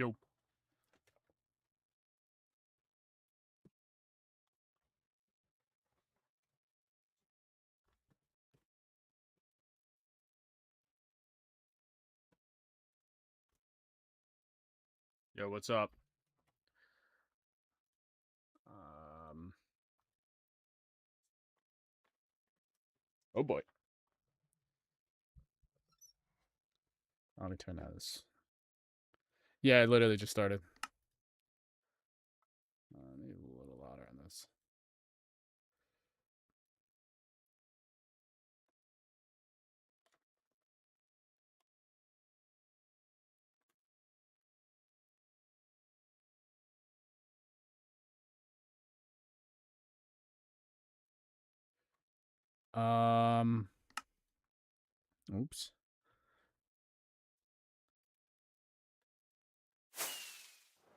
Yo. Yo, what's up? Um. Oh boy. Let me turn that. Yeah, it literally just started. I need a little louder on this. Oops.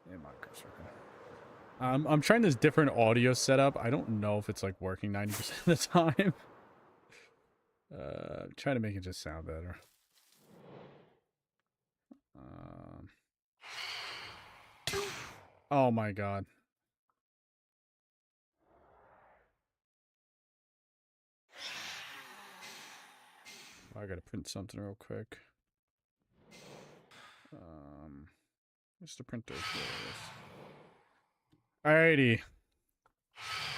Yeah, moniker's working. I'm trying this different audio setup. I don't know if it's like working 90% of the time. I'm trying to make it just sound better. Oh my god. I gotta print something real quick. Where's the printer? Alrighty.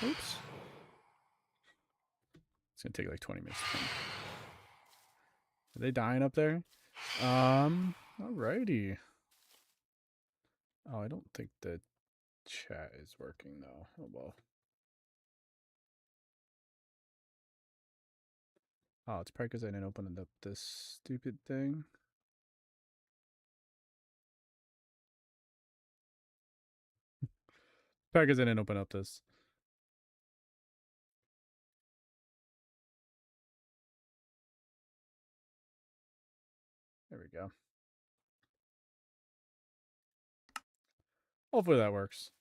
Oops. It's gonna take like 20 minutes to print. Are they dying up there? Alrighty. Oh, I don't think the chat is working though. Oh well. Oh, it's probably because I didn't open up this stupid thing. Probably because I didn't open up this. There we go. Hopefully that works.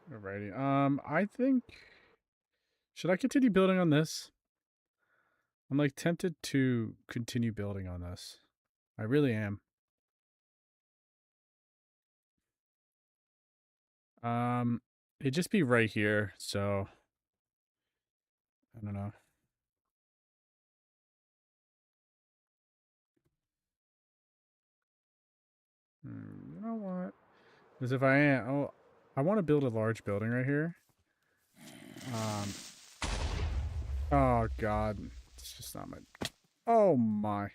Alrighty. I think should I continue building on this? I'm like tempted to continue building on this. I really am. It'd just be right here, so I don't know. You know what? Because if I am, oh, I want to build a large building right here. Oh god, it's just not my. Oh my.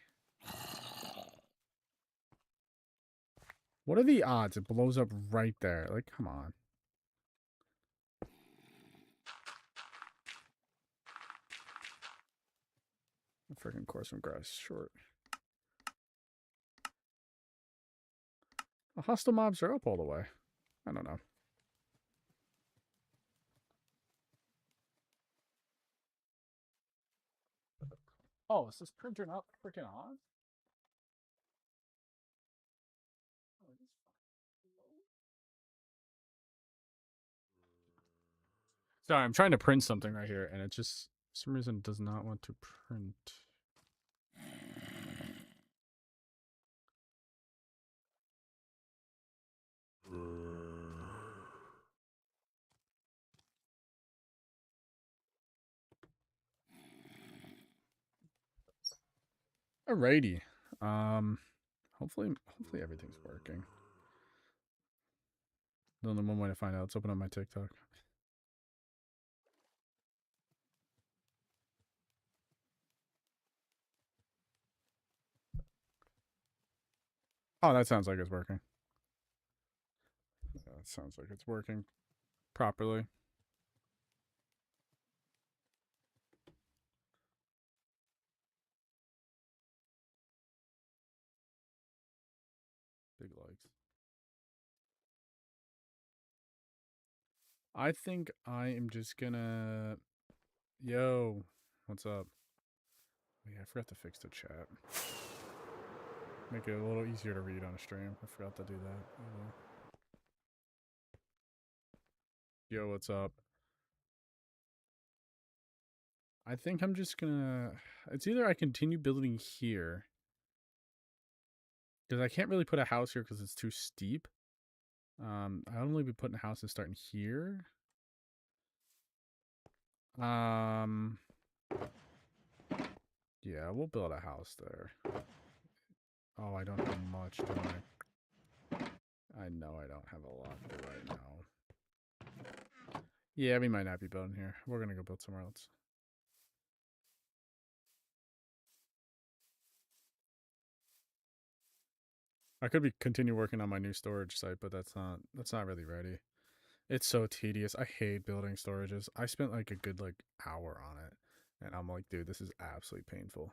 What are the odds it blows up right there? Like, come on. The freaking course from grass short. The hostile mobs are up all the way. I don't know. Oh, is this printer not freaking on? Sorry, I'm trying to print something right here, and it just, for some reason, does not want to print. Alrighty. Hopefully everything's working. The only one way to find out. Let's open up my TikTok. Oh, that sounds like it's working. Yeah, that sounds like it's working properly. Big likes. I think I am just gonna... Yo, what's up? Yeah, I forgot to fix the chat. Make it a little easier to read on a stream. I forgot to do that. Yo, what's up? I think I'm just gonna... It's either I continue building here, because I can't really put a house here because it's too steep. I'd only be putting a house and starting here. Yeah, we'll build a house there. Oh, I don't have much, do I? I know I don't have a lot right now. Yeah, we might not be building here. We're gonna go build somewhere else. I could be continue working on my new storage site, but that's not really ready. It's so tedious. I hate building storages. I spent like a good hour on it, and I'm like, dude, this is absolutely painful.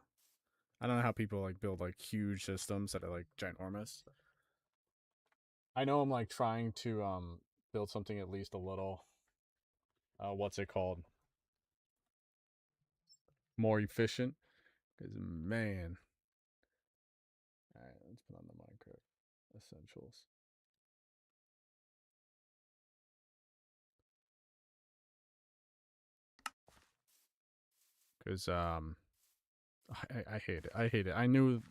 I don't know how people like build like huge systems that are like ginormous. I know I'm like trying to build something at least a little what's it called? More efficient. Because man. Alright, let's put on the Minecraft Essentials. Because I hate it. I hate it. I knew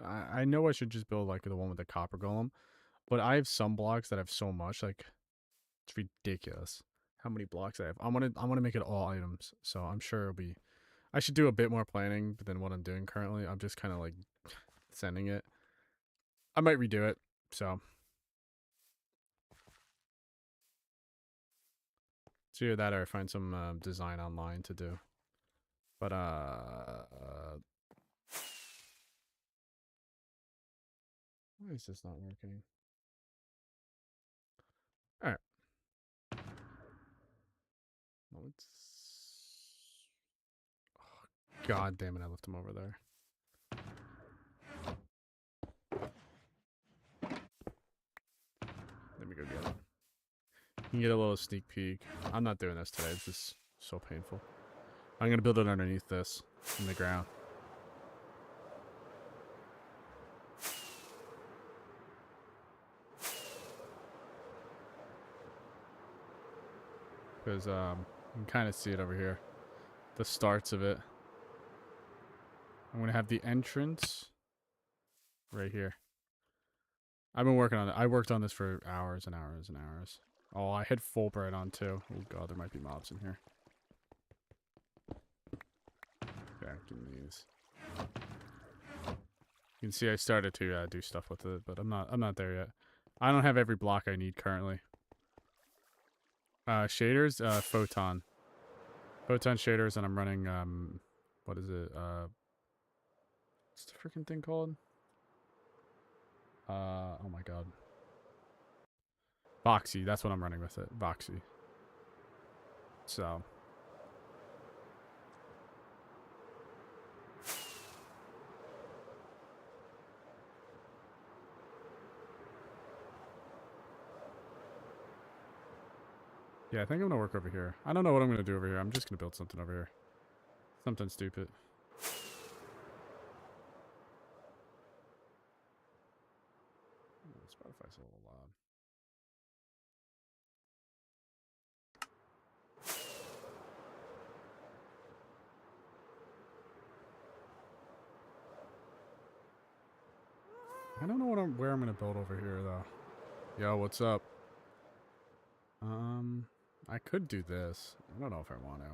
I know I should just build like the one with the copper golem, but I have some blocks that have so much like it's ridiculous how many blocks I have. I want to make it all items, so I'm sure it'll be. I should do a bit more planning than what I'm doing currently. I'm just kind of like sending it. I might redo it. So it's either that or find some design online to do. But why is this not working? All right. No, it's. Oh, God damn it! I left him over there. Let me go get it. You can get a little sneak peek. I'm not doing this today. It's just so painful. I'm gonna build it underneath this in the ground. Because you can kind of see it over here. The starts of it. I'm gonna have the entrance right here. I've been working on it. I worked on this for hours and hours and hours. Oh, I had Fulbright on too. Oh god, there might be mobs in here. Yeah, give me these. You can see I started to do stuff with it, but I'm not there yet. I don't have every block I need currently. Shaders, Photon. Photon shaders, and I'm running what is it? What's the freaking thing called? Oh my god. Voxy, that's what I'm running with it. Voxy. So yeah, I think I'm gonna work over here. I don't know what I'm gonna do over here. I'm just gonna build something over here. Something stupid. Oh, Spotify's a little loud. I don't know where I'm gonna build over here though. Yo, what's up? I could do this. I don't know if I want to.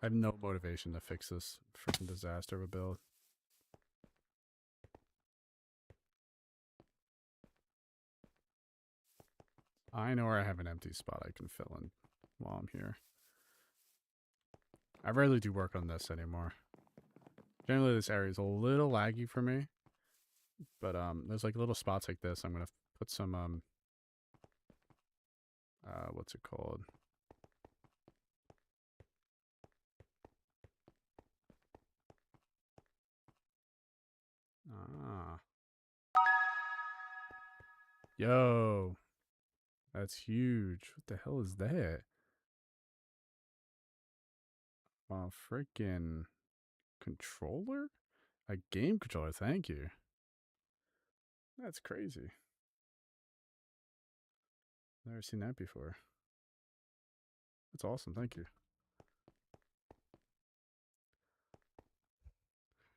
I have no motivation to fix this freaking disaster of a build. I know where I have an empty spot I can fill in while I'm here. I rarely do work on this anymore. Generally, this area is a little laggy for me. But there's like little spots like this. I'm gonna put some what's it called? Ah. Yo. That's huge. What the hell is that? Freaking controller? A game controller, thank you. That's crazy. Never seen that before. That's awesome, thank you.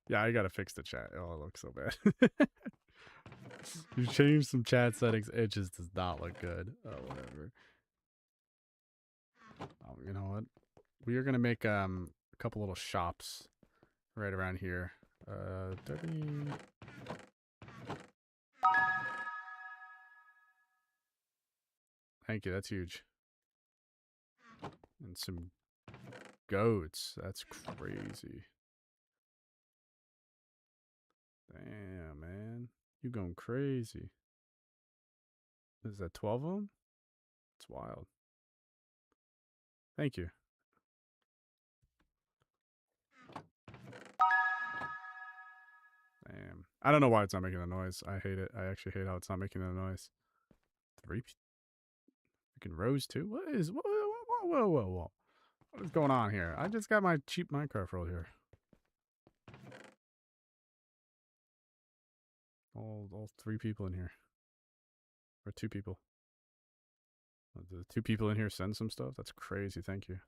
Yeah, I gotta fix the chat. Oh, it looks so bad. You changed some chat settings, it just does not look good. Oh, whatever. Oh, you know what? We are gonna make a couple little shops right around here. Debbie. Thank you, that's huge. And some goats. That's crazy. Damn, man. You going crazy. Is that 12 of them? It's wild. Thank you. Damn. I don't know why it's not making a noise. I hate it. I actually hate how it's not making a noise. 3 freaking rows too? What is... Whoa. What is going on here? I just got my cheap Minecraft world here. All 3 people in here. Or 2 people. The 2 people in here send some stuff? That's crazy. Thank you.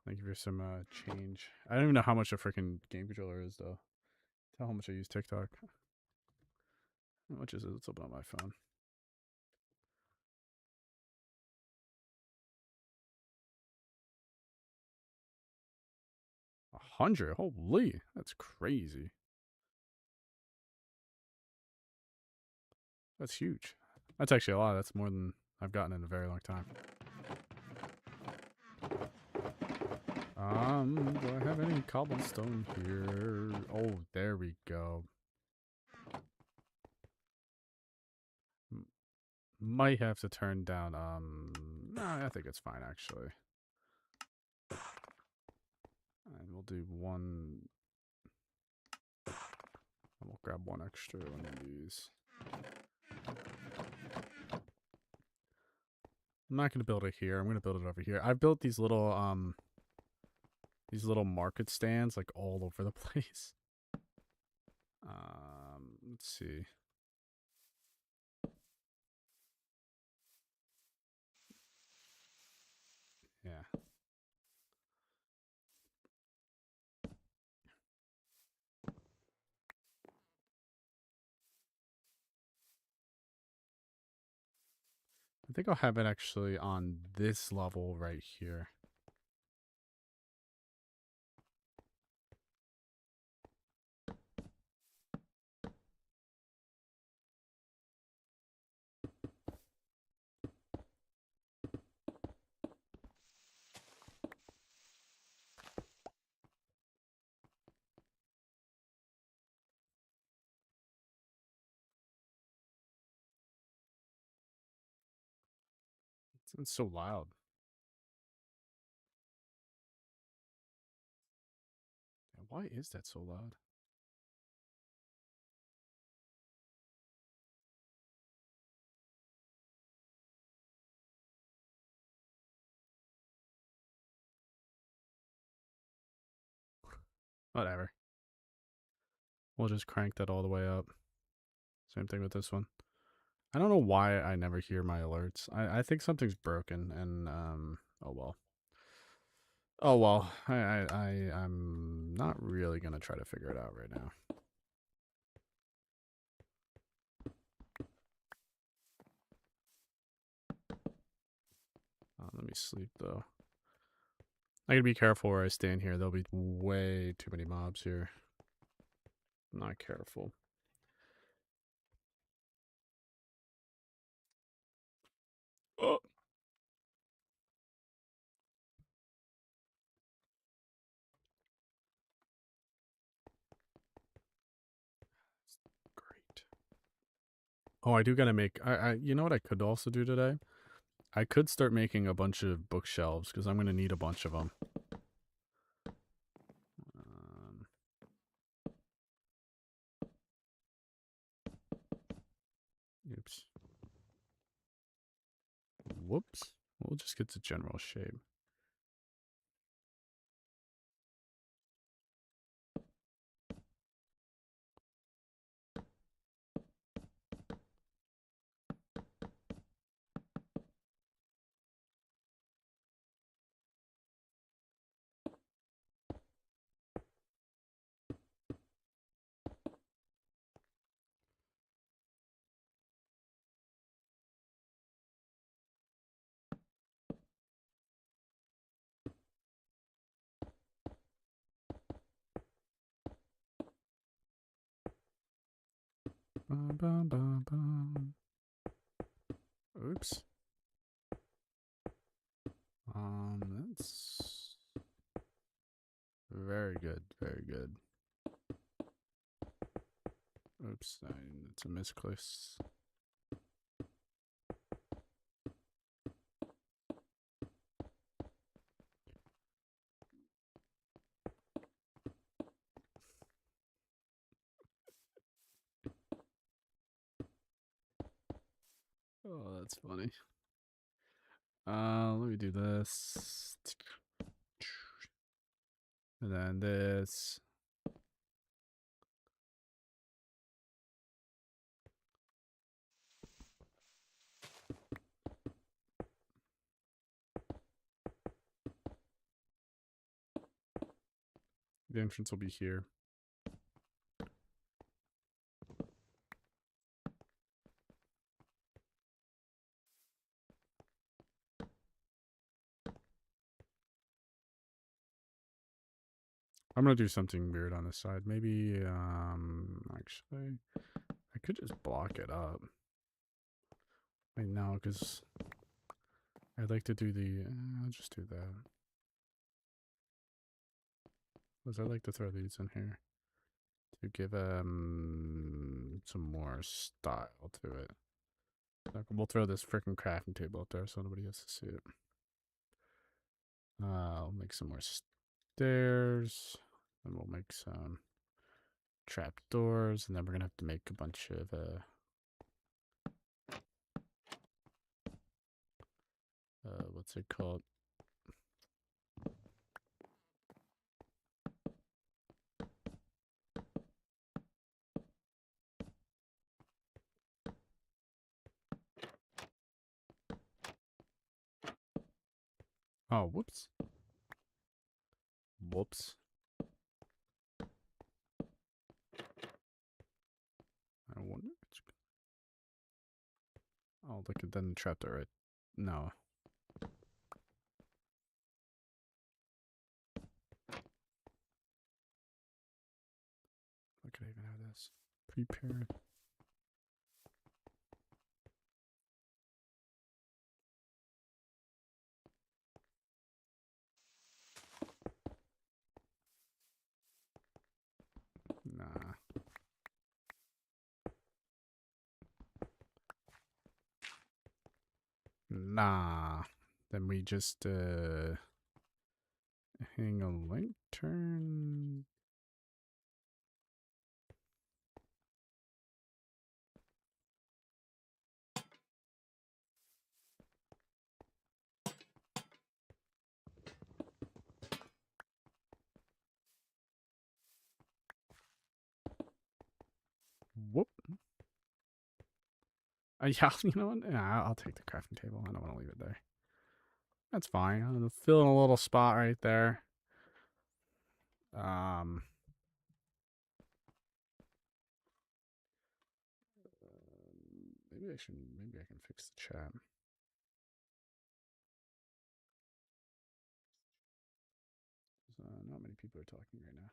Thank you for some change. I don't even know how much a freaking game controller is, though. Tell how much I use TikTok. How much is it? Let's open up my phone. $100? Holy, that's crazy. That's huge. That's actually a lot. That's more than I've gotten in a very long time. Do I have any cobblestone here? Oh, there we go. Might have to turn down, no, I think it's fine, actually. And we'll do one. We'll grab one extra one of these. I'm not going to build it here. I'm going to build it over here. I've built these little market stands like all over the place. Let's see. Yeah. I think I'll have it actually on this level right here. It's so loud. Yeah, why is that so loud? Whatever. We'll just crank that all the way up. Same thing with this one. I don't know why I never hear my alerts. I think something's broken, and oh well. Oh well. I'm not really gonna try to figure it out right now. Let me sleep though. I gotta be careful where I stand here. There'll be way too many mobs here. I'm not careful. Oh. Great. Oh, I do gotta make. You know what I could also do today? I could start making a bunch of bookshelves because I'm gonna need a bunch of them. Oops. Whoops. We'll just get to general shape. Bum, bum, bum, bum. Oops. That's very good. Very good. Oops, it's a misclick. Oh, that's funny. Let me do this. And then this. The entrance will be here. I'm gonna do something weird on this side. Maybe, actually, I could just block it up. Wait, no, because I'd like to do the, I'll just do that. Because I'd like to throw these in here to give, some more style to it. We'll throw this freaking crafting table up there so nobody has to see it. I'll make some more stairs. And we'll make some trap doors. And then we're going to have to make a bunch of, what's it called? Oh, whoops. Whoops. I wonder. Oh, look at then trapped it right. No. Look at I even have this. Prepare. Nah. Nah. Then we just hang a lantern. Whoop. Yeah, you know what? Yeah, I'll take the crafting table. I don't want to leave it there. That's fine. I'm filling a little spot right there. Maybe I can fix the chat. Not many people are talking right now.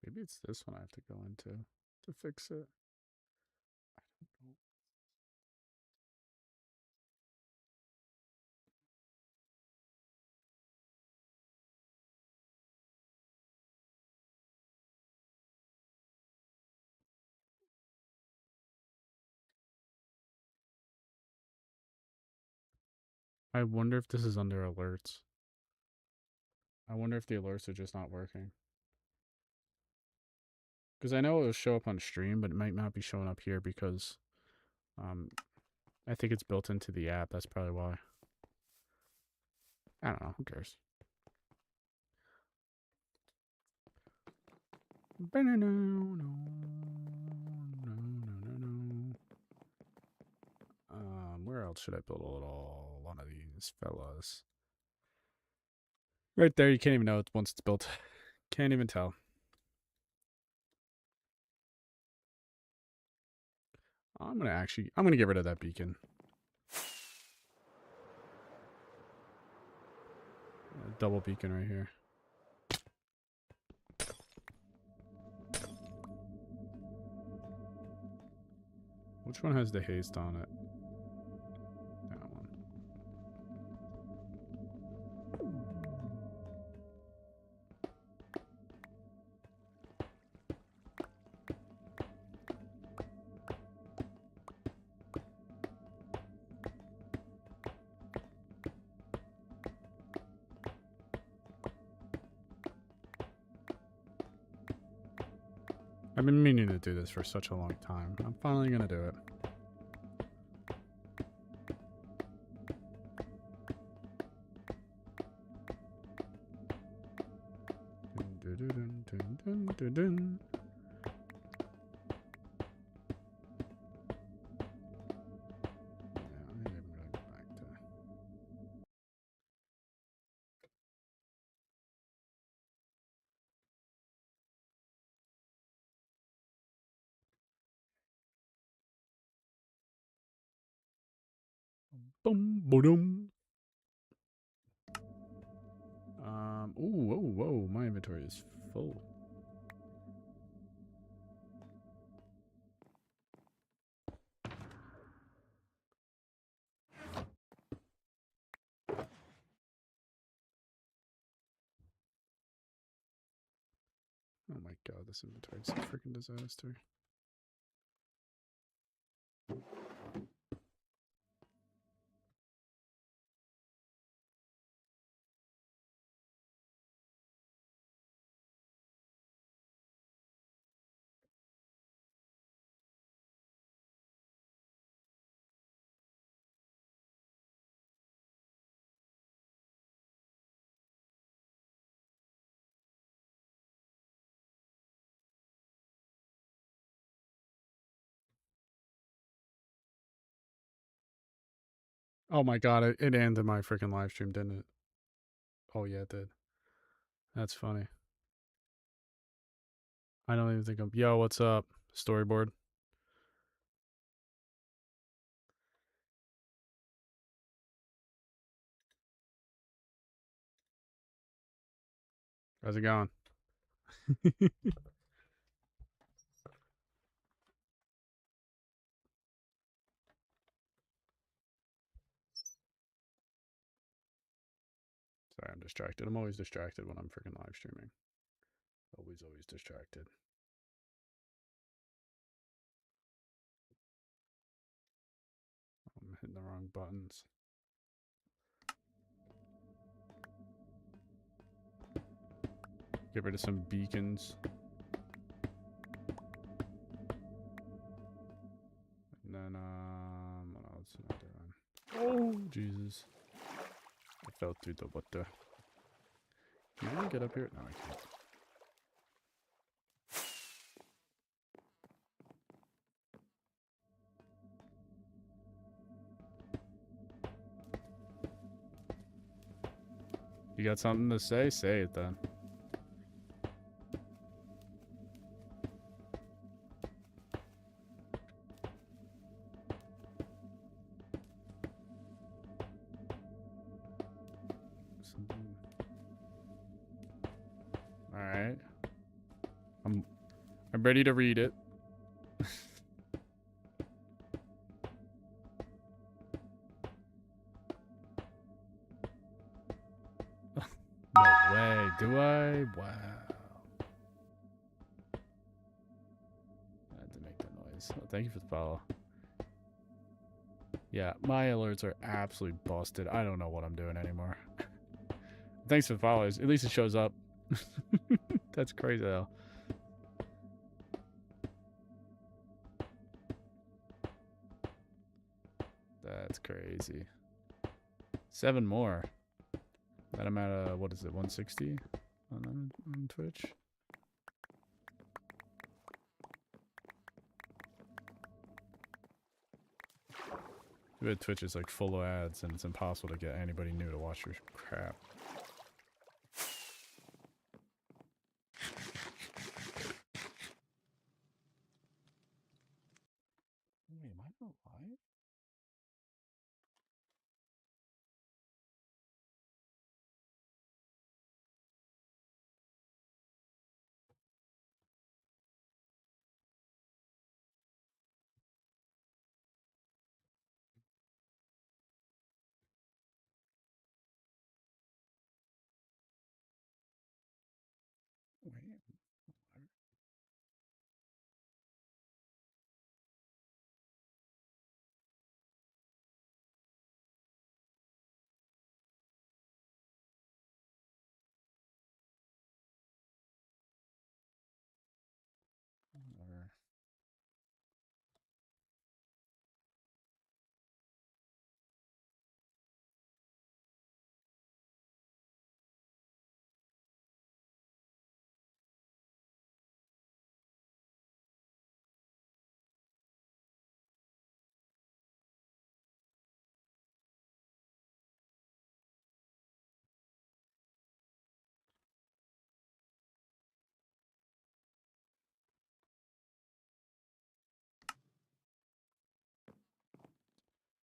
Maybe it's this one I have to go into to fix it. I don't know. I wonder if this is under alerts. I wonder if the alerts are just not working. Because I know it will show up on stream, but it might not be showing up here because I think it's built into the app. That's probably why. I don't know. Who cares? Where else should I build a little one of these fellas? Right there, you can't even know it once it's built. Can't even tell. I'm gonna get rid of that beacon. Double beacon right here. Which one has the haste on it? That one. I've been meaning to do this for such a long time. I'm finally gonna do it. Boom, boom. Ooh, whoa, whoa. My inventory is full. Oh my god, this inventory is a freaking disaster. Oh my god, it ended my freaking live stream, didn't it? Oh yeah, it did. That's funny. I don't even think I'm. Yo, what's up? Storyboard. How's it going? Sorry, I'm distracted. I'm always distracted when I'm freaking live streaming. Always distracted. I'm hitting the wrong buttons. Get rid of some beacons. And then, what else am I doing? Oh, Jesus. I fell through the water. Can I get up here? No, I can't. You got something to say? Say it then. Alright. I'm ready to read it. No way, do I? Wow. I had to make that noise. Oh, thank you for the follow. Yeah, my alerts are absolutely busted. I don't know what I'm doing anymore. Thanks for the follows. At least it shows up. That's crazy though. That's crazy. 7 more. That I'm at, what is it, 160 on Twitch? But Twitch is like full of ads and it's impossible to get anybody new to watch your crap. Wait, am I not live? Wait. Whatever.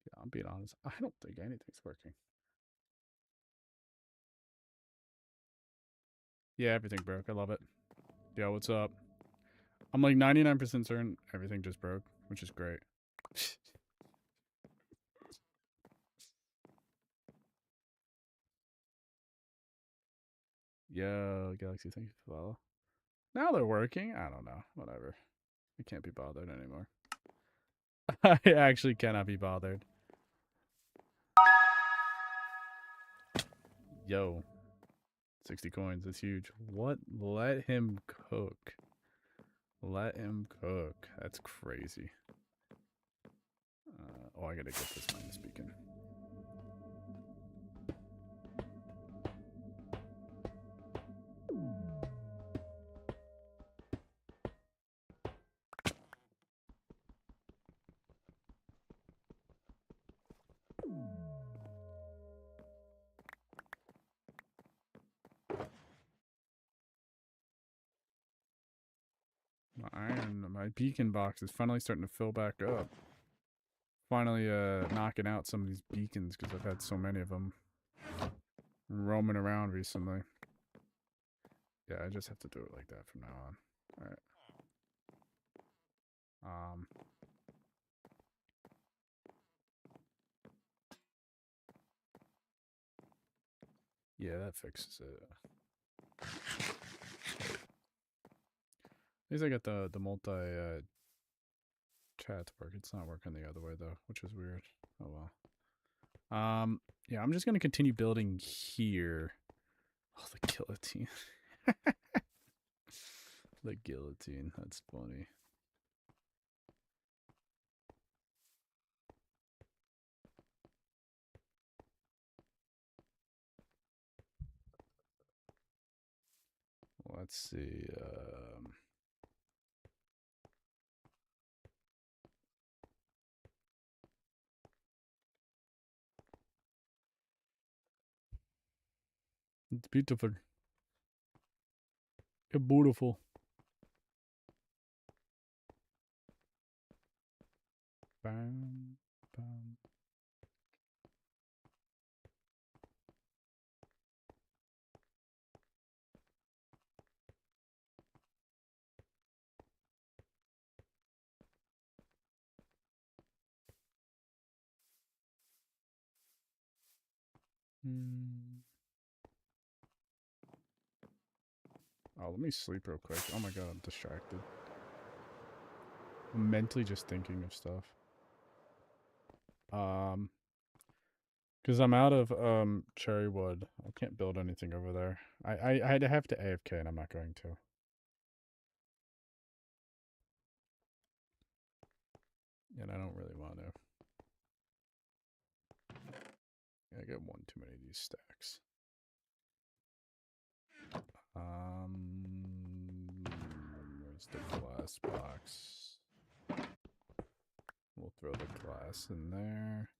Yeah, I'm being honest. I don't think anything's working. Yeah, everything broke. I love it. Yo, what's up? I'm like 99% certain everything just broke, which is great. Yo, Galaxy, thank you for the follow. Now they're working. I don't know. Whatever. I can't be bothered anymore. I actually cannot be bothered. Yo. 60 coins. That's huge. What? Let him cook. Let him cook. That's crazy. Oh, I gotta get this minus beacon. My beacon box is finally starting to fill back up. Finally, knocking out some of these beacons because I've had so many of them roaming around recently. Yeah, I just have to do it like that from now on. All right. Yeah, that fixes it. At least I got the multi chat to work. It's not working the other way though, which is weird. Oh well. Yeah, I'm just gonna continue building here. Oh, the guillotine. The guillotine. That's funny. Let's see. It's beautiful. It's beautiful. Bam, bam. Oh, let me sleep real quick. Oh my god, I'm distracted. I'm mentally just thinking of stuff. Because I'm out of cherry wood. I can't build anything over there. I'd have to AFK and I'm not going to. And I don't really want to. I get one too many of these stacks. Where's the glass box? We'll throw the glass in there.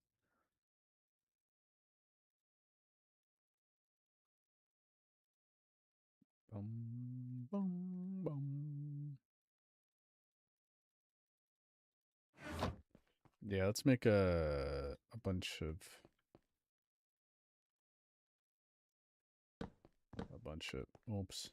Boom, boom, boom. Yeah, let's make a bunch of oops.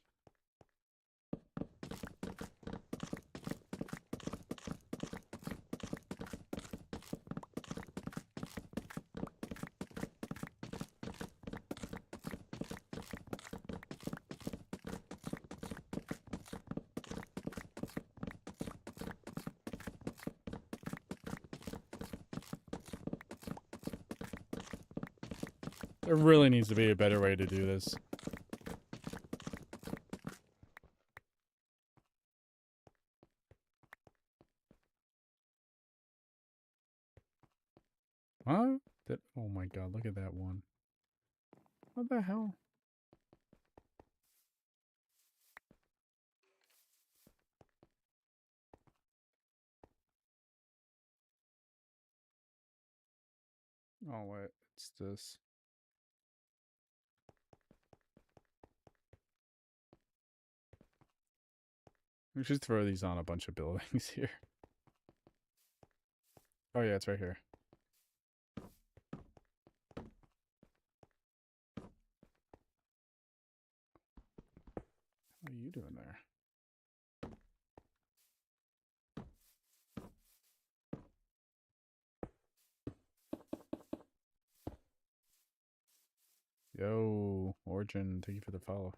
There really needs to be a better way to do this. Huh? Oh my god, look at that one. What the hell? Oh wait, it's this. We should throw these on a bunch of buildings here. Oh yeah, it's right here. What are you doing there? Yo, Origin, thank you for the follow.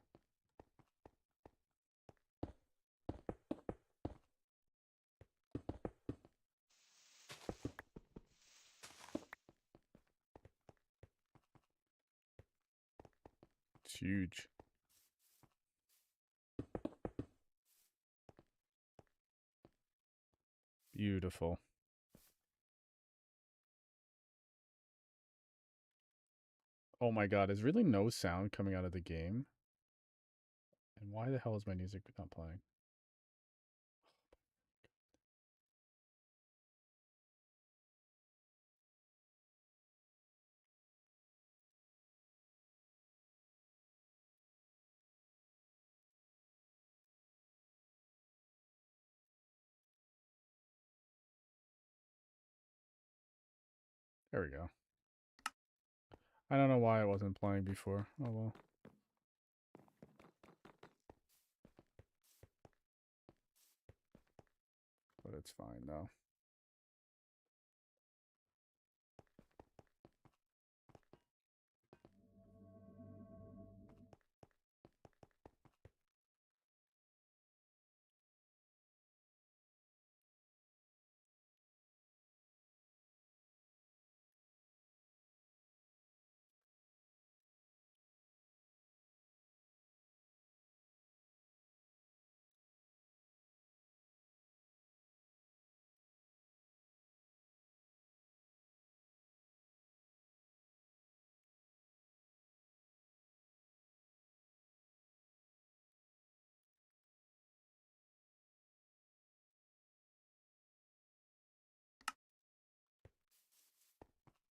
It's huge. Beautiful. Oh my god, there's really no sound coming out of the game. And why the hell is my music not playing? There we go. I don't know why it wasn't playing before. Oh well. But it's fine now.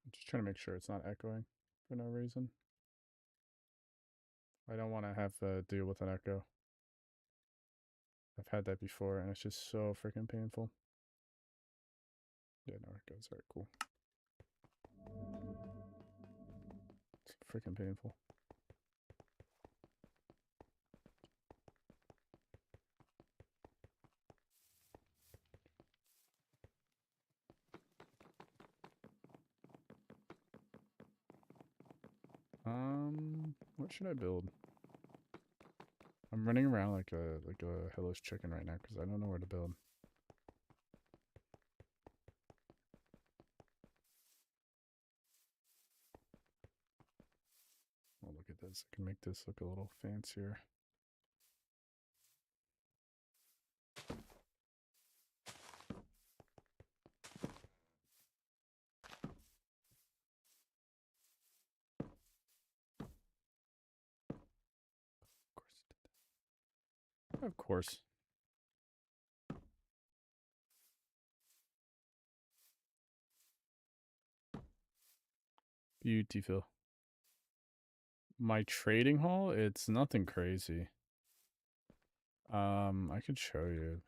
I'm just trying to make sure it's not echoing for no reason. I don't want to have to deal with an echo. I've had that before and it's just so freaking painful. Yeah, no echoes. Alright, cool. It's freaking painful. What should I build? I'm running around like a headless chicken right now because I don't know where to build. is. I can make this look a little fancier. Of course. Beautiful. My trading hall, it's nothing crazy. I could show you.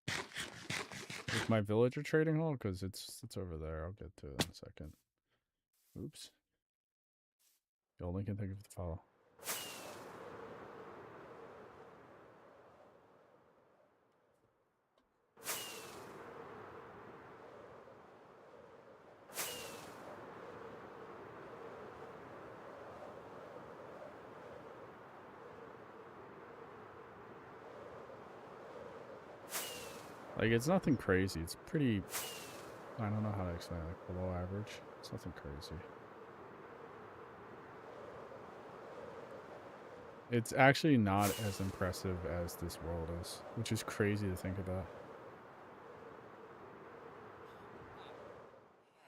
With my villager trading hall, because it's over there. I'll get to it in a second. Oops. Yo, Lincoln, thank you for the follow. Like, it's nothing crazy. It's pretty... I don't know how to explain it. Like, below average. It's nothing crazy. It's actually not as impressive as this world is, which is crazy to think about.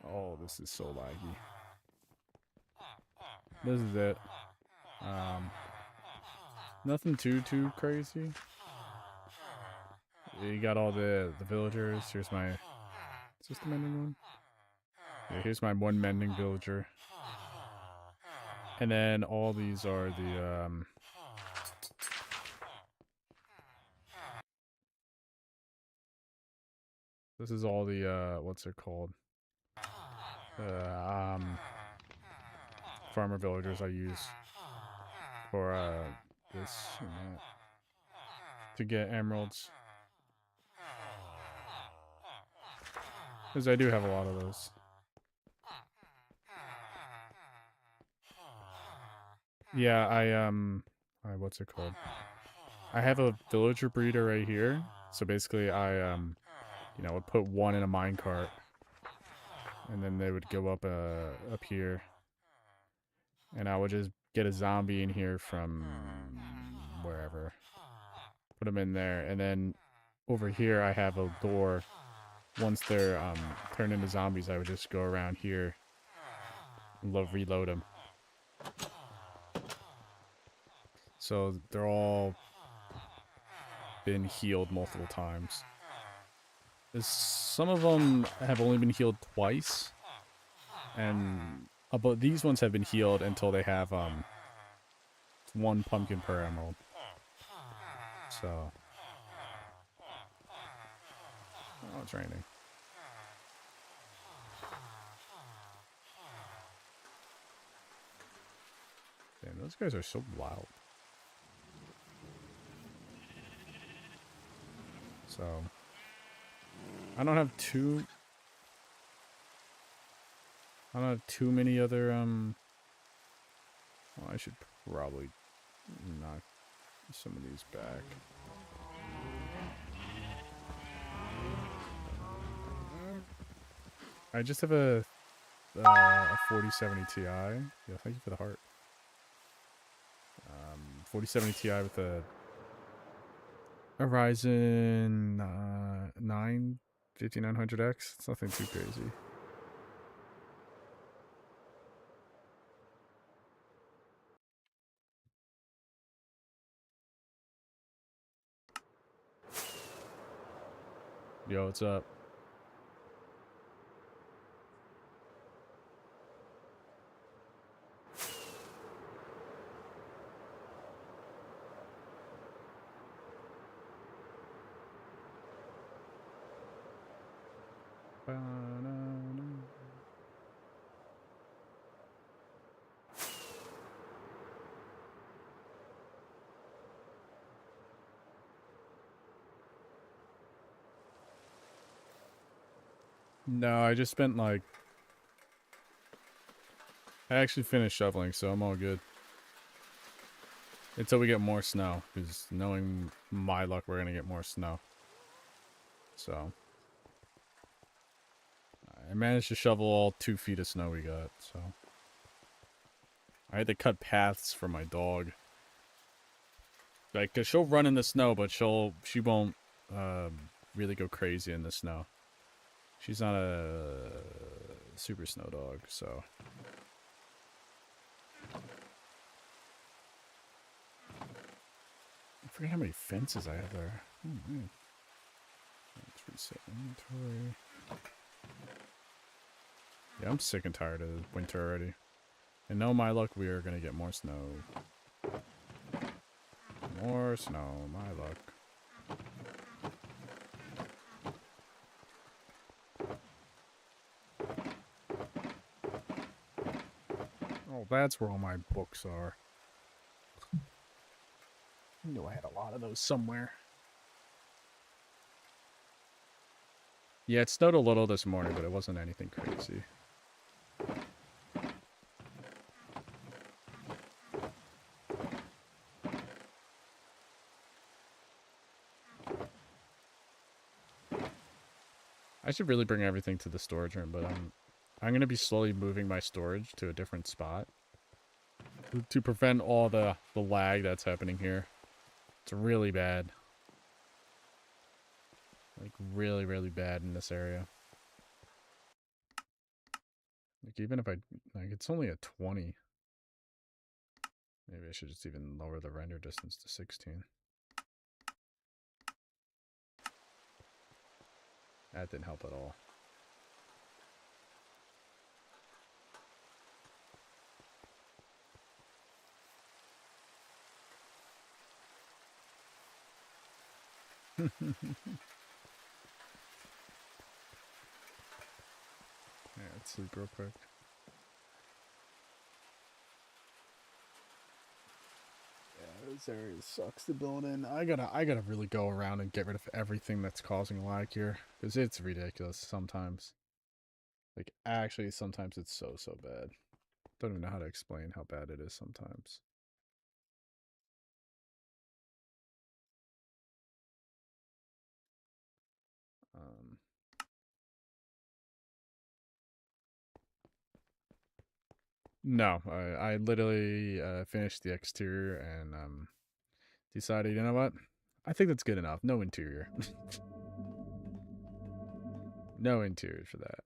Oh, this is so laggy. This is it. Nothing too crazy. You got all the villagers. Here's my... Is this the mending one? Yeah, here's my one mending villager. And then all these are the... This is all the, what's it called? Farmer villagers I use for, this and that. To get emeralds. Because I do have a lot of those. Yeah, what's it called? I have a villager breeder right here. So basically I, you know, would put one in a minecart. And then they would go up here. And I would just get a zombie in here from wherever. Put them in there. And then over here I have a door. Once they're turned into zombies, I would just go around here and reload them. So they're all been healed multiple times. Some of them have only been healed twice. And but these ones have been healed until they have one pumpkin per emerald. So oh, it's raining. Damn, those guys are so loud. So I don't have too many other well, I should probably knock some of these back. I just have a 4070 Ti. Yeah, thank you for the heart. 4070 Ti with a Ryzen 9 5900X. It's nothing too crazy. Yo, what's up? No, I just spent like... I actually finished shoveling, so I'm all good. Until we get more snow, because knowing my luck, we're gonna get more snow. So... I managed to shovel all 2 feet of snow we got, so... I had to cut paths for my dog. Like, 'cause she'll run in the snow, but she won't really go crazy in the snow. She's not a super snow dog, so. I forget how many fences I have there. Oh man. Let's reset inventory. Yeah, I'm sick and tired of winter already. And no, my luck, we are gonna get more snow. More snow, my luck. Oh, that's where all my books are. I knew I had a lot of those somewhere. Yeah, it snowed a little this morning, but it wasn't anything crazy. I should really bring everything to the storage room, but I'm gonna be slowly moving my storage to a different spot to prevent all the lag that's happening here. It's really bad. Like really, really bad in this area. Like even if like it's only a 20. Maybe I should just even lower the render distance to 16. That didn't help at all. Yeah, let's sleep real quick. Yeah, this area sucks to build in. I gotta really go around and get rid of everything that's causing lag here. Because it's ridiculous sometimes. Like, actually, sometimes it's so bad. Don't even know how to explain how bad it is sometimes. Um, no, I literally finished the exterior and decided, you know what? I think that's good enough. No interior. No interior for that.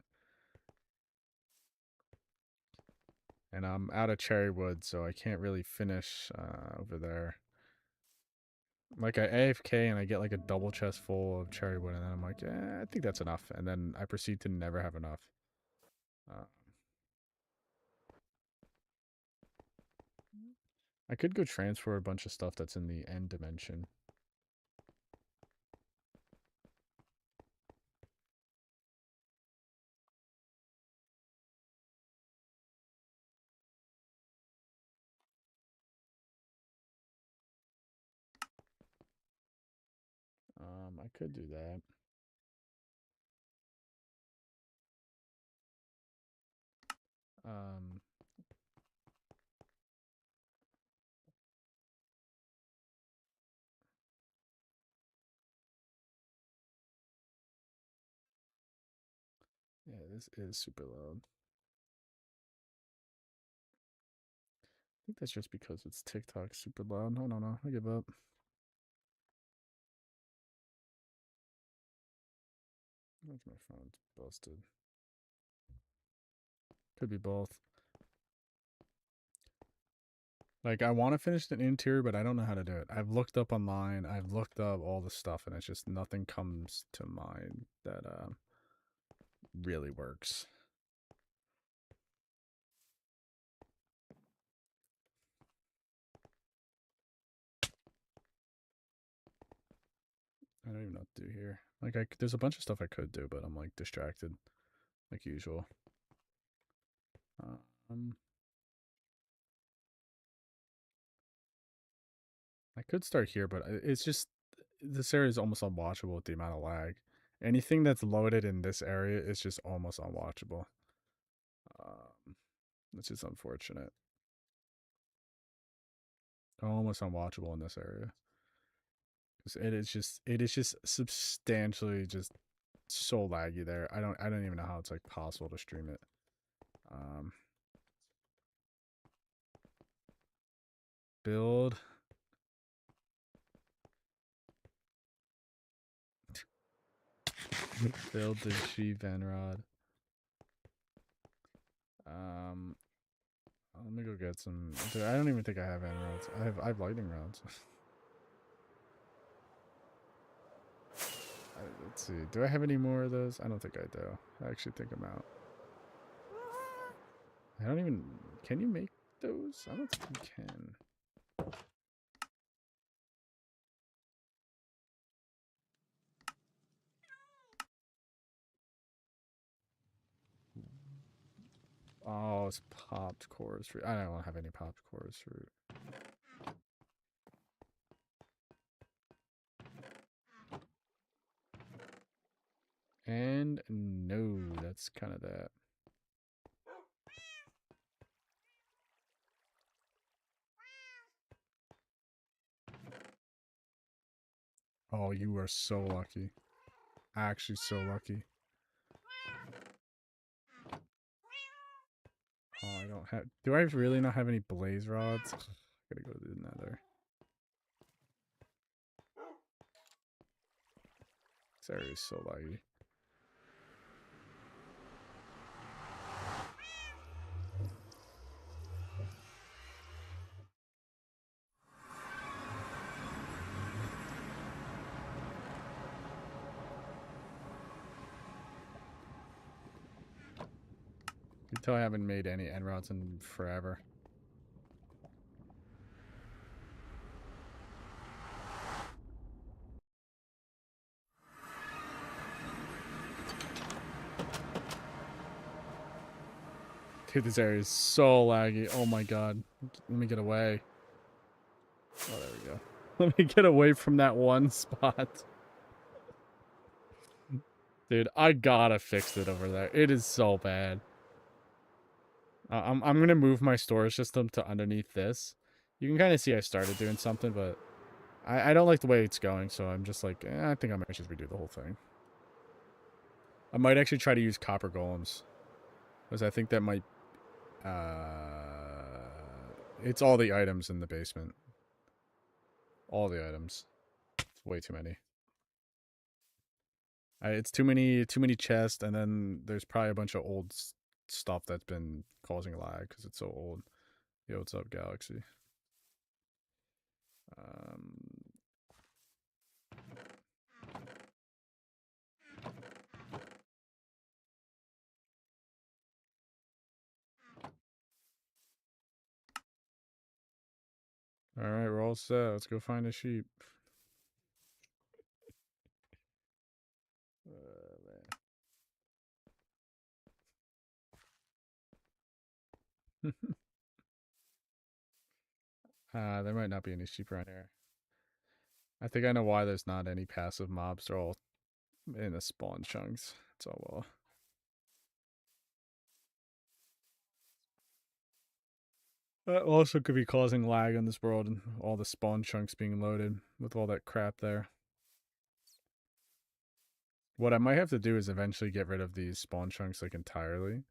And I'm out of cherry wood, so I can't really finish over there. Like I AFK and I get like a double chest full of cherry wood, and then I'm like, I think that's enough. And then I proceed to never have enough. Uh, I could go transfer a bunch of stuff that's in the end dimension. I could do that. Um, yeah, this is super loud. I think that's just because it's TikTok super loud. No, I give up. Where's my phone? It's busted. Could be both. Like, I want to finish the interior, but I don't know how to do it. I've looked up online, I've looked up all the stuff, and it's just nothing comes to mind that really works. I don't even know what to do here. Like, there's a bunch of stuff I could do, but I'm like distracted, like usual. Um, I could start here, but it's just this area is almost unwatchable with the amount of lag. Anything that's loaded in this area is just almost unwatchable. Which is unfortunate. Almost unwatchable in this area. It is just substantially just so laggy there. I don't even know how it's like possible to stream it. Um build. Build the sheep Venrod. Let me go get some. Dude, I don't even think I have Venrods. I have lightning rods. Let's see. Do I have any more of those? I don't think I do. I actually think I'm out. I don't even. Can you make those? I don't think you can. Oh, it's popped chorus fruit. I don't have any popped chorus fruit. And no, that's kind of that. Oh, you are so lucky. Actually, so lucky. Oh, I don't have. Do I really not have any blaze rods? Gotta go to the nether. This area is so laggy. You can tell I haven't made any end rods in forever. Dude, this area is so laggy. Oh my god. Let me get away. Oh, there we go. Let me get away from that one spot. Dude, I gotta fix it over there. It is so bad. I'm gonna move my storage system to underneath this. You can kind of see I started doing something, but I don't like the way it's going, so I'm just like, I think I might just redo the whole thing. I might actually try to use copper golems, because I think that might... it's all the items in the basement. All the items. It's way too many. It's too many chests, and then there's probably a bunch of old stuff that's been causing lag because it's so old. Yo, what's up, Galaxy? All right, we're all set. Let's go find a sheep. There might not be any sheep around here. I think I know why there's not any passive mobs. They're all in the spawn chunks. It's all well. That also could be causing lag in this world and all the spawn chunks being loaded with all that crap there. What I might have to do is eventually get rid of these spawn chunks like entirely.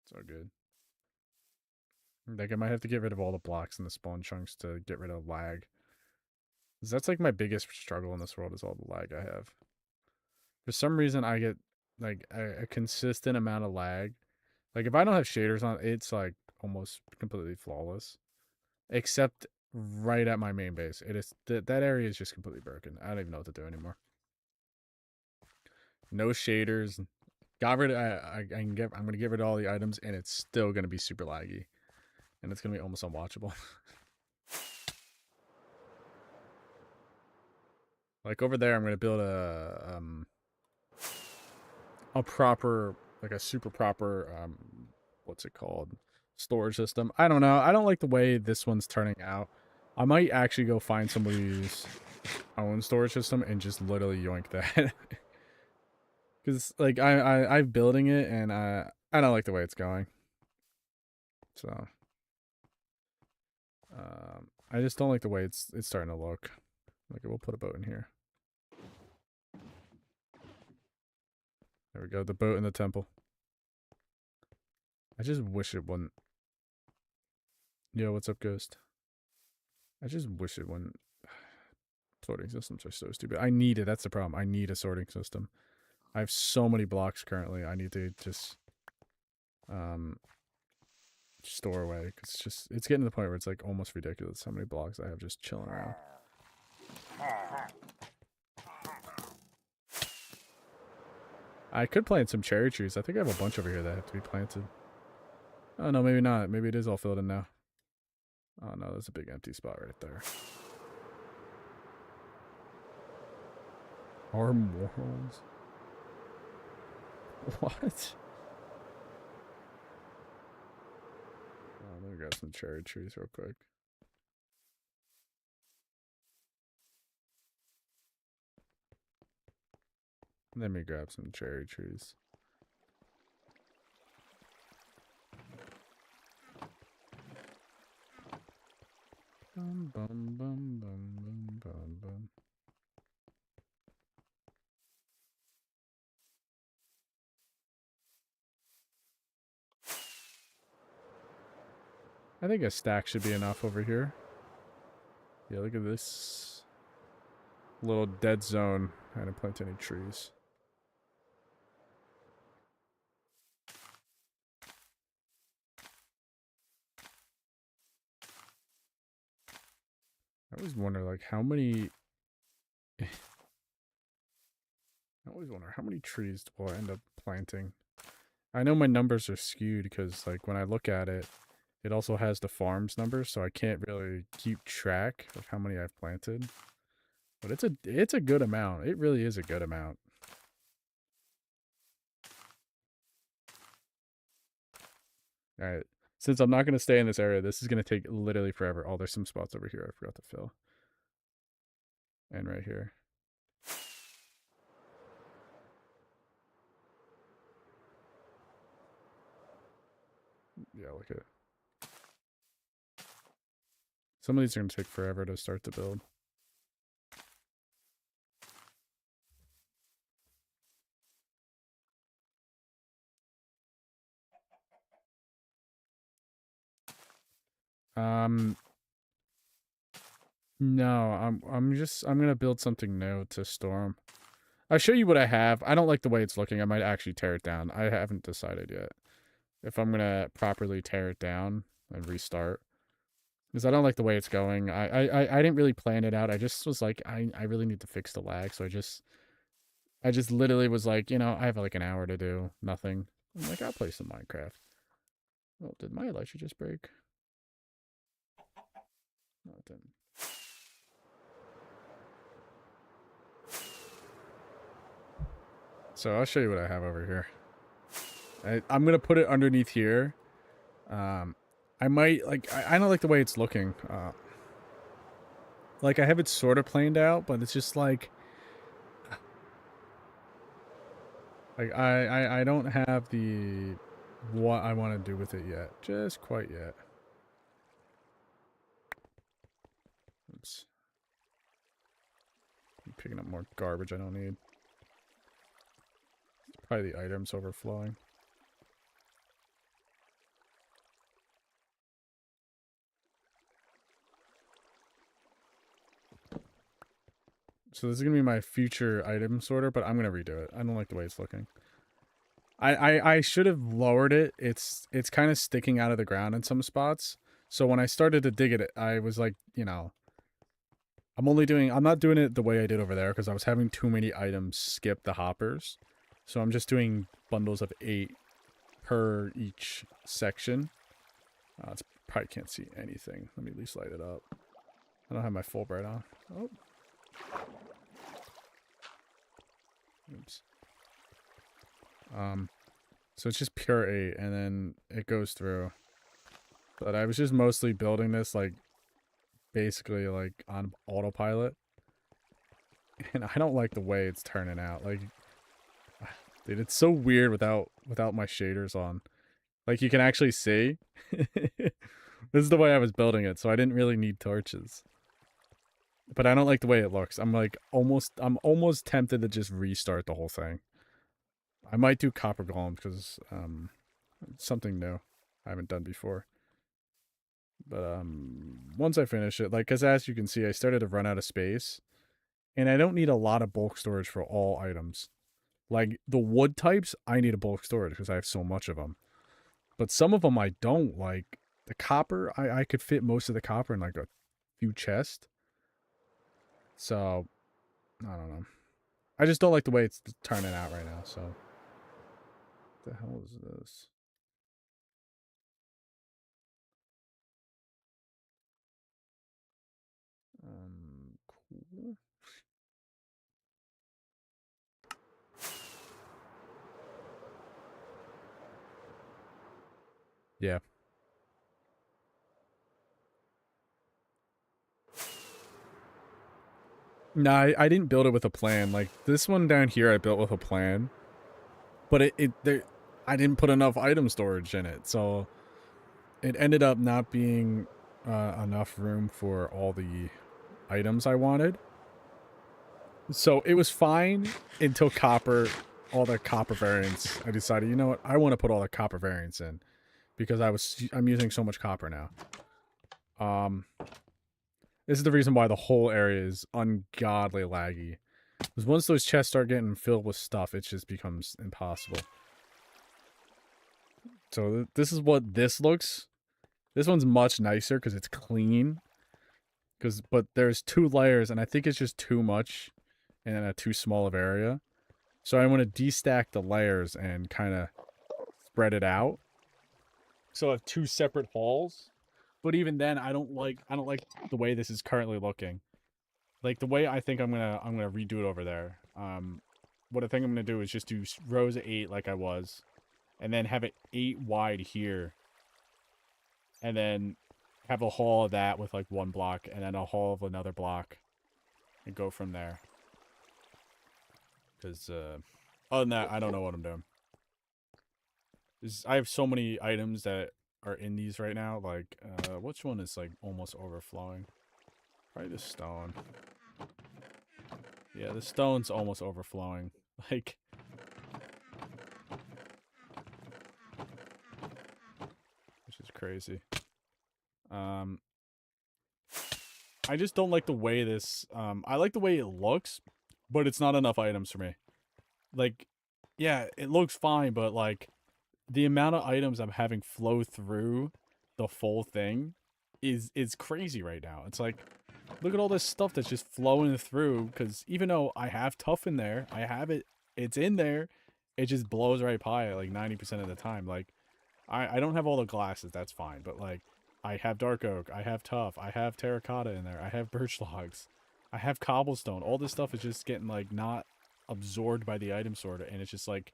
It's all good. Like I might have to get rid of all the blocks and the spawn chunks to get rid of lag. 'Cause that's like my biggest struggle in this world is all the lag I have. For some reason I get like a consistent amount of lag. Like if I don't have shaders on, it's like almost completely flawless. Except right at my main base. It is that area is just completely broken. I don't even know what to do anymore. No shaders. Got rid of, I'm gonna get rid of all the items and it's still gonna be super laggy. And it's gonna be almost unwatchable. Like over there I'm gonna build a proper, like a super proper what's it called? Storage system. I don't know. I don't like the way this one's turning out. I might actually go find somebody's own storage system and just literally yoink that. Because like I'm building it and I don't like the way it's going. So I just don't like the way it's starting to look. Like we'll put a boat in here. There we go. The boat in the temple. I just wish it wouldn't. Yo, what's up, Ghost? I just wish it wouldn't. Sorting systems are so stupid. I need it. That's the problem. I need a sorting system. I have so many blocks currently. I need to just store away because it's getting to the point where it's like almost ridiculous how many blocks I have just chilling around. I could plant some cherry trees. I think I have a bunch over here that have to be planted. Oh no, maybe not. Maybe it is all filled in now. Oh no, there's a big empty spot right there. Our morals. What? Oh, let me grab some cherry trees real quick. Let me grab some cherry trees. Bum bum bum bum bum bum bum. I think a stack should be enough over here. Yeah, look at this little dead zone. I didn't plant any trees. I always wonder, like, how many... I always wonder, how many trees will I end up planting? I know my numbers are skewed because, like, when I look at it, it also has the farms number, so I can't really keep track of how many I've planted. But it's a good amount. It really is a good amount. Alright. Since I'm not going to stay in this area, this is going to take literally forever. Oh, there's some spots over here I forgot to fill. And right here. Yeah, look at it. Some of these are going to take forever to start to build. No, I'm gonna build something new to store them. I'll show you what I have. I don't like the way it's looking. I might actually tear it down. I haven't decided yet if I'm gonna properly tear it down and restart. Because I don't like the way it's going. I didn't really plan it out. I just was like, I really need to fix the lag. So I just literally was like, you know, I have like an hour to do nothing. I'm like, I'll play some Minecraft. Oh, did my Elytra just break? No, it didn't. So I'll show you what I have over here. I'm gonna put it underneath here. I might like I don't like the way it's looking. Like I have it sort of planed out, but it's just like I don't have the what I want to do with it yet. Just quite yet. Oops. I'm picking up more garbage I don't need. It's probably the items overflowing. So this is gonna be my future item sorter, but I'm gonna redo it. I don't like the way it's looking. I should have lowered it. It's kind of sticking out of the ground in some spots. So when I started to dig it, I was like, you know, I'm not doing it the way I did over there because I was having too many items skip the hoppers. So I'm just doing bundles of 8 per each section. It's probably can't see anything. Let me at least light it up. I don't have my Fulbright on. Oh. Oops. So it's just pure 8 and then it goes through. But I was just mostly building this like basically like on autopilot. And I don't like the way it's turning out. Like dude, it's so weird without my shaders on. Like you can actually see. This is the way I was building it, so I didn't really need torches. But I don't like the way it looks. I'm almost tempted to just restart the whole thing. I might do copper golems because it's something new. I haven't done before. But once I finish it, like, because as you can see, I started to run out of space, and I don't need a lot of bulk storage for all items. Like the wood types, I need a bulk storage because I have so much of them. But some of them I don't. Like the copper, I could fit most of the copper in like a few chests. So I don't know. I just don't like the way it's turning out right now. So what the hell is this? Cool. Yeah. No, I didn't build it with a plan. Like this one down here, I built with a plan, but I didn't put enough item storage in it, so it ended up not being enough room for all the items I wanted. So it was fine until all the copper variants. I decided, you know what, I want to put all the copper variants in because I'm using so much copper now. This is the reason why the whole area is ungodly laggy. Because once those chests start getting filled with stuff, it just becomes impossible. So this is what this looks. This one's much nicer because it's clean. But there's 2 layers, and I think it's just too much in a too small of area. So I want to destack the layers and kind of spread it out. So I have 2 separate halls. But even then, I don't like the way this is currently looking. Like the way I think I'm gonna redo it over there. What I think I'm gonna do is just do rows of 8 like I was, and then have it 8 wide here, and then have a hall of that with like 1 block, and then a hall of another block, and go from there. Because other than that, I don't know what I'm doing. I have so many items that are in these right now. Like, which one is like almost overflowing? Probably the stone. Yeah, the stone's almost overflowing. Like, which is crazy. I just don't like the way this. I like the way it looks, but it's not enough items for me. Like, yeah, it looks fine, but like the amount of items I'm having flow through the full thing is crazy right now. It's like, look at all this stuff that's just flowing through. Because even though I have tough in there, I have it. It's in there. It just blows right by it like 90% of the time. Like, I don't have all the glasses. That's fine, but like, I have dark oak. I have tough. I have terracotta in there. I have birch logs. I have cobblestone. All this stuff is just getting like not absorbed by the item sorter, and it's just like,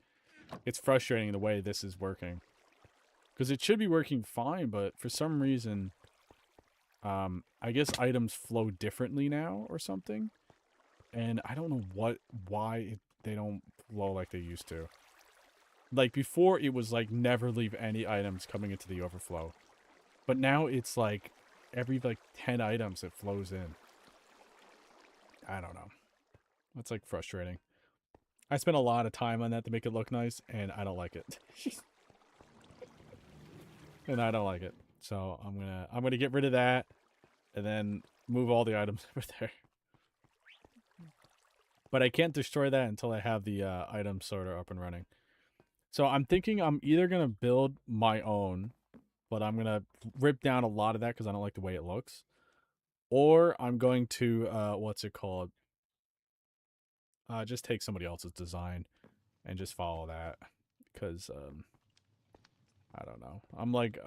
it's frustrating the way this is working. Because it should be working fine, but for some reason, I guess items flow differently now or something. And I don't know why they don't flow like they used to. Like before, it was like never leave any items coming into the overflow. But now it's like every like 10 items it flows in. I don't know. It's like frustrating. I spent a lot of time on that to make it look nice, and I don't like it. And I don't like it. So I'm gonna get rid of that, and then move all the items over there. But I can't destroy that until I have the item sorter up and running. So I'm thinking I'm either gonna build my own, but I'm gonna rip down a lot of that because I don't like the way it looks, or I'm going to what's it called? Just take somebody else's design and just follow that, because I don't know. I'm like,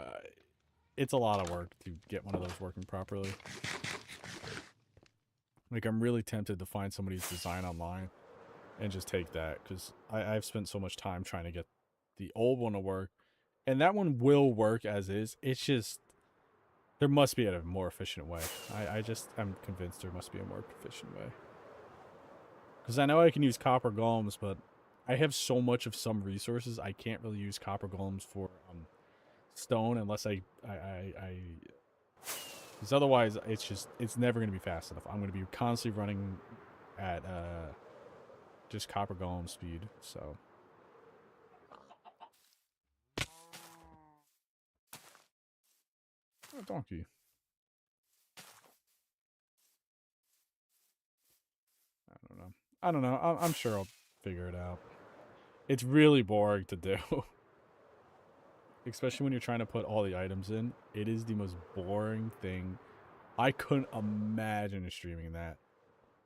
it's a lot of work to get one of those working properly. Like, I'm really tempted to find somebody's design online and just take that, because I've spent so much time trying to get the old one to work, and that one will work as is. It's just, there must be a more efficient way. I'm convinced there must be a more efficient way. Because I know I can use copper golems, but I have so much of some resources, I can't really use copper golems for stone unless because otherwise it's never going to be fast enough. I'm going to be constantly running at just copper golem speed. So Oh, donkey. I don't know. I don't know. I'm sure I'll figure it out. It's really boring to do. Especially when you're trying to put all the items in. It is the most boring thing. I couldn't imagine streaming that.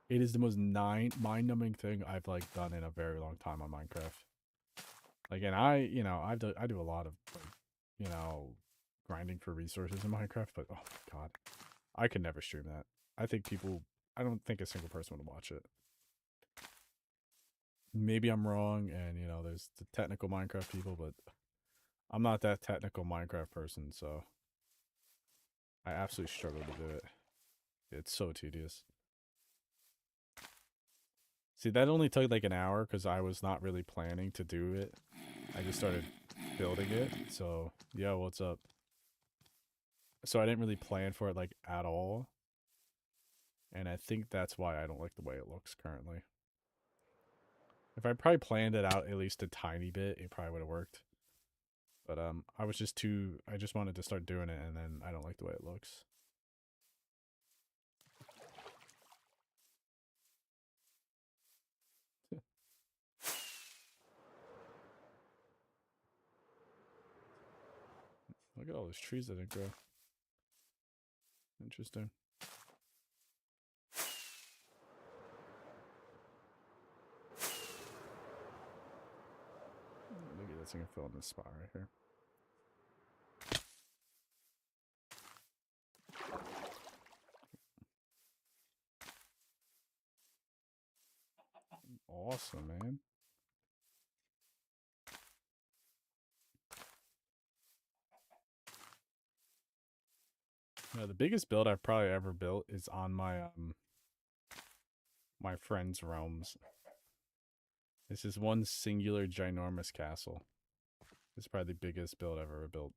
It is the most mind-numbing thing I've like done in a very long time on Minecraft. Like, and I do a lot of like, grinding for resources in Minecraft, but oh my god, I could never stream that. I think people, I don't think a single person would watch it. Maybe I'm wrong, and there's the technical Minecraft people, but I'm not that technical Minecraft person, so I absolutely struggle to do it. It's so tedious. See, that only took like an hour because I was not really planning to do it. I just started building it. So, yeah, what's up? So I didn't really plan for it like at all. And I think that's why I don't like the way it looks currently. If I probably planned it out at least a tiny bit, it probably would have worked. But I was just I just wanted to start doing it, and then I don't like the way it looks. Look at all those trees that didn't grow. Interesting. Look at this thing fill in this spot right here. Awesome, man. Yeah, the biggest build I've probably ever built is on my friend's realms. This is one singular ginormous castle. It's probably the biggest build I've ever built.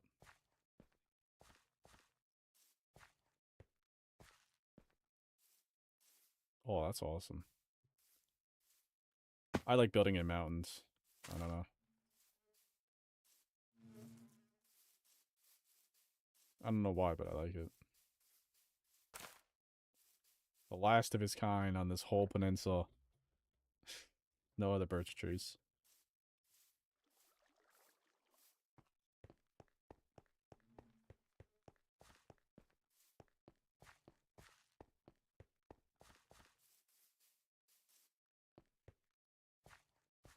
Oh, that's awesome. I like building in mountains. I don't know. I don't know why, but I like it. The last of his kind on this whole peninsula. No other birch trees.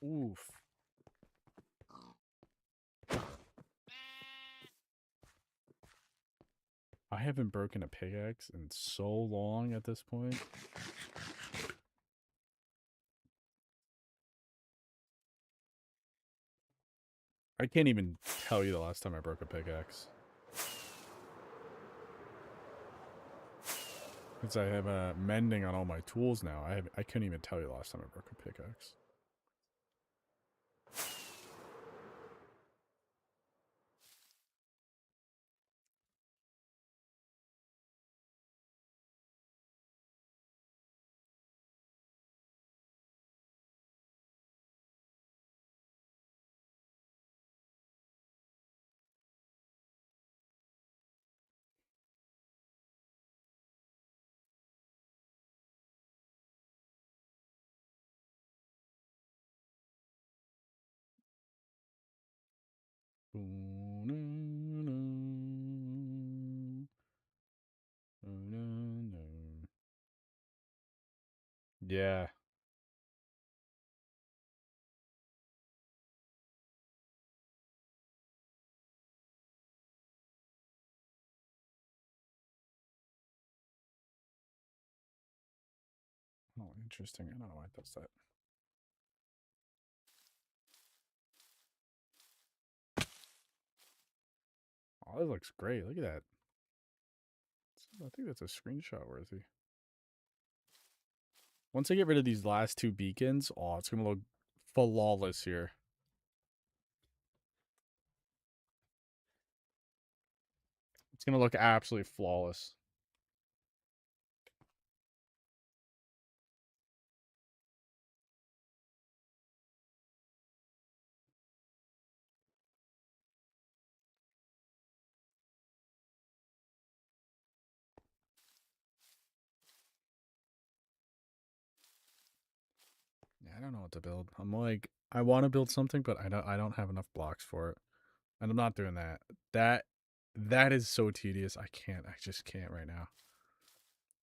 Oof. I haven't broken a pickaxe in so long at this point. I can't even tell you the last time I broke a pickaxe. Since I have mending on all my tools now, I couldn't even tell you the last time I broke a pickaxe. Yeah. Oh, interesting. I don't know why it does that. Oh, this looks great. Look at that. I think that's a screenshot worthy. Once I get rid of these last two beacons, oh, it's going to look flawless here. It's going to look absolutely flawless. I don't know what to build. I'm like, I want to build something, but I don't have enough blocks for it, and I'm not doing that. That that is so tedious. I can't. I just can't right now.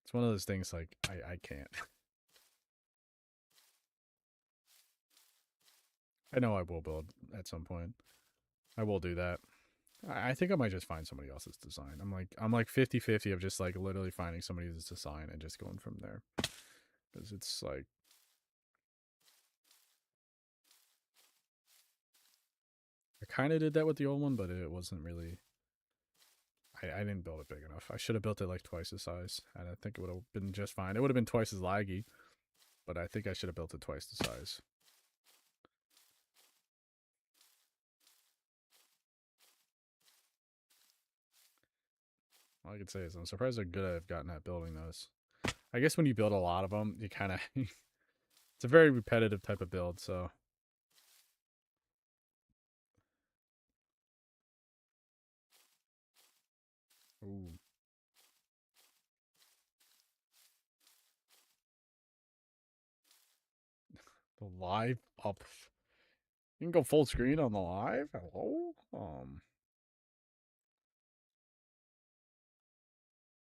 It's one of those things like I can't. I know I will build at some point. I will do that. I think I might just find somebody else's design. I'm like 50-50 of just like literally finding somebody's design and just going from there. Because it's like I kind of did that with the old one, but it wasn't really. I didn't build it big enough. I should have built it like twice the size, and I think it would have been just fine. It would have been twice as laggy, but I think I should have built it twice the size. All I can say is I'm surprised how good I've gotten at building those. I guess when you build a lot of them, you kind of it's a very repetitive type of build. So, ooh, the live up. You can go full screen on the live. Hello.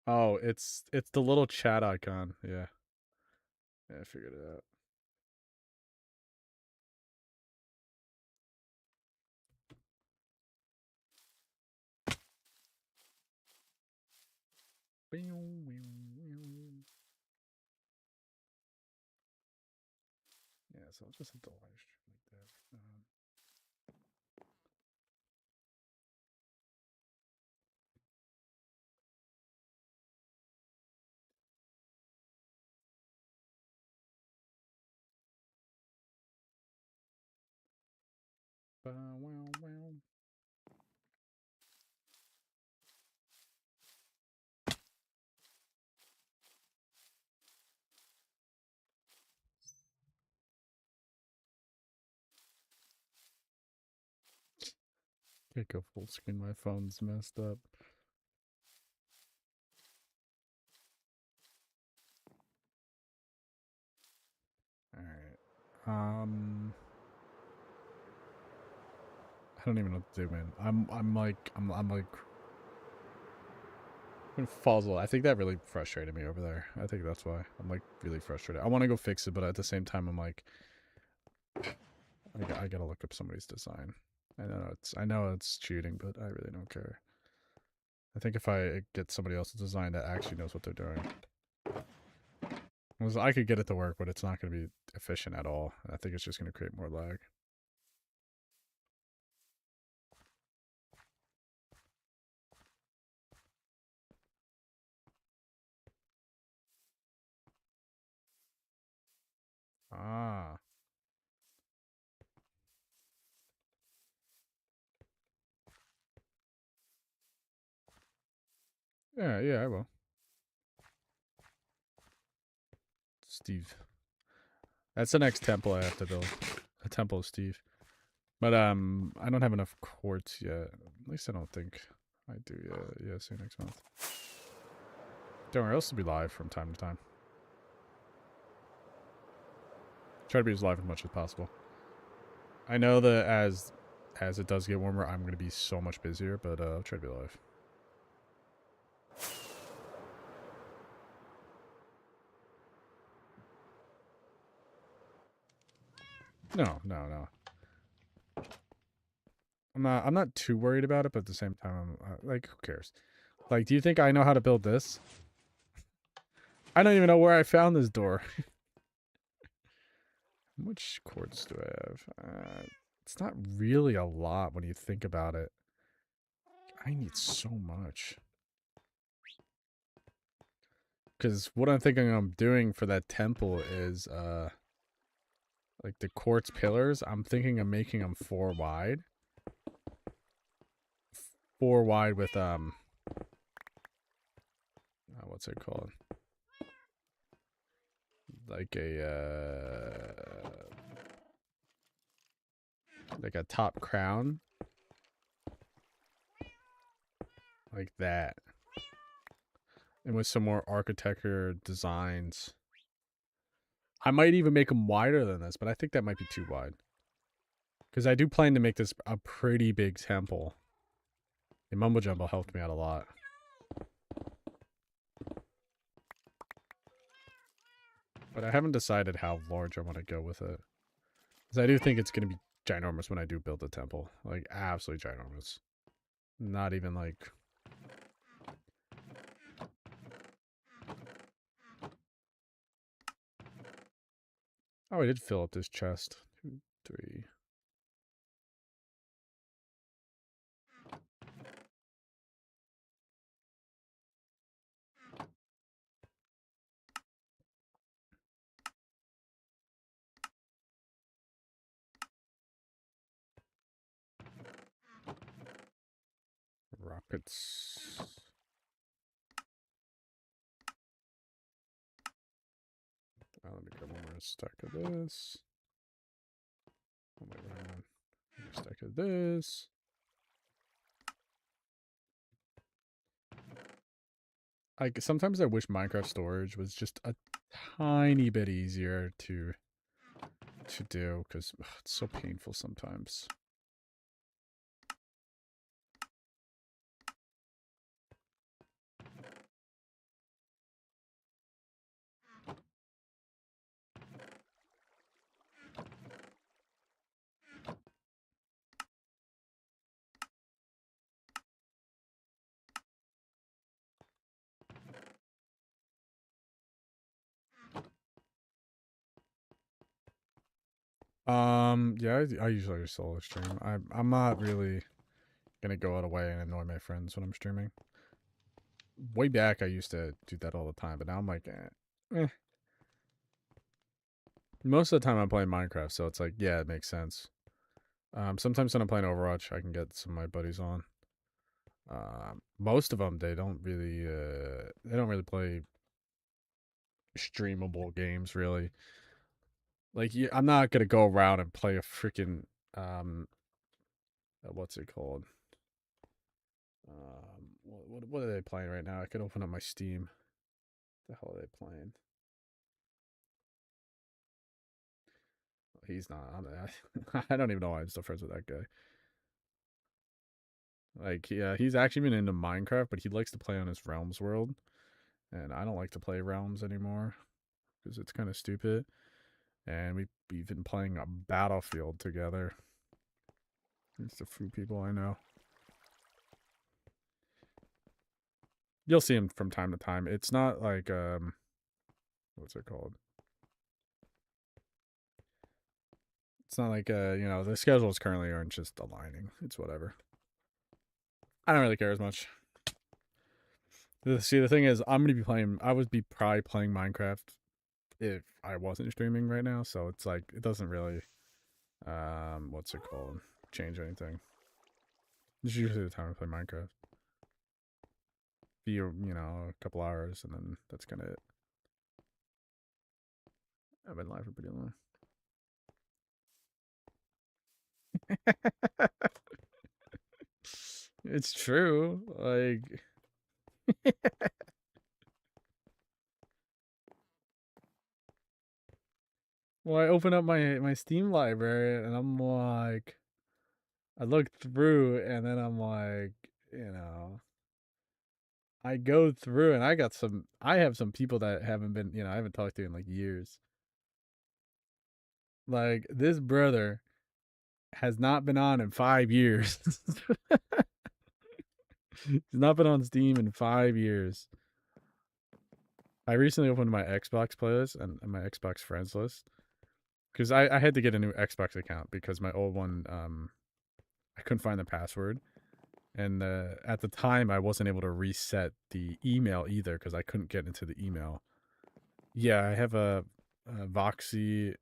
Oh, it's the little chat icon. Yeah, yeah, I figured it out. Yeah, so I'll just hit the live stream like that. Wow, wow. Can't go full screen. My phone's messed up. All right. I don't even know what to do, man. I'm like fuzzled. I think that really frustrated me over there. I think that's why I'm like really frustrated. I want to go fix it, but at the same time, I'm like, I gotta look up somebody's design. I know it's cheating, but I really don't care. I think if I get somebody else's design that actually knows what they're doing, because I could get it to work, but it's not going to be efficient at all. I think it's just going to create more lag. Ah, yeah, I will. Steve. That's the next temple I have to build. A temple of Steve. But I don't have enough quartz yet. At least I don't think I do yet. Yeah, see you next month. Don't worry, I'll still be live from time to time. Try to be as live as much as possible. I know that as it does get warmer, I'm going to be so much busier, but I'll try to be live. No. I'm not too worried about it, but at the same time, I'm like, who cares? Like, do you think I know how to build this? I don't even know where I found this door. How much quartz do I have? It's not really a lot when you think about it. I need so much. Because what I'm thinking I'm doing for that temple is, like the quartz pillars, I'm thinking of making them 4 wide. 4 wide with, what's it called? Like a top crown. Like that. And with some more architecture designs I might even make them wider than this, but I think that might be too wide. Because I do plan to make this a pretty big temple. And Mumbo Jumbo helped me out a lot. But I haven't decided how large I want to go with it. Because I do think it's going to be ginormous when I do build the temple. Like, absolutely ginormous. Not even like... Oh, I did fill up this chest. 2, 3... Rockets. Let me grab one more stack of this. Oh my god. One more stack of this. Like, sometimes I wish Minecraft storage was just a tiny bit easier to do, because it's so painful sometimes. Yeah, I usually solo stream. I'm not really gonna go out of way and annoy my friends when I'm streaming. Way back, I used to do that all the time, but now I'm like, eh. Most of the time, I'm playing Minecraft, so it's like, yeah, it makes sense. Sometimes when I'm playing Overwatch, I can get some of my buddies on. Most of them, they don't really play streamable games, really. Like, I'm not gonna go around and play a freaking what's it called? What are they playing right now? I could open up my Steam. What the hell are they playing? He's not on that. I don't even know why I'm still friends with that guy. Like, yeah, he's actually been into Minecraft, but he likes to play on his Realms world. And I don't like to play Realms anymore because it's kind of stupid. And we've been playing a Battlefield together. It's the few people I know. You'll see him from time to time. It's not like what's it called? It's not like the schedules currently aren't just aligning. It's whatever. I don't really care as much. See, the thing is, I would be probably playing Minecraft if I wasn't streaming right now. So it's like, it doesn't really, what's it called? Change anything. It's usually the time I play Minecraft. Be, a couple hours, and then that's kind of it. I've been live for pretty long. It's true. Like, well, I open up my Steam library, and I'm like, I look through, and then I'm like, I go through, and I have some people that haven't been, I haven't talked to in like years. Like, this brother has not been on in 5 years. He's not been on Steam in 5 years. I recently opened my Xbox playlist and my Xbox friends list. Because I had to get a new Xbox account because my old one, I couldn't find the password. And at the time, I wasn't able to reset the email either because I couldn't get into the email. Yeah, I have a Voxy.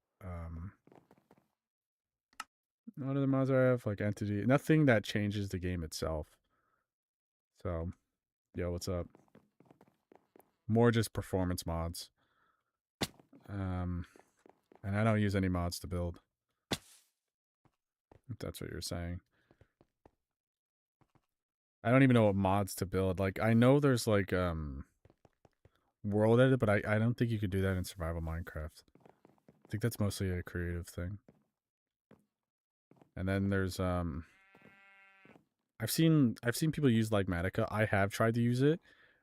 What other mods I have? Like Entity. Nothing that changes the game itself. So, yo, what's up? More just performance mods. And I don't use any mods to build. If that's what you're saying. I don't even know what mods to build. Like, I know there's like world edit, but I don't think you could do that in survival Minecraft. think that's mostly a creative thing. And then there's I've seen people use Lagmatica. I have tried to use it,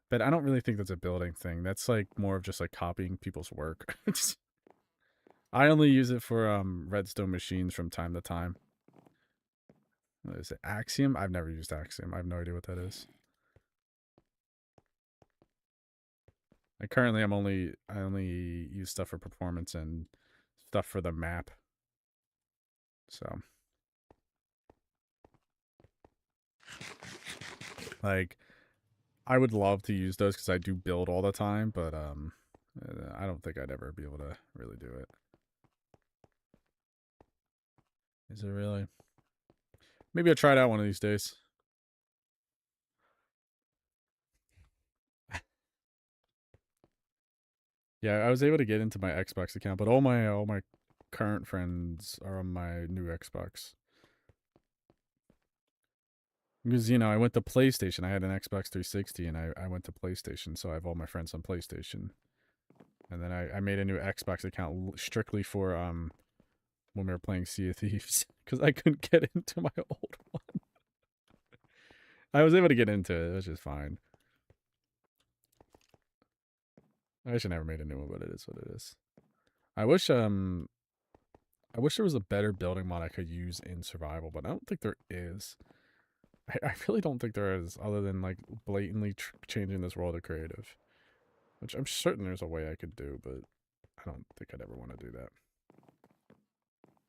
but I don't really think that's a building thing. That's like more of just like copying people's work. I only use it for redstone machines from time to time. What is it? Axiom? I've never used Axiom. I have no idea what that is. I only use stuff for performance and stuff for the map. So like I would love to use those because I do build all the time, but I don't think I'd ever be able to really do it. Is it really? Maybe I'll try it out one of these days. Yeah, I was able to get into my Xbox account, but all my current friends are on my new Xbox. Because, you know, I went to PlayStation. I had an Xbox 360 and I went to PlayStation, so I have all my friends on PlayStation. And then I made a new Xbox account strictly for when we were playing Sea of Thieves because I couldn't get into my old one. I was able to get into it, which is fine. I should never made a new one, but it is what it is. I wish there was a better building mod I could use in survival, but I don't think there is. I really don't think there is, other than like blatantly changing this world to creative, which I'm certain there's a way I could do, but I don't think I'd ever want to do that.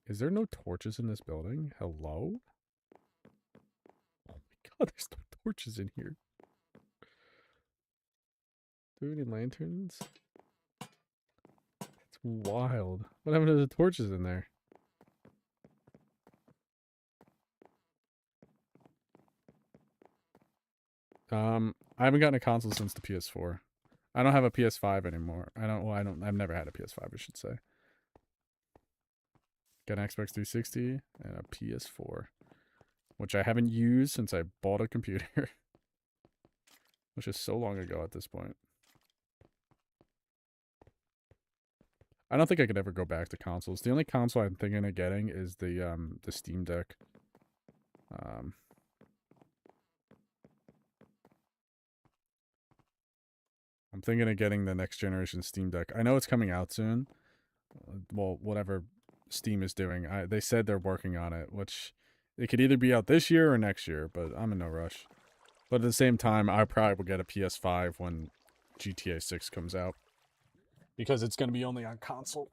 Is there no torches in this building? Hello? Oh my god, there's no torches in here. Do we have any lanterns? It's wild. What happened to the torches in there? I haven't gotten a console since the PS4. I don't have a PS5 anymore. I've never had a PS5, I should say. Got an Xbox 360 and a PS4, which I haven't used since I bought a computer, which is so long ago at this point. I don't think I could ever go back to consoles. The only console I'm thinking of getting is the Steam Deck. I'm thinking of getting the next generation Steam Deck. I know it's coming out soon. Well, whatever Steam is doing, they said they're working on it, which it could either be out this year or next year, but I'm in no rush. But at the same time, I probably will get a PS5 when GTA 6 comes out, because it's going to be only on console.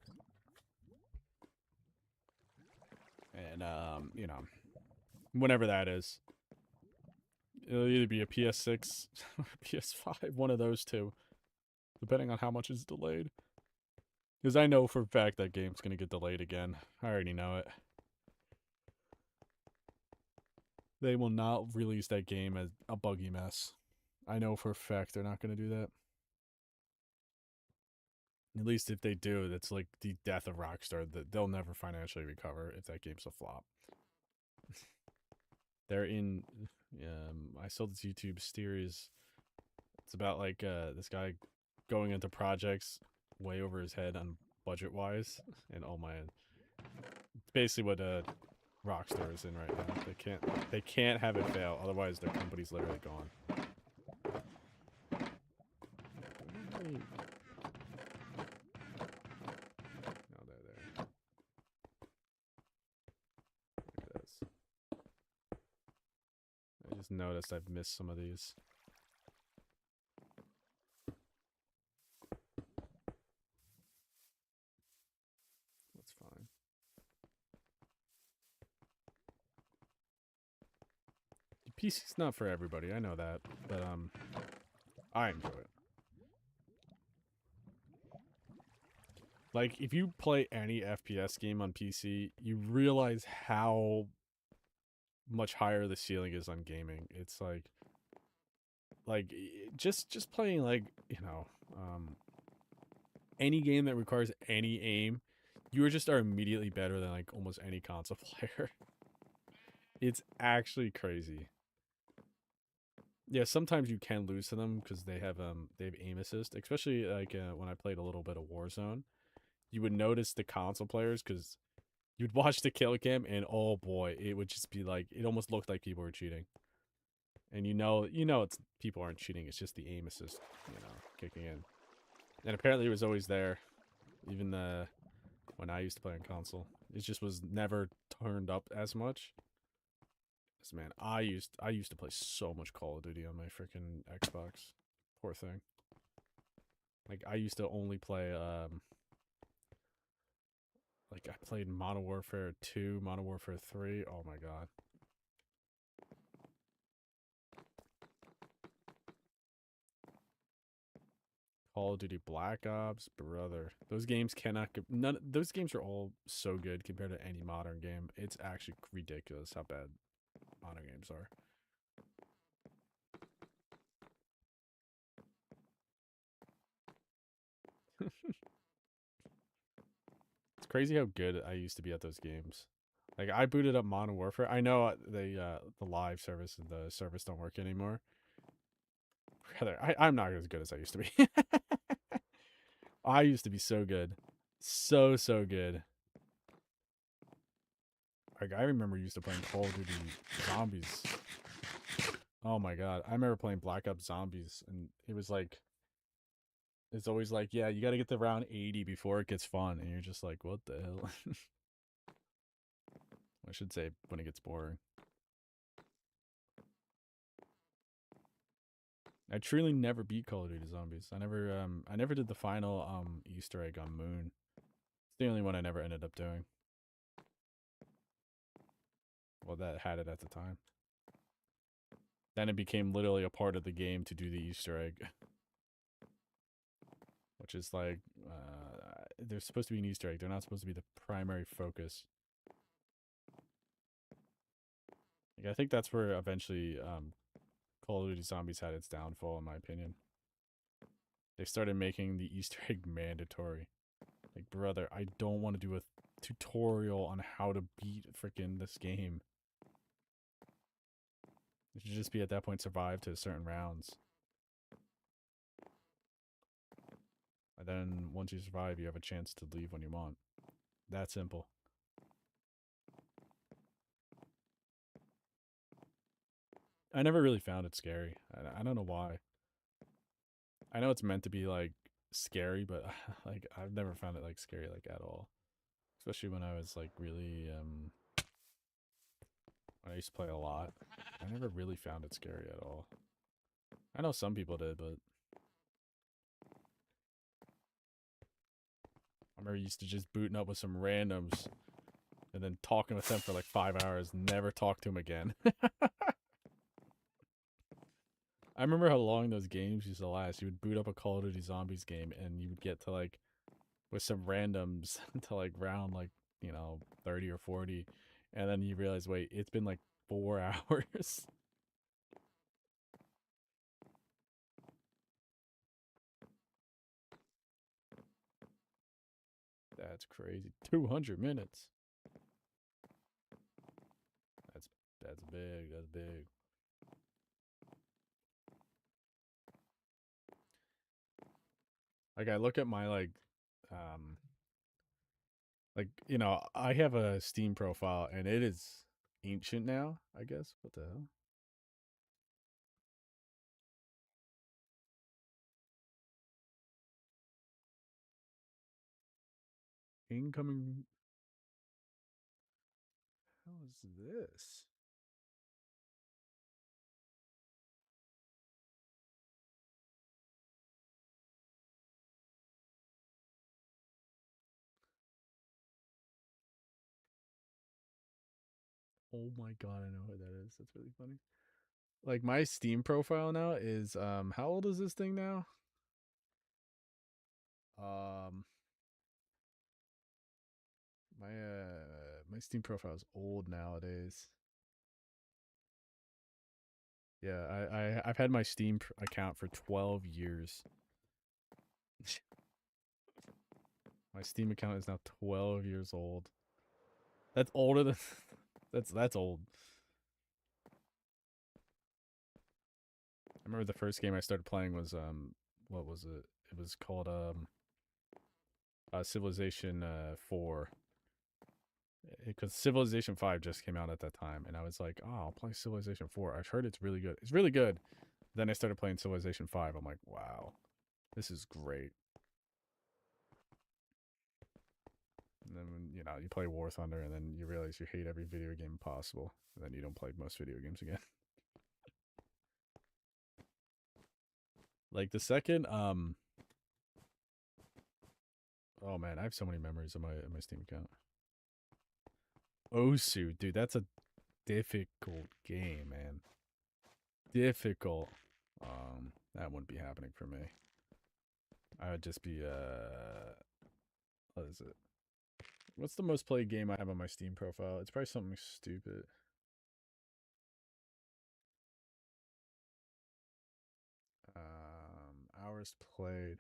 And, you know, whenever that is, it'll either be a PS6 or PS5, one of those two, depending on how much is delayed. Because I know for a fact that game's going to get delayed again. I already know it. They will not release that game as a buggy mess. I know for a fact they're not going to do that. At least if they do, that's like the death of Rockstar. That they'll never financially recover if that game's a flop. They're in. I saw this YouTube series. It's about like this guy going into projects way over his head on budget wise, and oh man, it's basically what Rockstar is in right now. They can't have it fail, otherwise their company's literally gone. No, they're there. Look at this. I just noticed I've missed some of these. That's fine. The PC's not for everybody, I know that, but I enjoy it. Like, if you play any FPS game on PC, you realize how much higher the ceiling is on gaming. It's like just playing, like, you know, any game that requires any aim, you just are immediately better than like almost any console player. It's actually crazy. Yeah, sometimes you can lose to them because they have aim assist, especially like when I played a little bit of Warzone. you would notice the console players because you'd watch the kill cam and oh boy, it would just be like it almost looked like people were cheating. And it's people aren't cheating. It's just the aim assist, kicking in. And apparently it was always there, even when I used to play on console. It just was never turned up as much. Cause man, I used to play so much Call of Duty on my freaking Xbox. Poor thing. Like I used to only play like I played Modern Warfare 2, Modern Warfare 3. Oh my god. Call of Duty Black Ops, brother. Those games cannot none those games are all so good compared to any modern game. It's actually ridiculous how bad modern games are. It's crazy how good I used to be at those games. Like I booted up Modern Warfare. I know the live service and the service don't work anymore. Rather, I'm not as good as I used to be. I used to be so good. So good. Like I remember used to playing Call of Duty Zombies. Oh my god. I remember playing Black Ops Zombies and it was like it's always like, yeah, you gotta get to round 80 before it gets fun, and you're just like, what the hell? I should say when it gets boring. I truly never beat Call of Duty Zombies. I never did the final Easter egg on Moon. It's the only one I never ended up doing. Well, that had it at the time. Then it became literally a part of the game to do the Easter egg. Which is like, there's supposed to be an Easter egg. They're not supposed to be the primary focus. Like, I think that's where eventually Call of Duty Zombies had its downfall, in my opinion. They started making the Easter egg mandatory. Like, brother, I don't want to do a tutorial on how to beat freaking this game. It should just be at that point survive to certain rounds. And then once you survive, you have a chance to leave when you want. That simple. I never really found it scary. I don't know why. I know it's meant to be like scary, but like I've never found it like scary like at all. Especially when I was like really when I used to play a lot. I never really found it scary at all. I know some people did, but I remember used to just booting up with some randoms and then talking with them for like 5 hours, never talk to them again. I remember how long those games used to last. You would boot up a Call of Duty Zombies game and you would get to like with some randoms to like round like, 30 or 40 and then you realize, wait, it's been like 4 hours. That's crazy. 200 minutes. That's that's big. That's big. Like I look at my um I have a Steam profile and it is ancient now, I guess. What the hell? Incoming. How is this? Oh my god, I know who that is. That's really funny. Like my Steam profile now is how old is this thing now? Um my Steam profile is old nowadays. Yeah, I've had my Steam account for 12 years. My Steam account is now 12 years old. That's older than that's old. I remember the first game I started playing was what was it? It was called Civilization 4, because Civilization 5 just came out at that time, and I was like, oh, I'll play Civilization 4. I've heard it's really good. It's really good. Then I started playing Civilization 5. I'm like, wow, this is great. And then when, you play War Thunder, and then you realize you hate every video game possible, and then you don't play most video games again. Like the second, oh man, I have so many memories on my Steam account. Osu, dude, that's a difficult game, man. Difficult. That wouldn't be happening for me. I would just be what is it? What's the most played game I have on my Steam profile? It's probably something stupid. Hours played.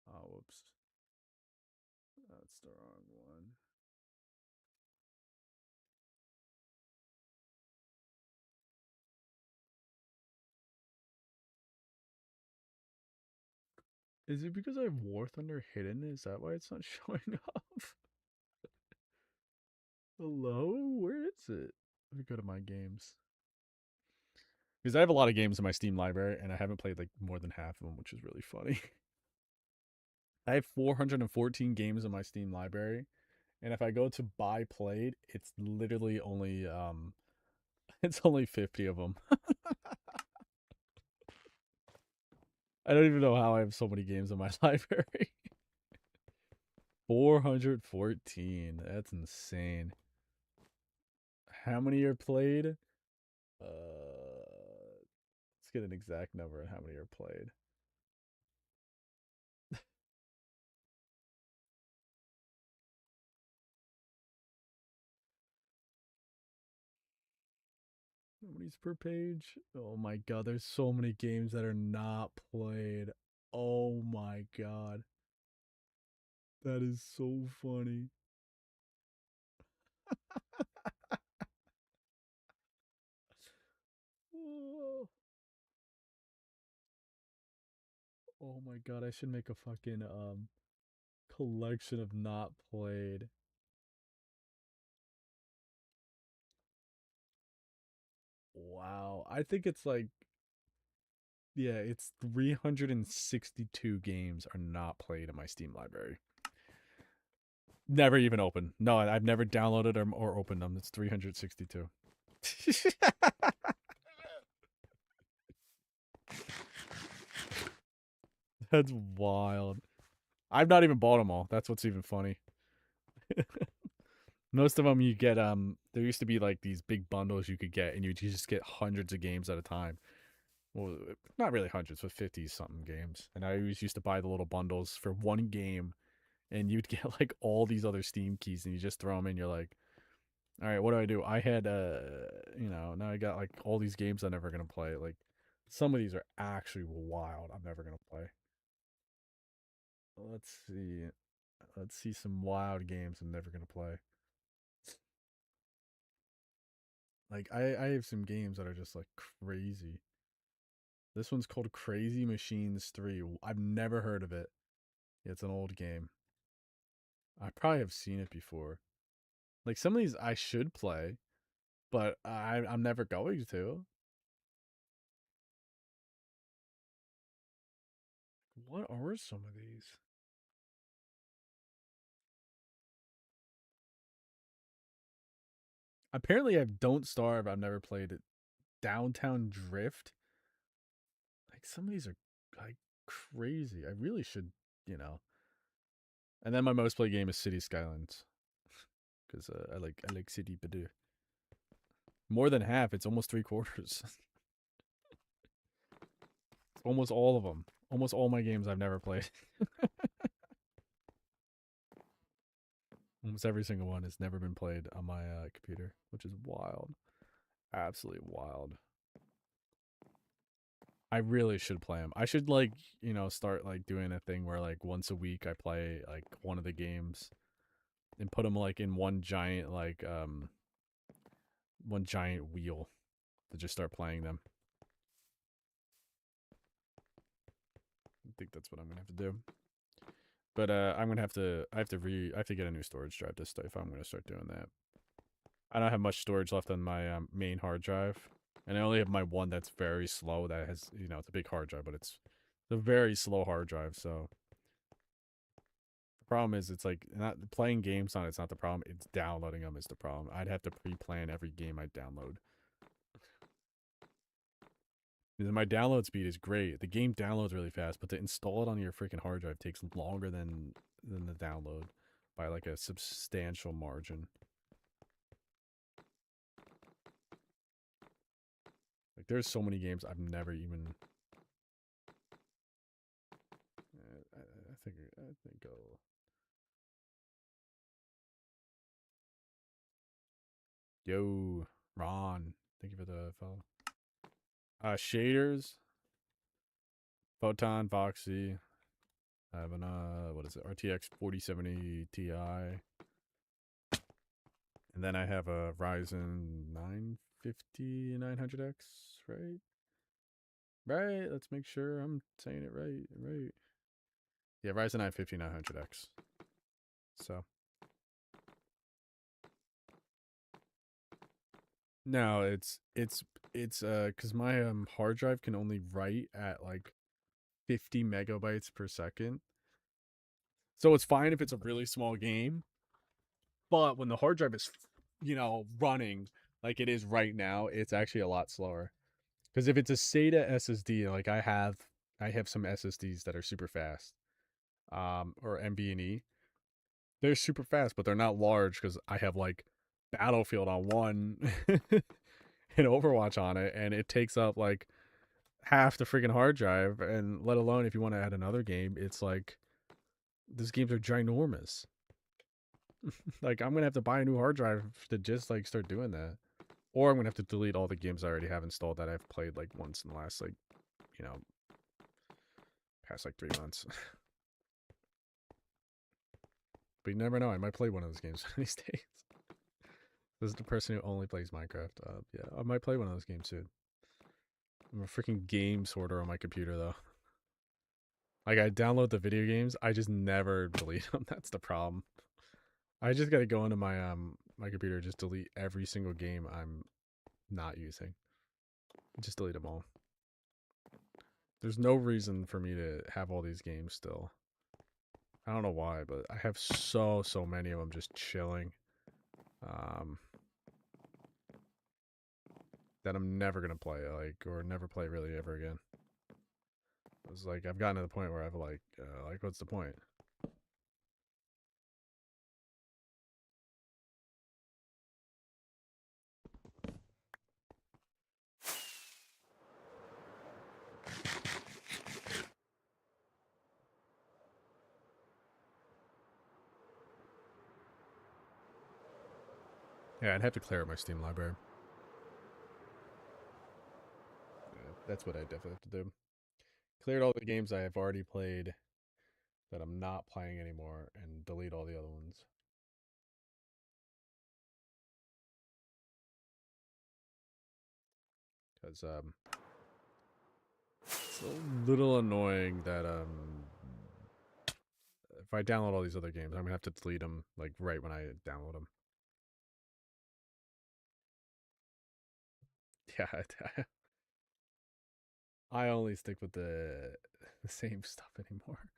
Oh, whoops. That's the wrong one. Is it because I have War Thunder hidden? Is that why it's not showing up? Hello? Where is it? Let me go to my games. Because I have a lot of games in my Steam library, and I haven't played like more than half of them, which is really funny. I have 414 games in my Steam library, and if I go to buy played, it's literally only it's only 50 of them. I don't even know how I have so many games in my library. 414. That's insane. How many are played? Let's get an exact number on how many are played. How many's per page? Oh my god, there's so many games that are not played. Oh my god. That is so funny. Oh. Oh my god, I should make a fucking collection of not played. Wow. I think it's like, yeah, it's 362 games are not played in my Steam library. Never even opened. No, I've never downloaded or opened them. It's 362. That's wild. I've not even bought them all. That's what's even funny. Most of them you get there used to be like these big bundles you could get, and you just get hundreds of games at a time. Well, not really hundreds, but 50 something games. And I always used to buy the little bundles for one game, and you'd get like all these other Steam keys, and you just throw them in. You're like, all right, what do I do? I had now I got like all these games I'm never gonna play. Like some of these are actually wild. I'm never gonna play. Let's see. Let's see some wild games I'm never gonna play. Like I have some games that are just like crazy. This one's called Crazy Machines 3. I've never heard of it. It's an old game. I probably have seen it before. Like some of these I should play, but I'm never going to. What are some of these? Apparently, I Don't Starve. I've never played it. Downtown Drift. Like some of these are like crazy. I really should, you know. And then my most played game is City Skylines because I like City Badoo. More than half. It's almost three quarters. Almost all of them. Almost all my games I've never played. Almost every single one has never been played on my computer, which is wild. Absolutely wild. I really should play them. I should start like doing a thing where like once a week I play like one of the games and put them like in one giant wheel to just start playing them. think that's what I'm gonna have to do. But I'm gonna have to. I have to get a new storage drive this if I'm gonna start doing that. I don't have much storage left on my main hard drive, and I only have my one that's very slow. That has, it's a big hard drive, but it's a very slow hard drive. So the problem is, it's like not playing games on it's not the problem. It's downloading them is the problem. I'd have to pre-plan every game I download. Because my download speed is great. The game downloads really fast, but to install it on your freaking hard drive takes longer than the download by like a substantial margin. Like there's so many games I've never even. I think I'll. Yo, Ron, thank you for the follow. Shaders, Photon, Voxy. I have an what is it? RTX 4070 Ti, and then I have a Ryzen 950 900X. Right, right. Let's make sure I'm saying it right. Right. Yeah, Ryzen 950 900X. So no, it's because my hard drive can only write at like 50 megabytes per second. So it's fine if it's a really small game, but when the hard drive is, running like it is right now, it's actually a lot slower. Because if it's a SATA SSD, like I have some SSDs that are super fast, or NVMe. They're super fast, but they're not large because I have like Battlefield on one and Overwatch on it, and it takes up like half the freaking hard drive. And let alone if you want to add another game, it's like these games are ginormous. Like I'm gonna have to buy a new hard drive to just like start doing that, or I'm gonna have to delete all the games I already have installed that I've played like once in the last like you know past like 3 months. But you never know, I might play one of those games these days. This is the person who only plays Minecraft. Yeah, I might play one of those games soon. I'm a freaking game sorter on my computer though. Like I download the video games, I just never delete them. That's the problem. I just gotta go into my computer, just delete every single game I'm not using. Just delete them all. There's no reason for me to have all these games still. I don't know why, but I have so many of them just chilling. Um, that I'm never gonna play, like, or never play really ever again. It's like I've gotten to the point where I've like what's the point? Yeah, I'd have to clear out my Steam library. Yeah, that's what I definitely have to do. Cleared all the games I have already played that I'm not playing anymore, and delete all the other ones. Because it's a little annoying that if I download all these other games, I'm gonna have to delete them like right when I download them. Yeah, I only stick with the same stuff anymore.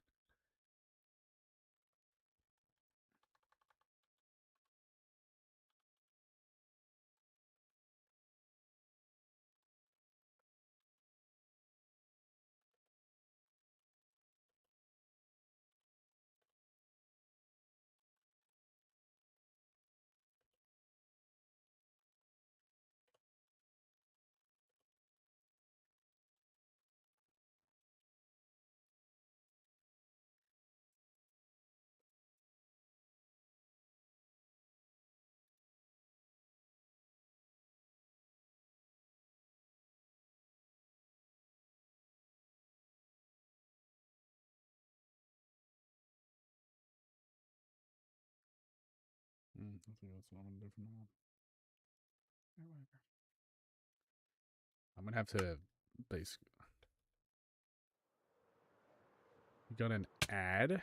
I think that's what I'm gonna do from now on. I'm gonna have to basically. got an ad?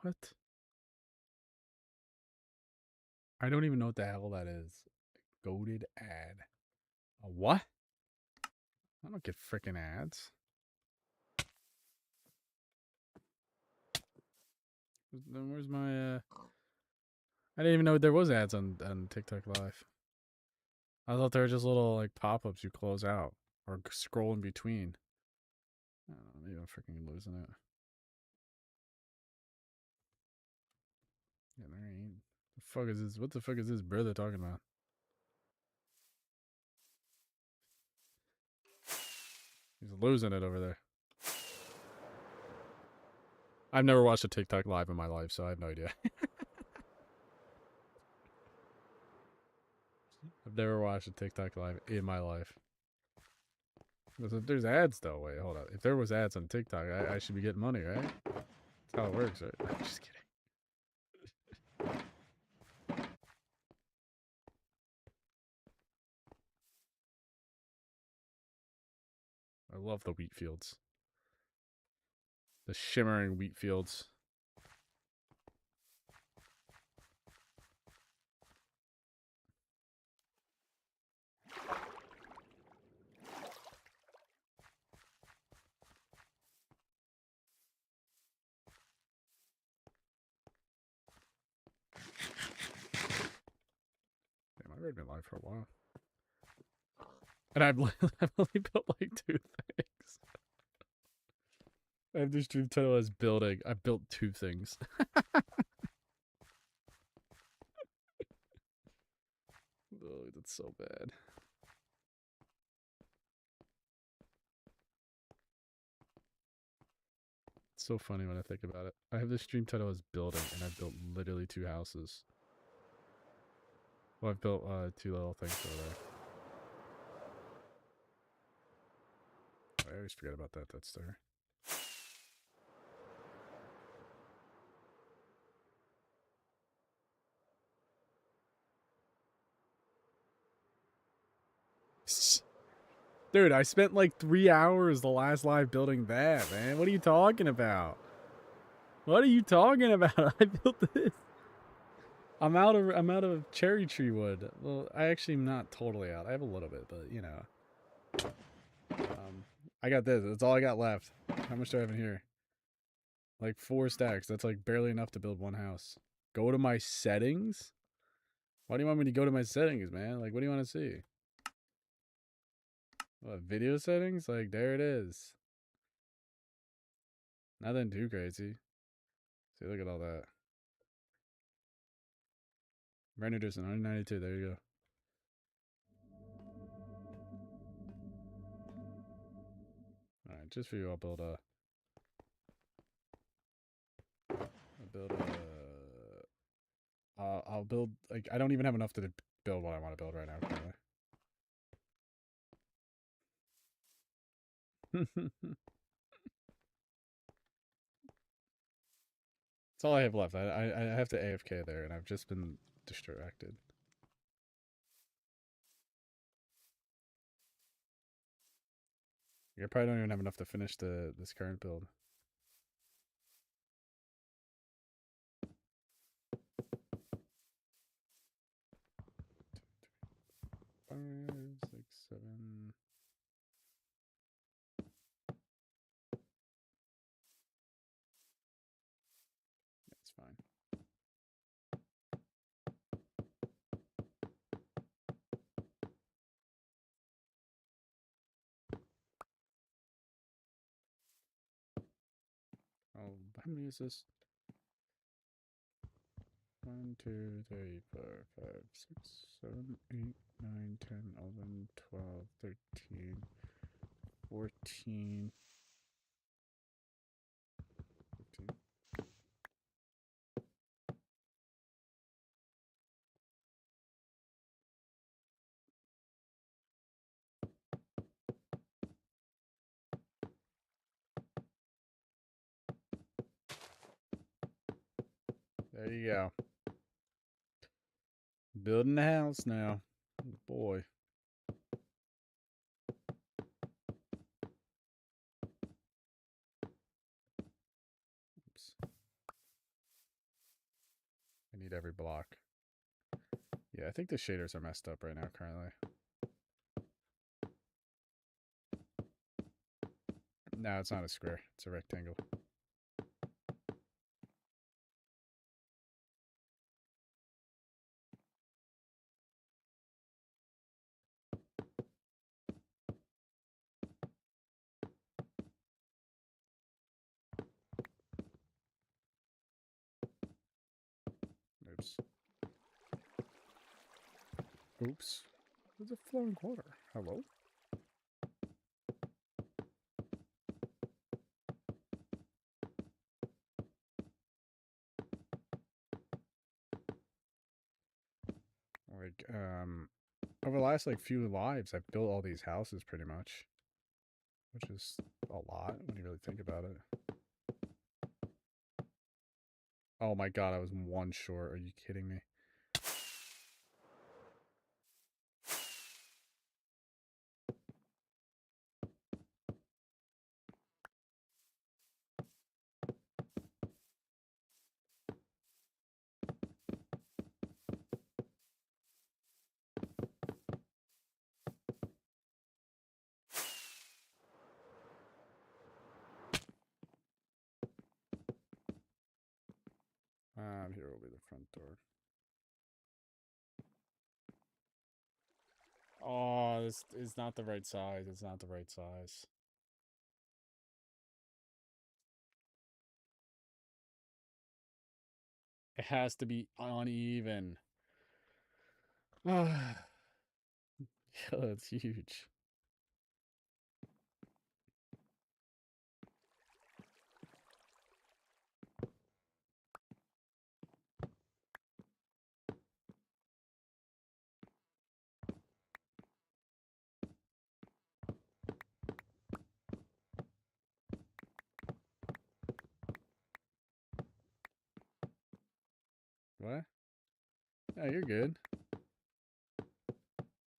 What? I don't even know what the hell that is. Goated ad. A what? I don't get freaking ads. Then where's my I didn't even know there was ads on TikTok Live. I thought they were just little like pop-ups you close out or scroll in between. I don't know, maybe I'm freaking losing it. Yeah, there ain't. The fuck is this? What the fuck is this brother talking about? He's losing it over there. I've never watched a TikTok Live in my life, so I have no idea. I've never watched a TikTok Live in my life. Because if there's ads, though, wait, hold up. If there was ads on TikTok, I should be getting money, right? That's how it works, right? I'm just kidding. I love the wheat fields. The shimmering wheat fields. Damn, I've already been live for a while. And I've only built like 2 things. I have this stream title as building. I built 2 things. Oh, that's so bad. It's so funny when I think about it. I have this stream title as building, and I've built literally 2 houses. Well, I've built 2 little things over there. I always forget about that. That's there. Dude, I spent like 3 hours the last live building that, man. What are you talking about? What are you talking about? I built this. I'm out of cherry tree wood. Well, I actually am not totally out. I have a little bit, but you know. I got this. That's all I got left. How much do I have in here? Like 4 stacks. That's like barely enough to build one house. Go to my settings? Why do you want me to go to my settings, man? Like, what do you want to see? What, video settings? Like, there it is. Nothing too crazy. See, look at all that. Brandon Anderson, 192. There you go. Alright, just for you, I'll build a... I'll build, like, I don't even have enough to build what I want to build right now, currently. That's all I have left. I have to AFK there, and I've just been distracted. I probably don't even have enough to finish this current build. 5, 6, 7. That's fine. Oh, how many is this? 1, 2, 3, 4, 5, 6, 7, 8, 9, 10, 11, 12, 13, 14. 15. There you go. Building the house now. Boy. every block. Yeah, I think the shaders are messed up right now currently. No, it's not a square. It's a rectangle. Oops. Oops. There's a flowing water. Hello? Like, over the last, like, few lives, I've built all these houses pretty much. Which is a lot when you really think about it. Oh my god, I was one short. Are you kidding me? Here will be the front door. Oh, this is not the right size. It's not the right size. It has to be uneven. Yeah, it's huge. What? Yeah, you're good.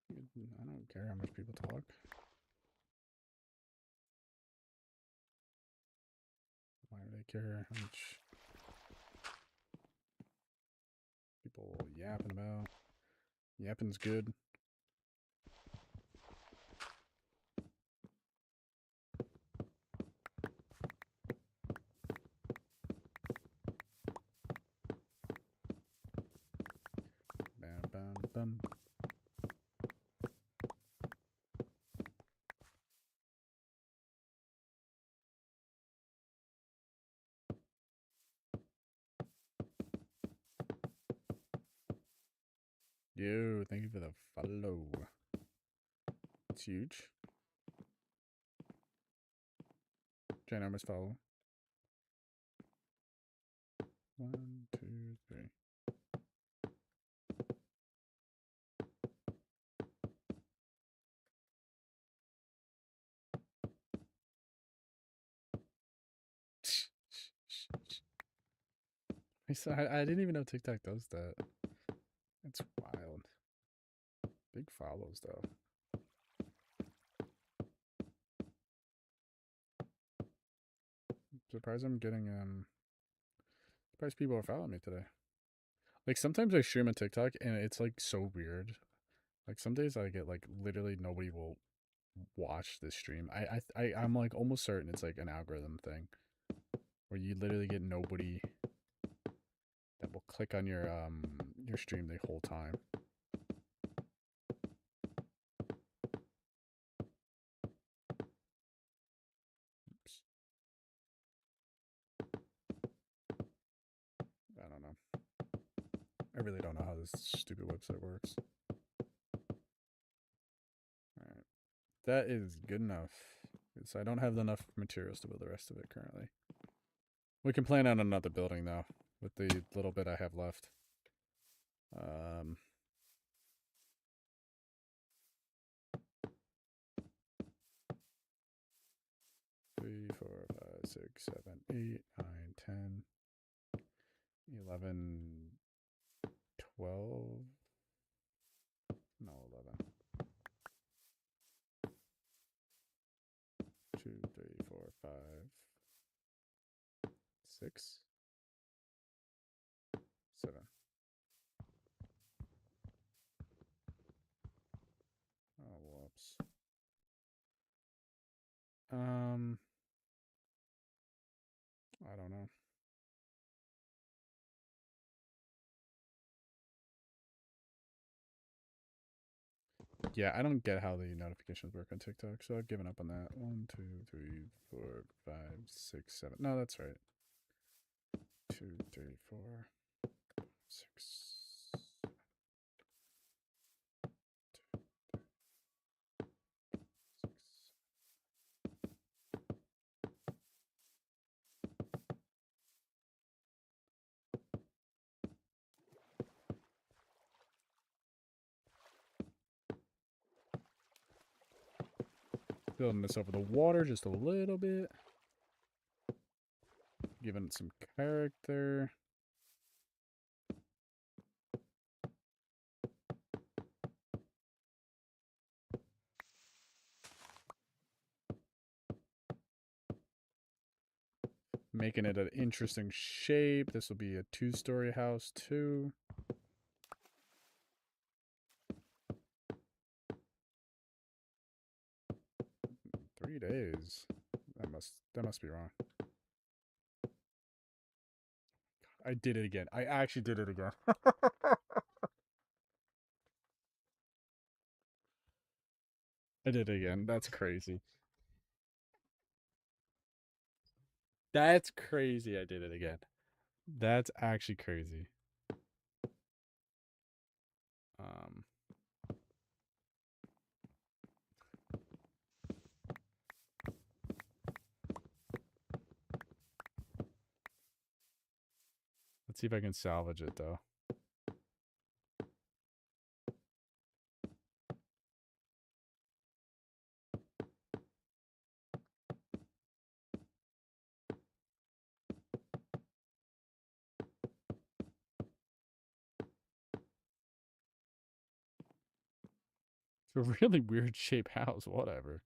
I don't care how much people talk. Why do they care how much people yapping about? Yapping's good. Bam, bam, bam. Yo, thank you for the follow. It's huge. Ginormous follow. 1, 2, 3. I didn't even know TikTok does that. It's wild. Big follows though. Surprised I'm getting surprised people are following me today. Like sometimes I stream on TikTok and it's like so weird. Like some days I get like literally nobody will watch this stream. I'm like almost certain it's like an algorithm thing where you literally get nobody that will click on your stream the whole time. Oops. I don't know. I really don't know how this stupid website works. Alright. That is good enough. So I don't have enough materials to build the rest of it currently. We can plan on another building though, with the little bit I have left. 3, 4, 5, 6, 7, 8, 9, 10, 11, 12. No, 11. 2, 3, 4, 5, 6, 7. Yeah, I don't get how the notifications work on TikTok, so I've given up on that. 1, 2, 3, 4, 5, 6, 7. No, that's right. 2, 3, 4, 6. Building this over the water just a little bit. Giving it some character. Making it an interesting shape. This will be a 2-story house too. 3 days. That must be wrong. I did it again. I actually did it again. I did it again. That's crazy. That's crazy. I did it again. That's actually crazy. Um, let's see if I can salvage it though. It's a really weird shape house. Whatever.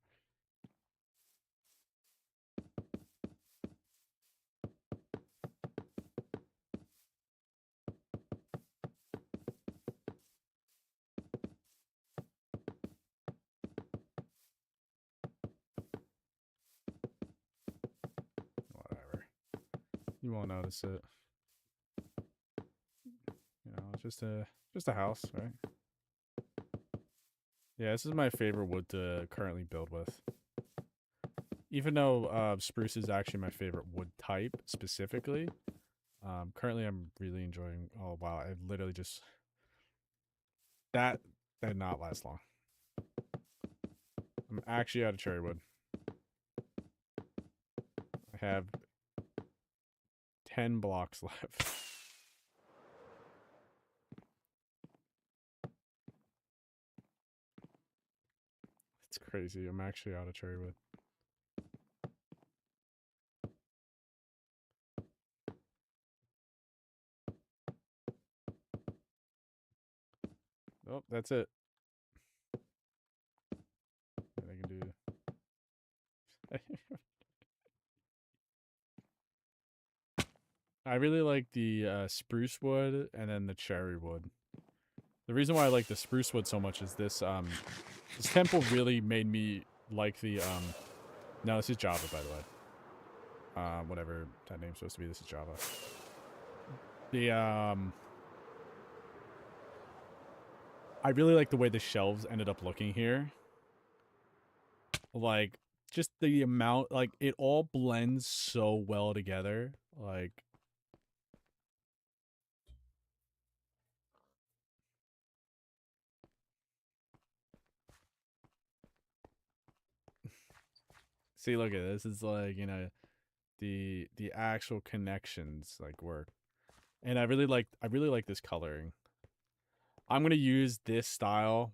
Whatever. You won't notice it. You know, it's just a house, right? Yeah, this is my favorite wood to currently build with. Even though spruce is actually my favorite wood type specifically, currently I'm really enjoying. Oh wow, I literally just that did not last long. I'm actually out of cherry wood. I have 10 blocks left. It's crazy. I'm actually out of cherry wood. Oh, that's it. I can do. I really like the spruce wood and then the cherry wood. The reason why I like the spruce wood so much is this temple really made me like the no, this is Java by the way. Whatever that name's supposed to be, this is Java. The I really like the way the shelves ended up looking here. Like just the amount, like it all blends so well together. Like see, look at this. It's like, you know, the actual connections like work. And I really like this coloring. I'm gonna use this style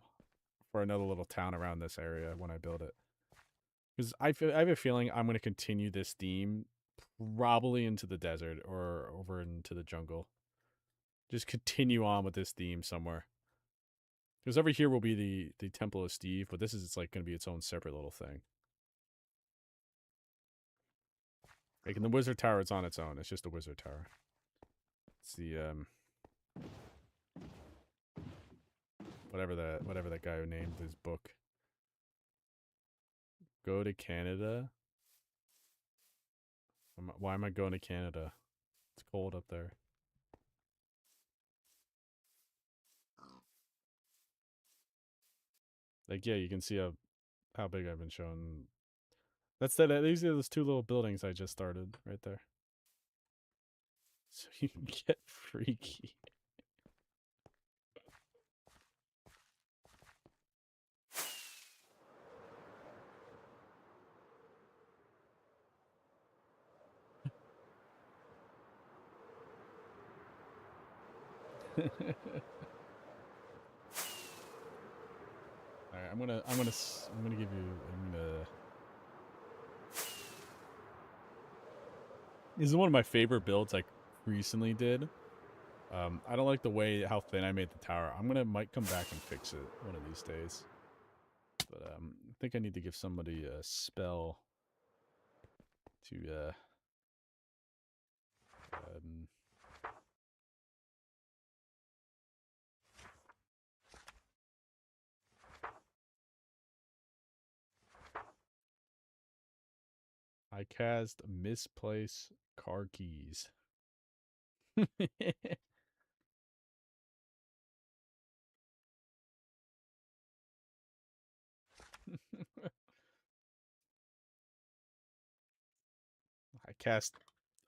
for another little town around this area when I build it. Because I have a feeling I'm gonna continue this theme probably into the desert or over into the jungle. Just continue on with this theme somewhere. Because over here will be the Temple of Steve, but this is it's like gonna be its own separate little thing. Like in the Wizard Tower, it's on its own. It's just a Wizard Tower. It's the whatever that guy who named his book. Go to Canada. Why am I going to Canada? It's cold up there. Like, yeah, you can see how big I've been showing. That's that. These are those two little buildings I just started right there. So you can get freaky. All right, I'm gonna give you. This is one of my favorite builds I recently did. I don't like the way how thin I made the tower. Might come back and fix it one of these days. But I think I need to give somebody a spell to um, I cast misplace car keys.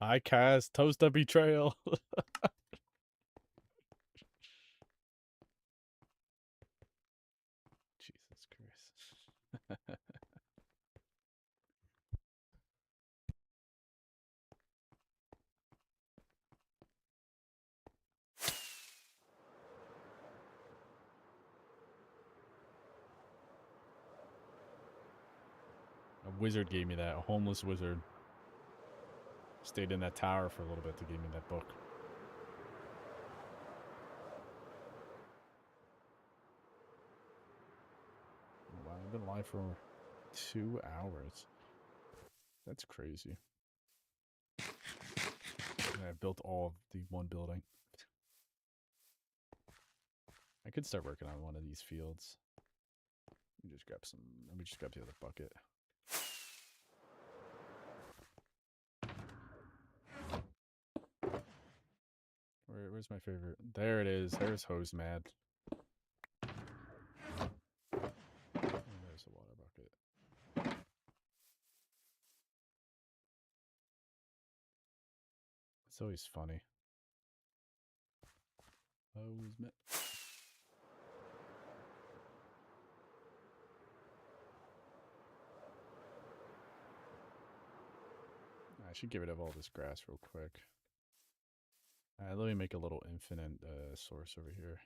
I cast Toast of Betrayal. Jesus Christ. A wizard gave me that. A homeless wizard. Stayed in that tower for a little bit to give me that book. Wow, I've been live for 2 hours. That's crazy. And I built all of the one building. I could start working on one of these fields. Let me just grab the other bucket. Where's my favorite? There it is. There's Hose Mad. And there's a water bucket. It's always funny. Hose Mad. I should get rid of all this grass real quick. Let me make a little infinite source over here.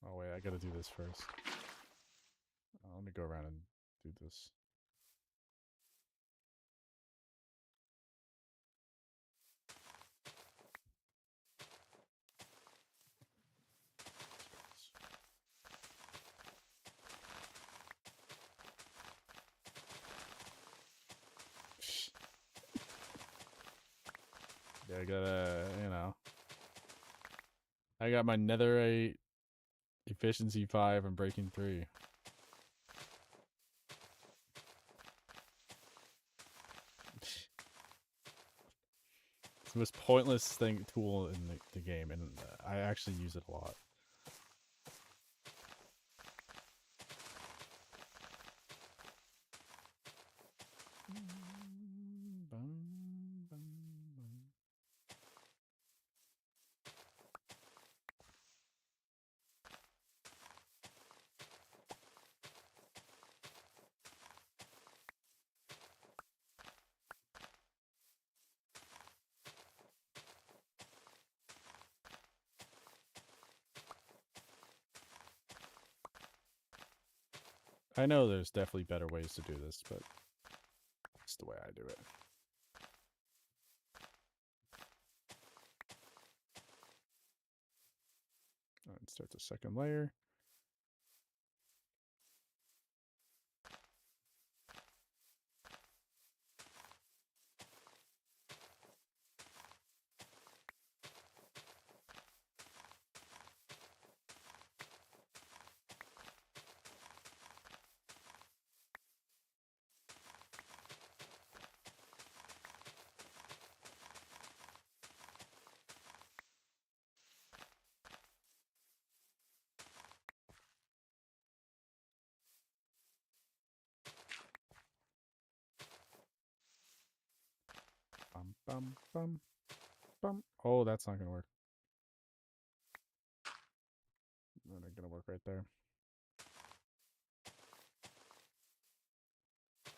Oh wait, I gotta do this first. Let me go around and do this. Yeah, I gotta, I got my netherite, efficiency 5, and breaking 3. It's the most pointless tool in the game, and I actually use it a lot. I know there's definitely better ways to do this, but it's the way I do it. And start the second layer. Bum, bum, bum. Oh, that's not gonna work. Not gonna work right there.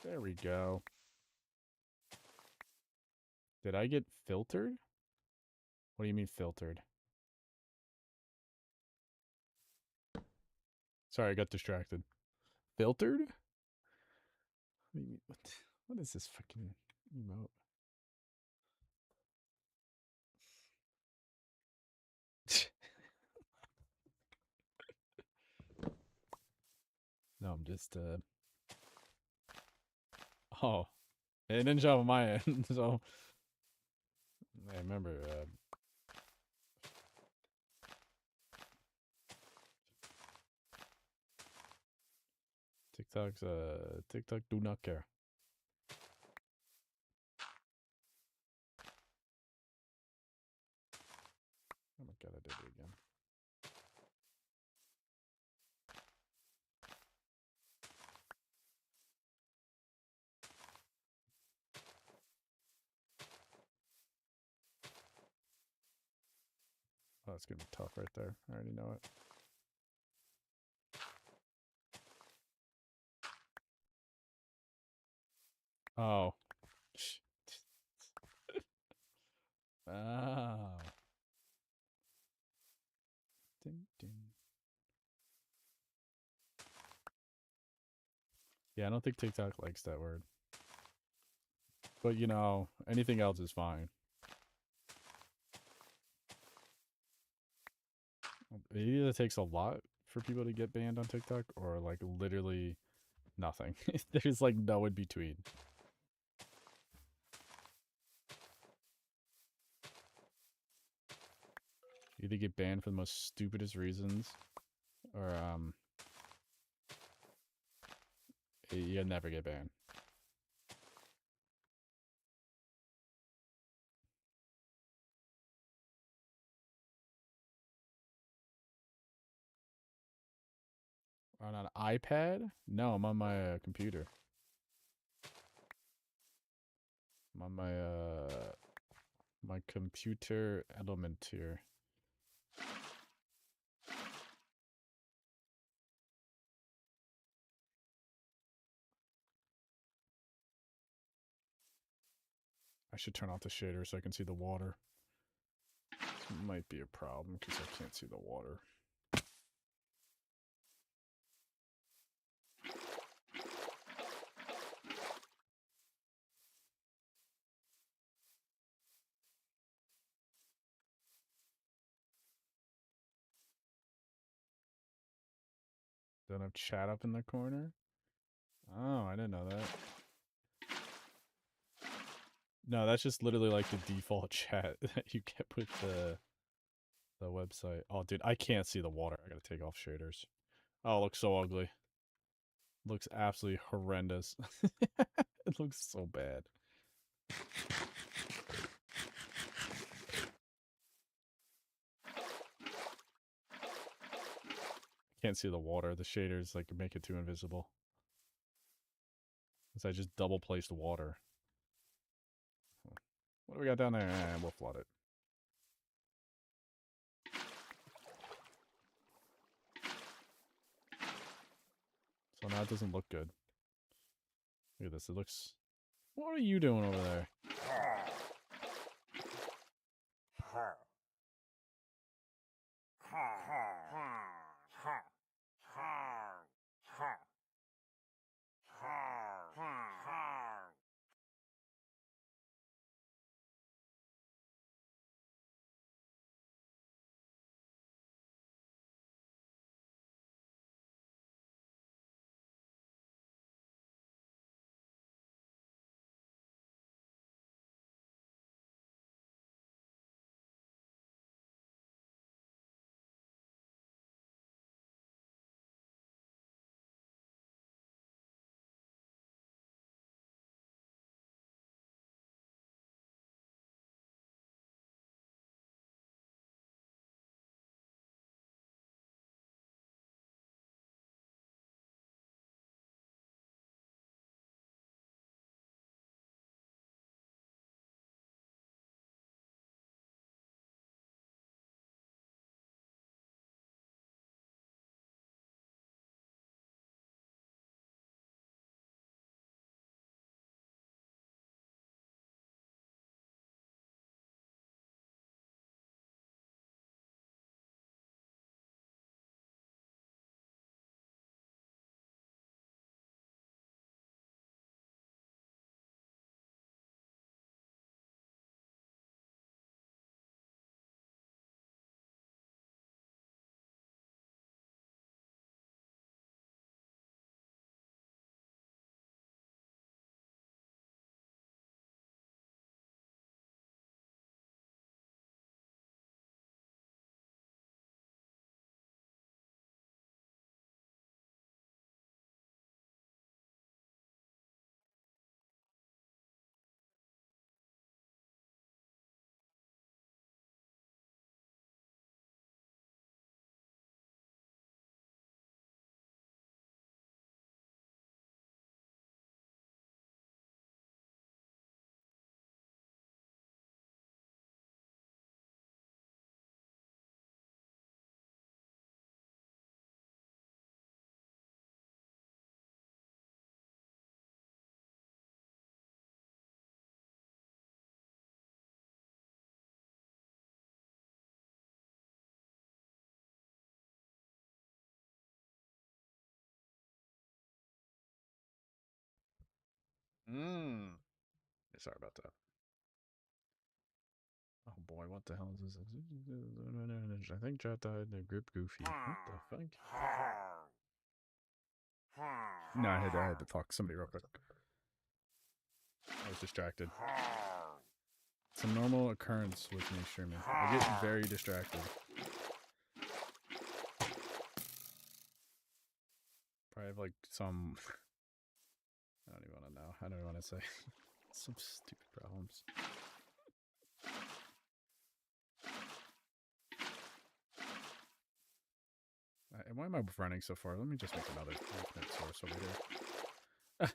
There we go. Did I get filtered? What do you mean filtered? Sorry, I got distracted. Filtered? What do you mean? What is this fucking emote? No, I'm just oh, it didn't show up on my end, so I remember TikTok do not care. Oh my god, I did it again. Oh, it's gonna be tough right there. I already know it. Oh. Oh. Ding, ding. Yeah, I don't think TikTok likes that word. But you know, anything else is fine. It either takes a lot for people to get banned on TikTok or like literally nothing. There's like no in between. You either get banned for the most stupidest reasons or you never get banned. On an iPad? No, I'm on my computer. I'm on my computer element here. I should turn off the shader so I can see the water. This might be a problem because I can't see the water. Don't have chat up in the corner? Oh, I didn't know that. No, that's just literally like the default chat that you get with the website. Oh, dude, I can't see the water. I gotta take off shaders. Oh, it looks so ugly. Looks absolutely horrendous. It looks so bad. Can't see the water. The shaders like make it too invisible. So I just double placed water. What do we got down there? And we'll flood it. So now it doesn't look good. Look at this. It looks... What are you doing over there? Sorry about that. Oh boy, what the hell is this? I think Chat died in the group goofy. What the fuck? No, I had to talk to somebody real quick. I was distracted. It's a normal occurrence with me streaming. I get very distracted. Probably have like some... I don't even want to know. I don't even want to say. Some stupid problems. And why am I running so far? Let me just make another infinite source over here.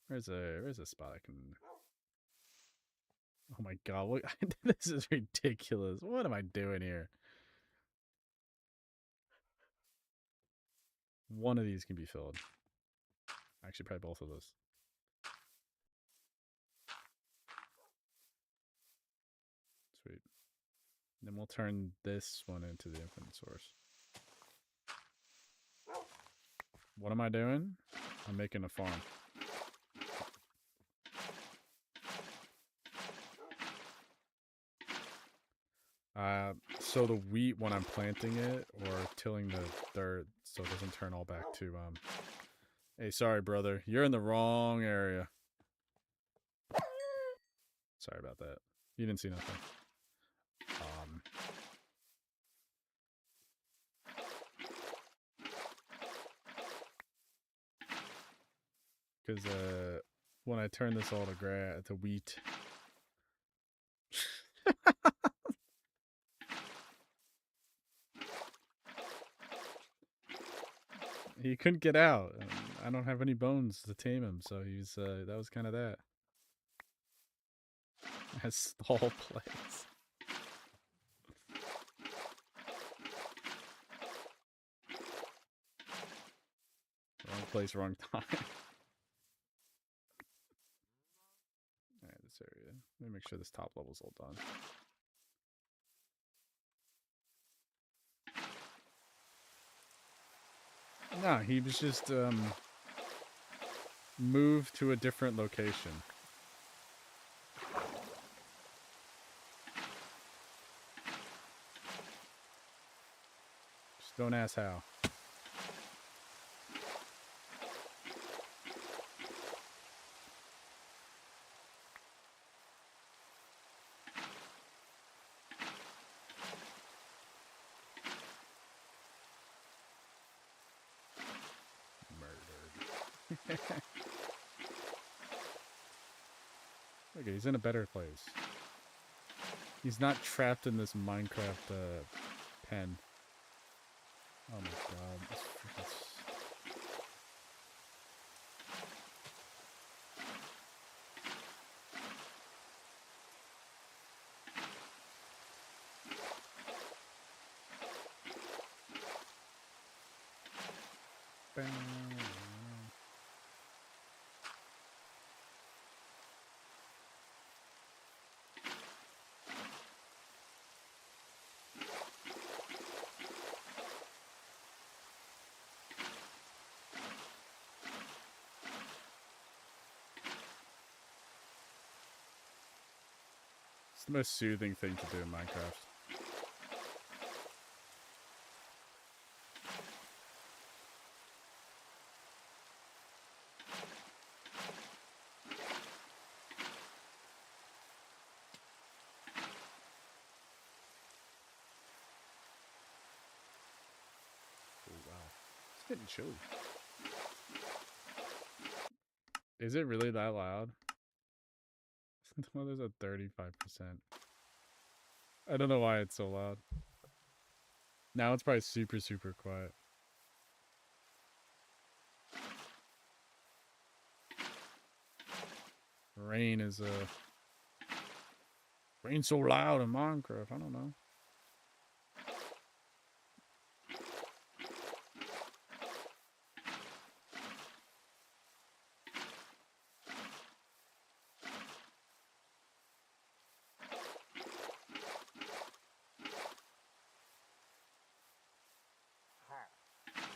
Where's a spot I can... Oh my god, what... This is ridiculous. What am I doing here? One of these can be filled. Actually, probably both of those. Sweet. Then we'll turn this one into the infinite source. What am I doing? I'm making a farm. So the wheat, when I'm planting it or tilling the dirt so it doesn't turn all back to, Hey, sorry, brother. You're in the wrong area. Sorry about that. You didn't see nothing. Because, when I turn this all to wheat... He couldn't get out. I don't have any bones to tame him, so he's that was kind of that. Has stall plays. Wrong place, wrong time. Alright, this area. Let me make sure this top level's all done. Nah, he was just moved to a different location. Just don't ask how. Murdered. Okay, he's in a better place. He's not trapped in this Minecraft pen. Oh my god, this freaking... It's the most soothing thing to do in Minecraft. Getting chilly. Is it really that loud? The weather's at 35%. I don't know why it's so loud. Now it's probably super, super quiet. Rain is rain's so loud in Minecraft, I don't know.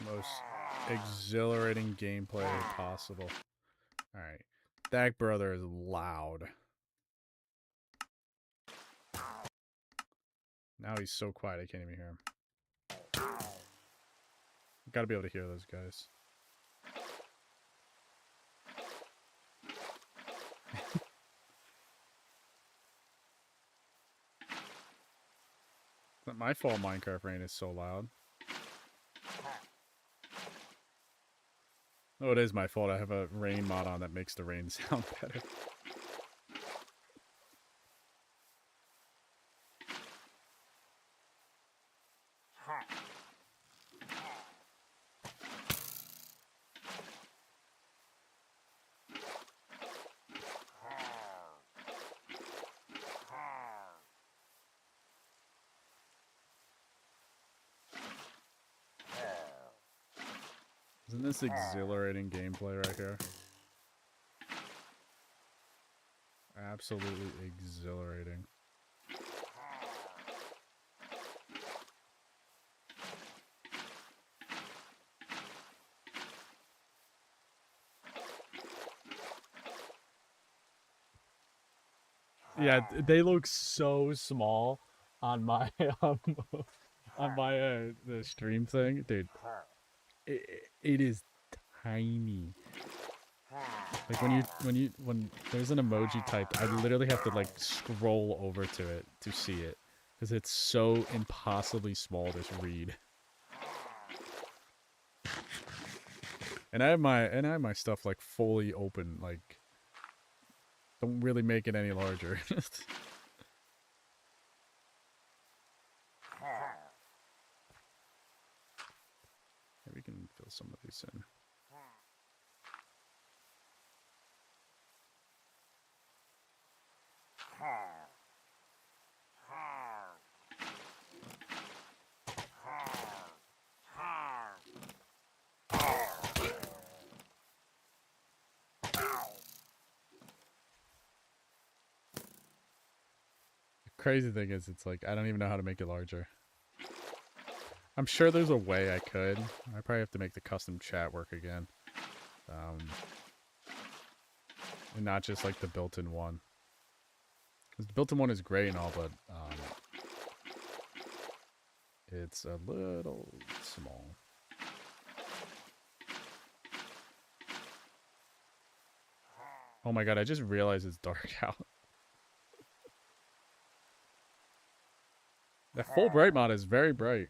Most exhilarating gameplay possible. That brother is loud. Now he's so quiet I can't even hear him. Gotta be able to hear those guys. It's not my fault Minecraft rain is so loud. Oh, it is my fault. I have a rain mod on that makes the rain sound better. Isn't this exhilarating gameplay right here? Absolutely exhilarating. Yeah, they look so small on my on my the stream thing, dude. It is tiny. Like when there's an emoji typed, I literally have to like scroll over to it to see it because it's so impossibly small to read. And I have my stuff like fully open, like don't really make it any larger. Maybe we can fill some of these in. The crazy thing is, it's like I don't even know how to make it larger. I'm sure there's a way I could. I probably have to make the custom chat work again. And not just like the built-in one. Because the built-in one is great and all, but it's a little small. Oh my god, I just realized it's dark out. That full bright mod is very bright.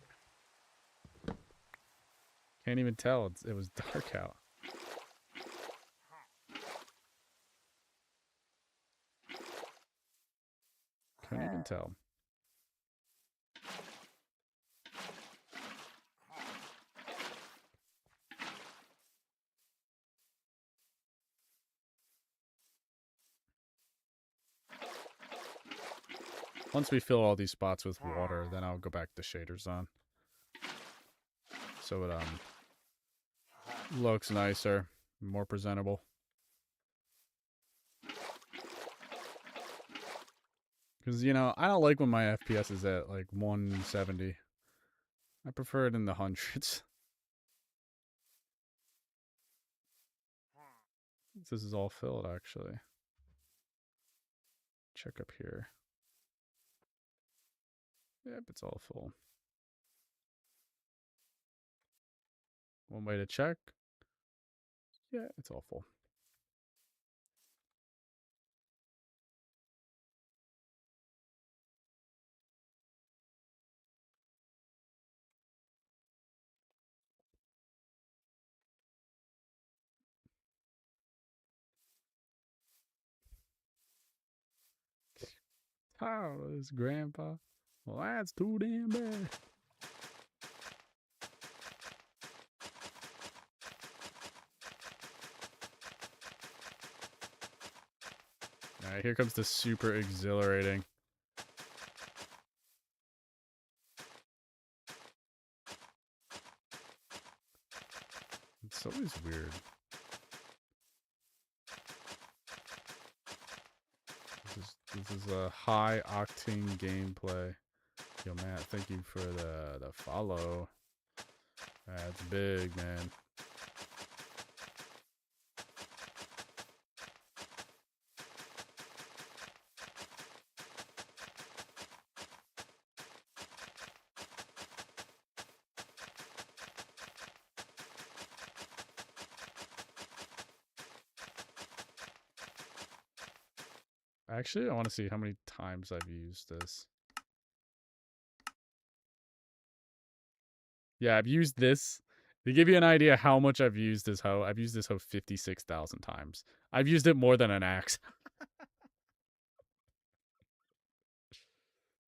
Can't even tell it was dark out. Couldn't even tell. Once we fill all these spots with water, then I'll go back to shaders on. So it looks nicer, more presentable. Because, you know, I don't like when my FPS is at like 170. I prefer it in the hundreds. This is all filled, actually. Check up here. Yep, it's all full. One way to check. Yeah, it's all full. Tired of this, Grandpa. Well, that's too damn bad. Alright, here comes the super exhilarating. It's always weird. This is a high octane gameplay. Yo, Matt, thank you for the follow. That's big, man. Actually, I want to see how many times I've used this. Yeah, I've used this. To give you an idea how much I've used this hoe, I've used this hoe 56,000 times. I've used it more than an axe.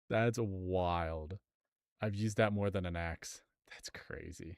That's wild. I've used that more than an axe. That's crazy.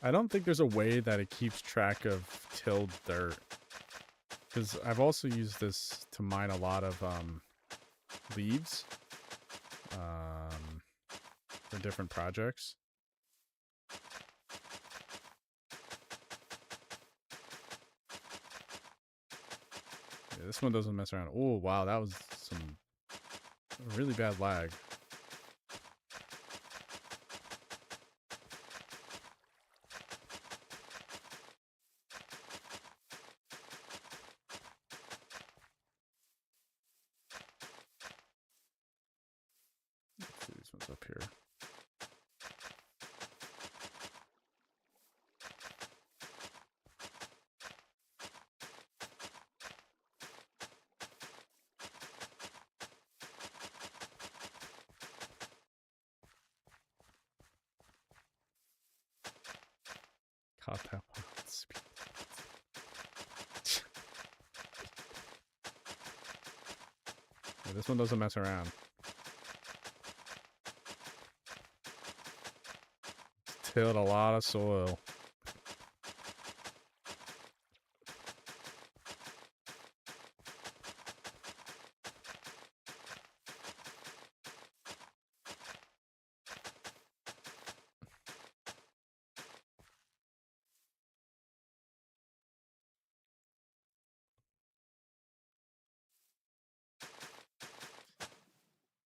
I don't think there's a way that it keeps track of tilled dirt. Because I've also used this to mine a lot of leaves for different projects. Yeah, this one doesn't mess around. Oh, wow, that was some really bad lag. Let's see these ones up here. Caught that one. Yeah, this one doesn't mess around. It's tilled a lot of soil.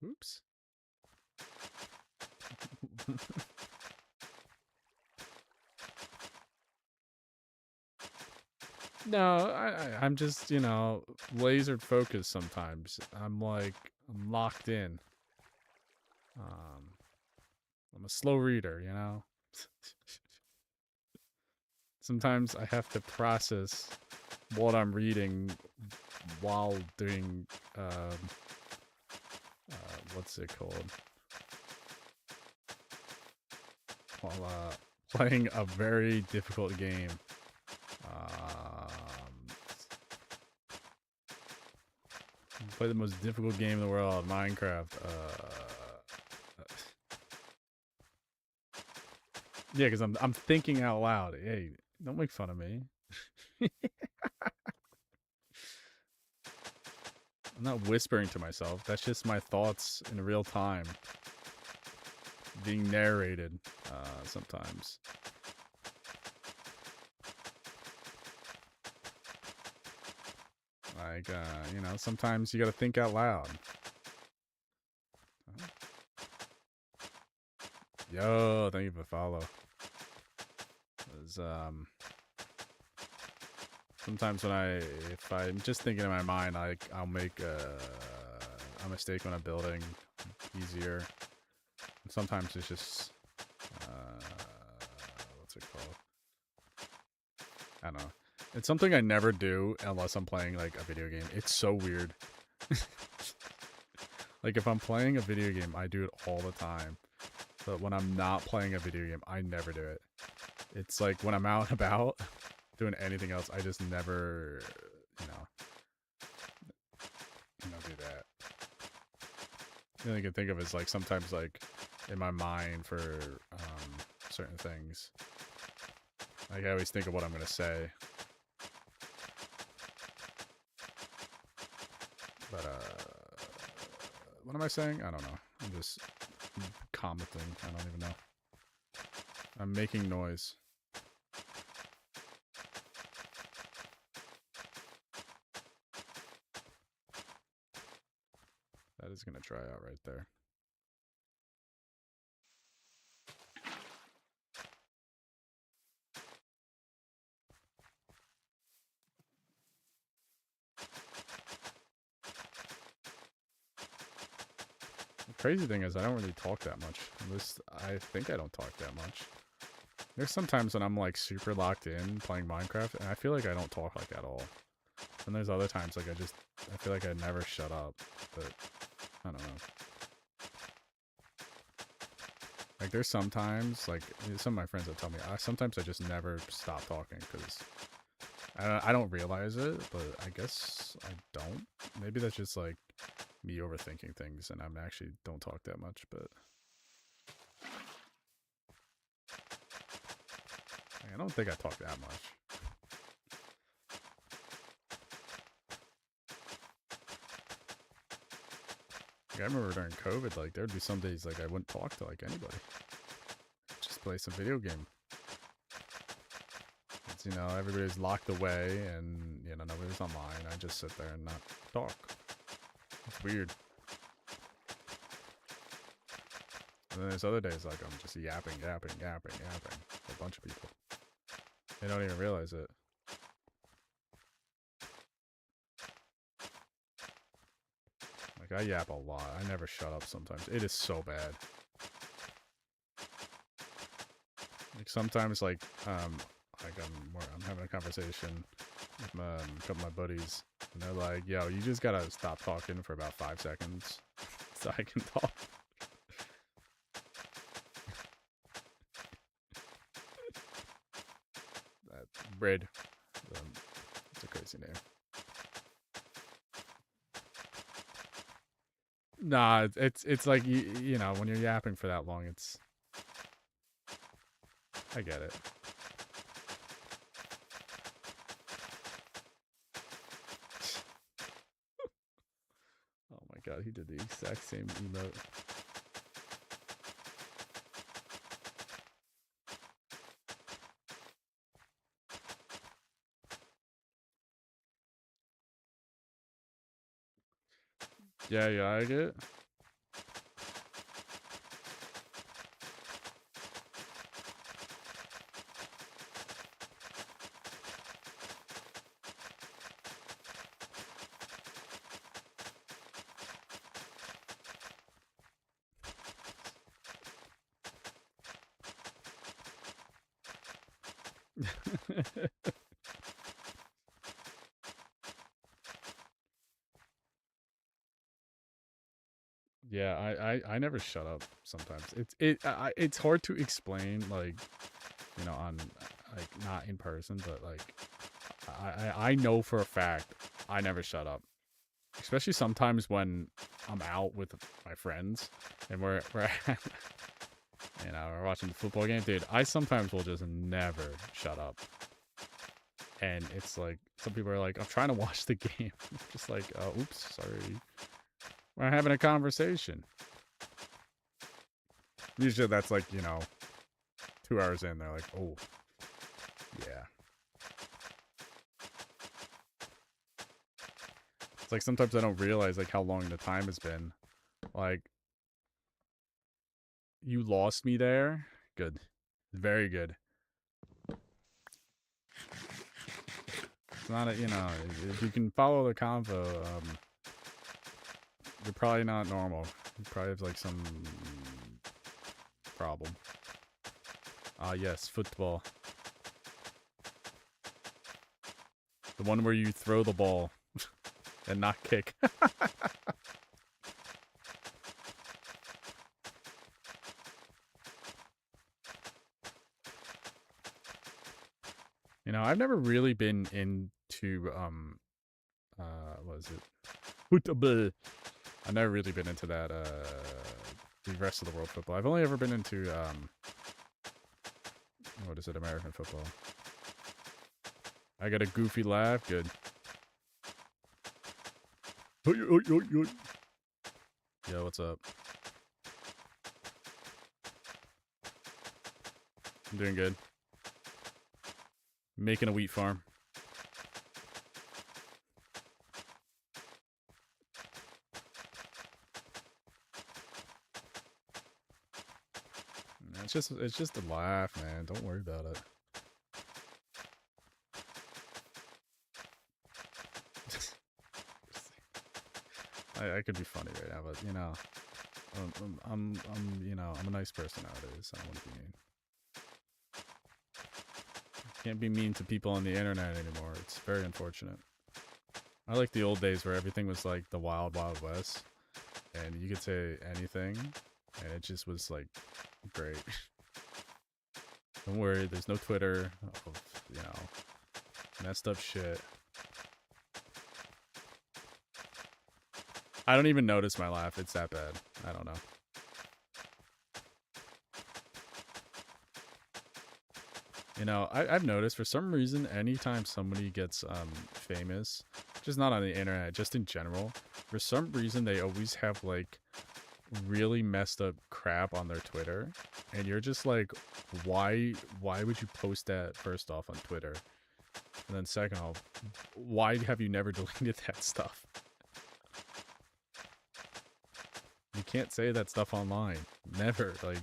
Oops. No, I'm just, you know, laser focused sometimes. I'm locked in. I'm a slow reader, you know? Sometimes I have to process what I'm reading while doing, what's it called? While playing a very difficult game. Play the most difficult game in the world, Minecraft. Yeah, because I'm thinking out loud. Hey, don't make fun of me. I'm not whispering to myself. That's just my thoughts in real time, being narrated sometimes. Like, you know, sometimes you gotta think out loud. Yo, thank you for the follow. Sometimes if I'm just thinking in my mind, I'll make a mistake when I'm building easier. And sometimes it's just, what's it called? I don't know. It's something I never do unless I'm playing like a video game. It's so weird. Like if I'm playing a video game, I do it all the time. But when I'm not playing a video game, I never do it. It's like when I'm out and about doing anything else, I just never, you know, do that. The only thing I can think of is like sometimes like in my mind for certain things. Like I always think of what I'm gonna say. But what am I saying? I don't know. I'm just commenting. I don't even know. I'm making noise. That is gonna dry out right there. crazy thing is I don't really talk that much. At least I think I don't talk that much. There's sometimes when I'm like super locked in playing Minecraft and I feel like I don't talk like at all. And there's other times like I feel like I never shut up, but I don't know. Like there's sometimes like some of my friends that tell me sometimes I just never stop talking because I don't realize it, but I guess I don't. Maybe that's just like me overthinking things and I actually don't talk that much, but I don't think I talk that much. Like, I remember during COVID, like there would be some days like I wouldn't talk to like anybody. Just play some video game. It's, you know, everybody's locked away and, you know, nobody's online. I just sit there and not talk. It's weird. And then there's other days like I'm just yapping with a bunch of people. They don't even realize it. Like I yap a lot. I never shut up sometimes. It is so bad. Like sometimes like I'm having a conversation with a couple of my buddies and they're like, yo, you just gotta stop talking for about 5 seconds so I can talk. That Red. It's a crazy name. Nah, it's like you know when you're yapping for that long, I get it. Oh my god, he did the exact same emote. Yeah, I get it. Yeah, I never shut up sometimes. It's hard to explain like, you know, on like not in person, but like I know for a fact I never shut up. Especially sometimes when I'm out with my friends and we're you know, we're watching the football game, dude. I sometimes will just never shut up. And it's like some people are like, I'm trying to watch the game. I'm just like, oops, sorry. We're having a conversation. Usually that's like, you know, 2 hours in, they're like, oh, yeah. It's like sometimes I don't realize like how long the time has been. Like, you lost me there. Good. Very good. It's not a, you know, if you can follow the convo, you're probably not normal. You probably have like some problem. Ah, yes, football. The one where you throw the ball and not kick. You know, I've never really been into what is it? Football. I've never really been into that the rest of the world football. I've only ever been into what is it, American football. I got a goofy laugh, good. Yo, what's up? I'm doing good. Making a wheat farm. It's just a laugh, man. Don't worry about it. I could be funny right now, but you know, You know, I'm a nice person nowadays. I don't want to be mean. Can't be mean to people on the internet anymore. It's very unfortunate. I like the old days where everything was like the wild, wild west, and you could say anything, and it just was like great. Don't worry, there's no Twitter of, you know, messed up shit. I don't even notice my laugh. It's that bad. I don't know. You know, I've noticed for some reason, anytime somebody gets famous, just not on the internet, just in general, for some reason they always have like really messed up crap on their Twitter, and you're just like, why would you post that first off on Twitter, and then second off, why have you never deleted that stuff? You can't say that stuff online, never. Like,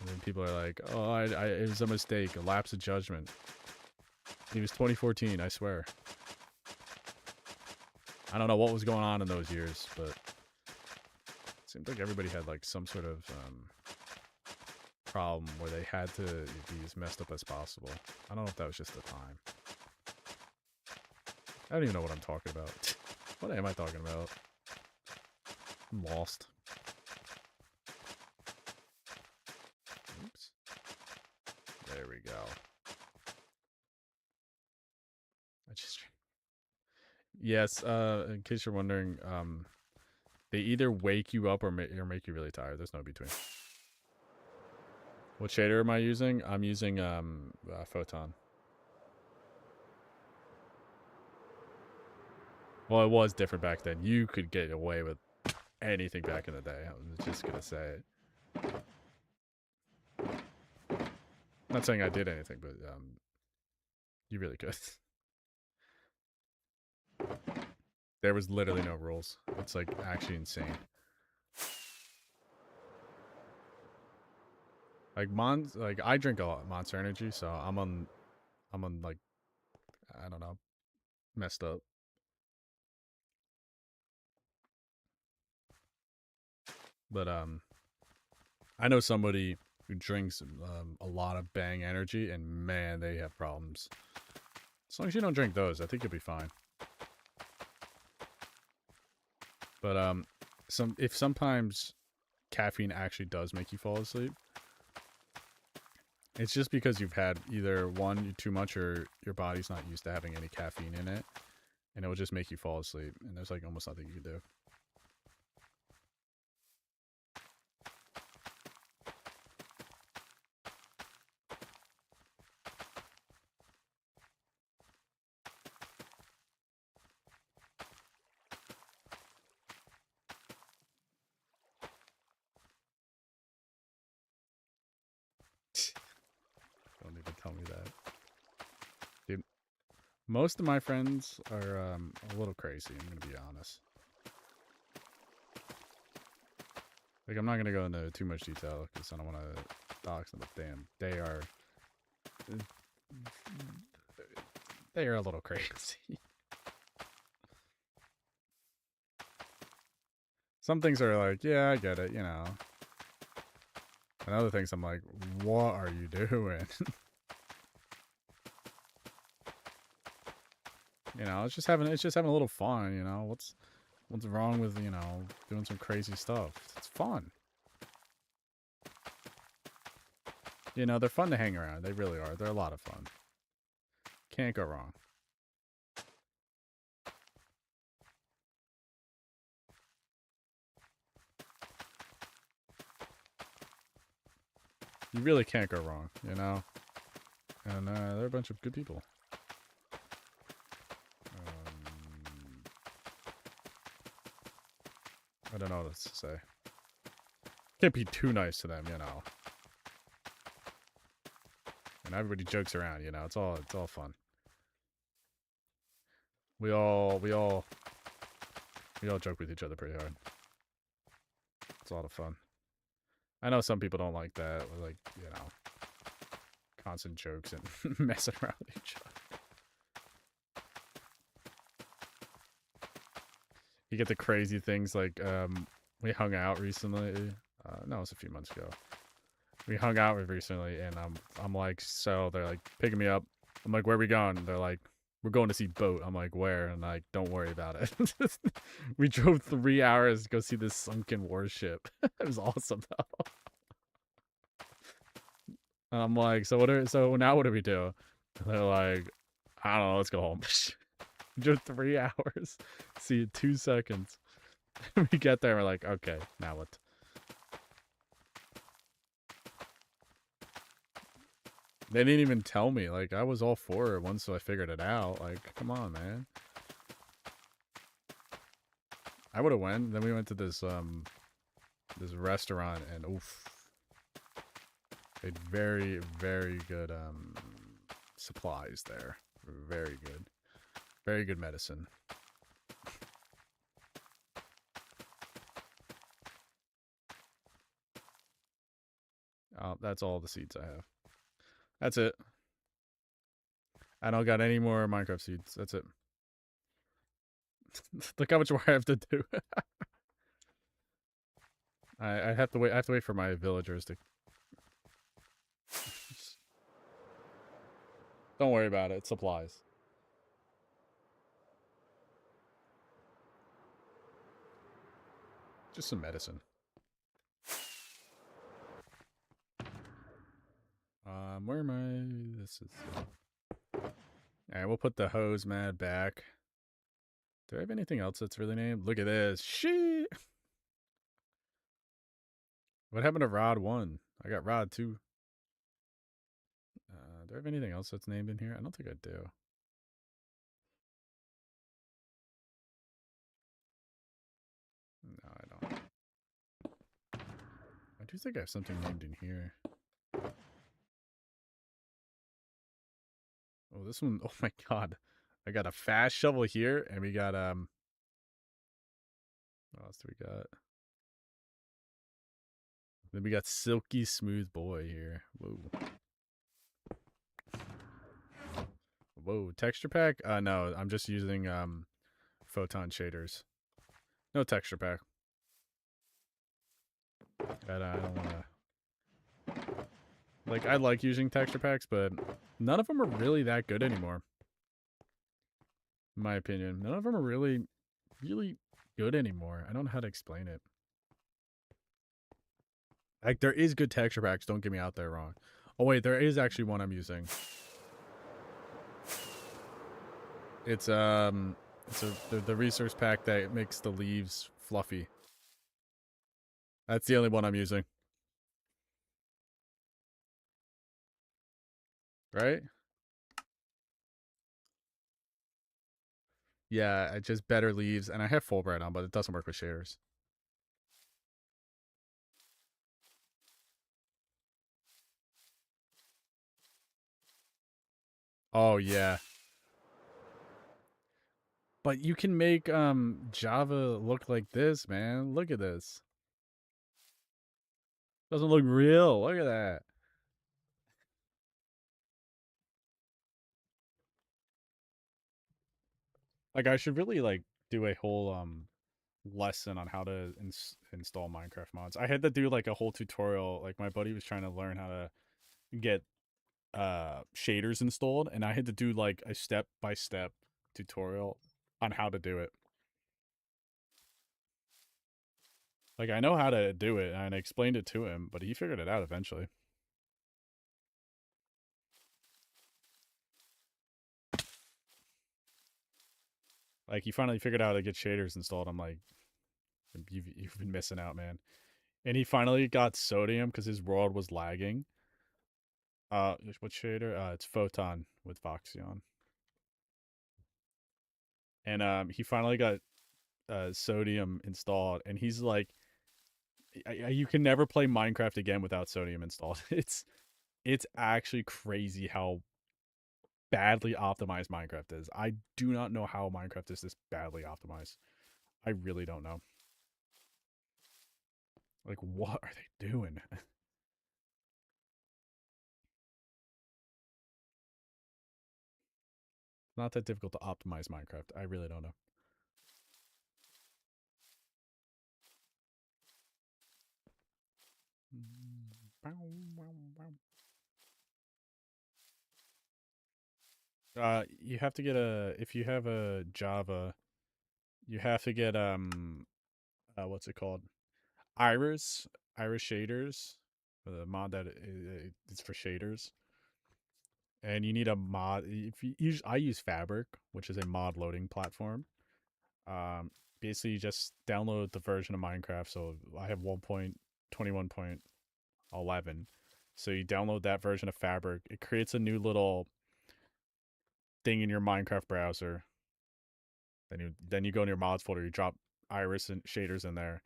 and then people are like, oh, it was a mistake, a lapse of judgment. It was 2014, I swear. I don't know what was going on in those years, but it seemed like everybody had like some sort of problem where they had to be as messed up as possible. I don't know if that was just the time. I don't even know what I'm talking about. What am I talking about? I'm lost. Oops. There we go. Yes, in case you're wondering, they either wake you up or make you really tired. There's no between. What shader am I using? I'm using Photon. Well, it was different back then. You could get away with anything back in the day. I was just gonna say it. I'm not saying I did anything, but you really could. There was literally no rules. It's like actually insane. Like I drink a lot of Monster Energy, so I'm on like, I don't know, messed up. But I know somebody who drinks a lot of Bang Energy, and man, they have problems. As long as you don't drink those, I think you'll be fine. But if sometimes caffeine actually does make you fall asleep, it's just because you've had either one, too much, or your body's not used to having any caffeine in it, and it will just make you fall asleep, and there's like almost nothing you can do. Don't even tell me that. Dude, most of my friends are a little crazy, I'm gonna be honest. Like, I'm not gonna go into too much detail because I don't want to dox them, but damn, they are a little crazy. Some things are like, yeah, I get it, you know. And other things I'm like, what are you doing? You know, it's just having a little fun, you know. What's wrong with, you know, doing some crazy stuff? It's fun. You know, they're fun to hang around. They really are. They're a lot of fun. Can't go wrong. You really can't go wrong, you know? And they're a bunch of good people. I don't know what else to say. Can't be too nice to them, you know. And everybody jokes around, you know. It's all fun. We all joke with each other pretty hard. It's a lot of fun. I know some people don't like that, like, you know, constant jokes and messing around with each other. You get the crazy things like we hung out recently. No, it was a few months ago. We hung out recently, and I'm like, so they're like picking me up. I'm like, where are we going? They're like, we're going to see Boat. I'm like, where? And like, don't worry about it. We drove 3 hours to go see this sunken warship. It was awesome though. And I'm like, so now what do we do? And they're like, I don't know, let's go home. Just 3 hours. See you 2 seconds. We get there, we're like, okay, now what? They didn't even tell me. Like, I was all for it once I figured it out. Like, come on, man. I would have went. Then we went to this restaurant, and oof, they had very, very good supplies there. Very good. Very good medicine. That's all the seeds I have. That's it. I don't got any more Minecraft seeds. That's it. Look how much more I have to do. I have to wait. I have to wait for my villagers to. Don't worry about it. Supplies. Just some medicine. Where am I? This is. Alright, we'll put the hose mad back. Do I have anything else that's really named? Look at this. Shit! What happened to Rod 1? I got Rod 2. Do I have anything else that's named in here? I don't think I do. No, I don't. I do think I have something named in here. Oh, this one. Oh my god. I got a fast shovel here, and we got, what else do we got? Then we got Silky Smooth Boy here. Whoa. Whoa, texture pack? No, I'm just using, photon shaders. No texture pack. I don't wanna... Like, I like using texture packs, but none of them are really that good anymore. In my opinion. None of them are really, really good anymore. I don't know how to explain it. Like, there is good texture packs, don't get me out there wrong. Oh, wait, there is actually one I'm using. It's the resource pack that makes the leaves fluffy. That's the only one I'm using. Right? Yeah, I just better leaves, and I have Fulbright on, but it doesn't work with shaders. Oh yeah. But you can make Java look like this, man. Look at this. Doesn't look real. Look at that. Like I should really like do a whole lesson on how to install Minecraft mods. I had to do like a whole tutorial. Like my buddy was trying to learn how to get shaders installed, and I had to do like a step-by-step tutorial on how to do it. Like I know how to do it, and I explained it to him, but he figured it out eventually. Like he finally figured out how to get shaders installed. I'm like, you've been missing out, man. And he finally got sodium because his world was lagging. What shader? It's Photon with Voxion. And he finally got sodium installed, and he's like, you can never play Minecraft again without sodium installed. It's actually crazy how badly optimized Minecraft is. I do not know how Minecraft is this badly optimized. I really don't know. Like, what are they doing? Not that difficult to optimize Minecraft. I really don't know. You have to get a if you have a Java, you have to get what's it called? Iris, Iris shaders, the mod that is for shaders, and you need a mod. If you use, I use Fabric, which is a mod loading platform. Um, Basically, you just download the version of Minecraft. So I have 1.21.11. So you download that version of Fabric. It creates a new little thing in your Minecraft browser. Then you go in your mods folder. You drop Iris and shaders in there,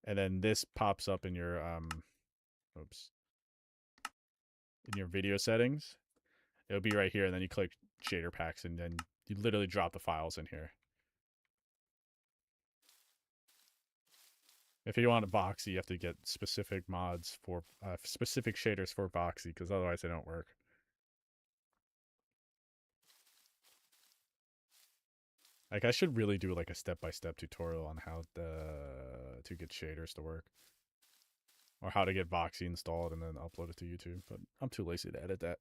and then this pops up in your oops, in your video settings. It'll be right here, and then you click shader packs, and then you literally drop the files in here. If you want Voxy, you have to get specific mods for specific shaders for Voxy, because otherwise they don't work. Like I should really do like a step-by-step tutorial on how to get shaders to work, or how to get Voxy installed and then upload it to YouTube. But I'm too lazy to edit that.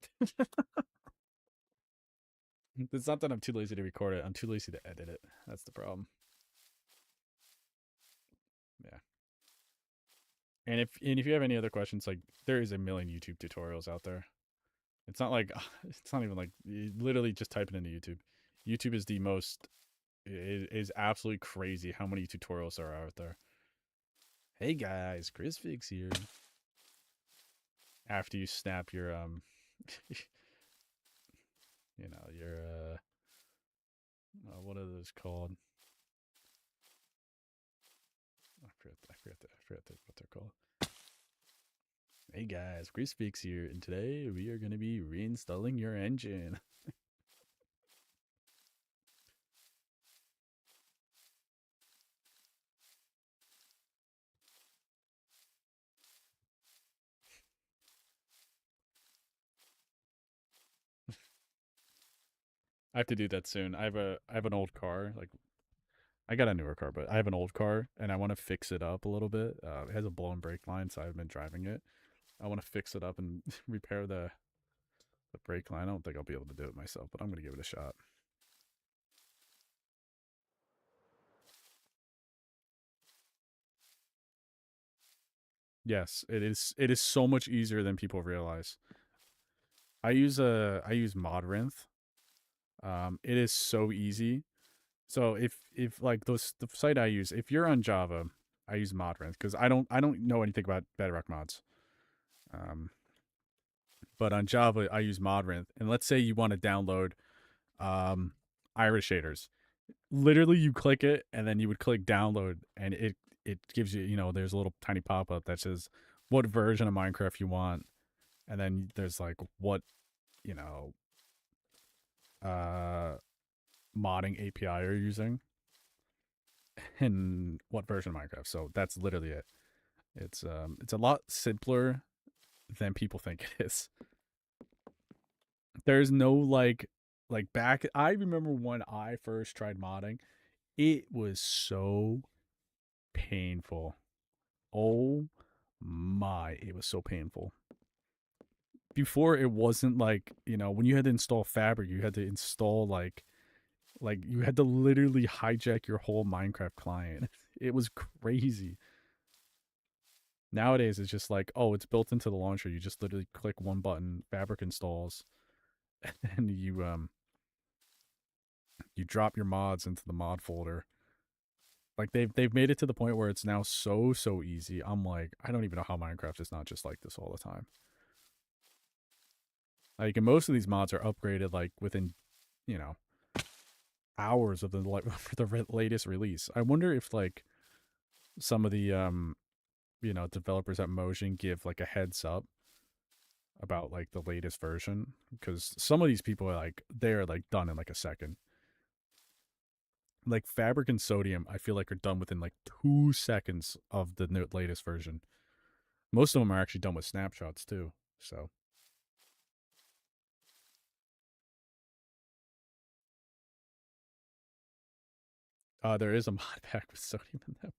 It's not that I'm too lazy to record it. I'm too lazy to edit it. That's the problem. Yeah. And if you have any other questions, like there is a million YouTube tutorials out there. It's not like it's not even like you literally just type it into YouTube. YouTube is the most it is absolutely crazy how many tutorials there are out there. Hey guys, Chris Fix here. After you snap your your what are those called? I forget what they're called. Hey guys, Chris Fix here, and today we are going to be reinstalling your engine. I have to do that soon. I have an old car. Like I got a newer car, but I have an old car and I want to fix it up a little bit. It has a blown brake line, so I've been driving it. I want to fix it up and repair the brake line. I don't think I'll be able to do it myself, but I'm gonna give it a shot. Yes, it is. It is so much easier than people realize. I use Modrinth. It is so easy. So if like those the site I use, if you're on Java, I use Modrinth because I don't know anything about Bedrock mods. Um, but on Java, I use Modrinth. And let's say you want to download um, Iris shaders. Literally, you click it, and then you would click download, and it gives you there's a little tiny pop up that says what version of Minecraft you want, and then there's like what you know uh modding API you're using and what version of Minecraft. So that's literally it. It's a lot simpler than people think it is. There's no like back I remember when I first tried modding, it was so painful. Oh my, it was so painful. Before it wasn't like, when you had to install Fabric, you had to install like you had to literally hijack your whole Minecraft client. It was crazy. Nowadays it's just like, oh, it's built into the launcher. You just literally click one button, Fabric installs, and you drop your mods into the mod folder. Like they've made it to the point where it's now so easy. I'm like, I don't even know how Minecraft is not just like this all the time. Like, and most of these mods are upgraded like within, you know, hours of the like the latest release. I wonder if like some of the developers at Mojang give like a heads up about like the latest version, because some of these people are like they're like done in like a second. Like Fabric and Sodium, I feel like are done within like 2 seconds of the latest version. Most of them are actually done with snapshots too. So there is a mod pack with Sodium in them.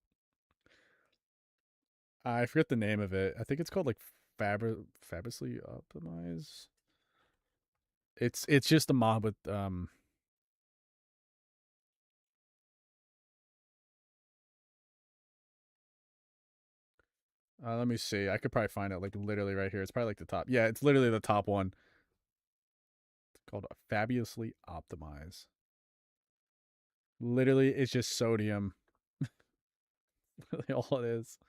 I forget the name of it. I think it's called like fabulously optimize. It's just a mod with let me see. I could probably find it like literally right here. It's probably like the top. Yeah, it's literally the top one. It's called fabulously optimize. Literally, it's just sodium. Really, all it is.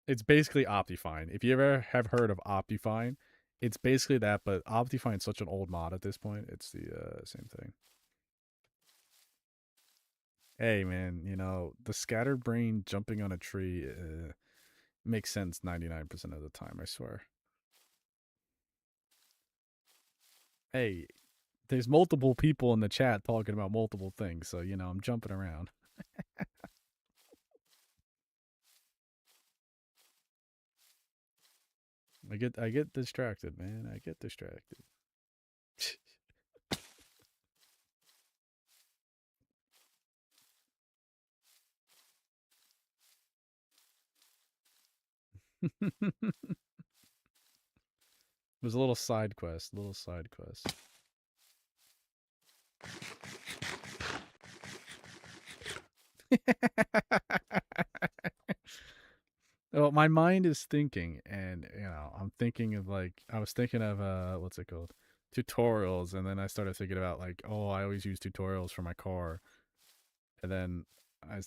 It's basically Optifine. If you ever have heard of Optifine, it's basically that. But Optifine's such an old mod at this point. It's the same thing. Hey man, you know the scattered brain jumping on a tree makes sense 99% of the time. I swear. Hey, there's multiple people in the chat talking about multiple things, so you know I'm jumping around. I get distracted, man. I get distracted. It was a little side quest, little side quest. Well, my mind is thinking, and you know, I'm thinking of like I was thinking of what's it called, tutorials, and then I started thinking about like, oh, I always use tutorials for my car, and then I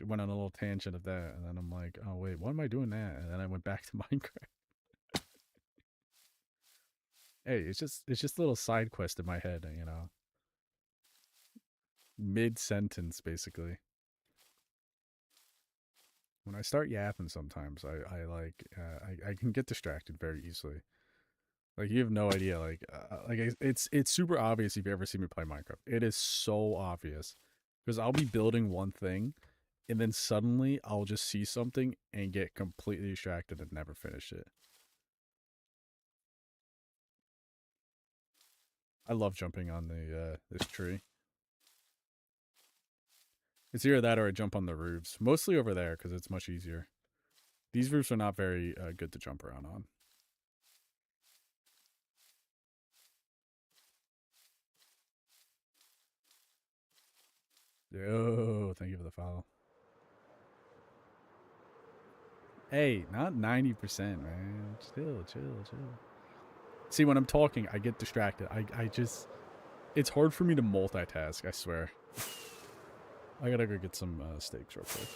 went on a little tangent of that, and then I'm like, oh wait, why am I doing that? And then I went back to Minecraft. Hey, it's just a little side quest in my head, you know, mid sentence basically. When I start yapping, sometimes I like I can get distracted very easily. Like you have no idea. Like it's super obvious if you ever see me play Minecraft. It is so obvious because I'll be building one thing, and then suddenly I'll just see something and get completely distracted and never finish it. I love jumping on the this tree. It's either that or I jump on the roofs. Mostly over there because it's much easier. These roofs are not very good to jump around on. Yo, thank you for the follow. Hey, not 90%, man. Chill, chill, chill. See, when I'm talking, I get distracted. I just, it's hard for me to multitask, I swear. I gotta go get some steaks real quick.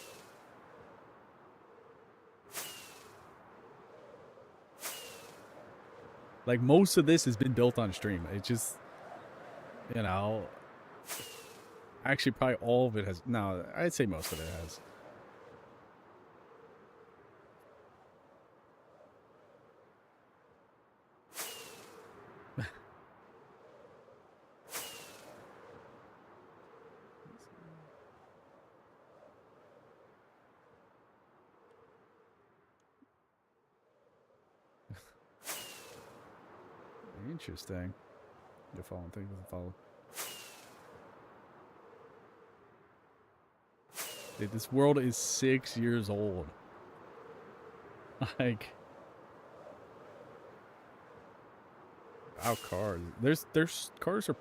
Like, most of this has been built on stream. It just, you know, actually, probably all of it has, no, I'd say most of it has. Interesting. You're following. Thank you for the follow. Dude, this world is 6 years old. Like, out cars. There's cars are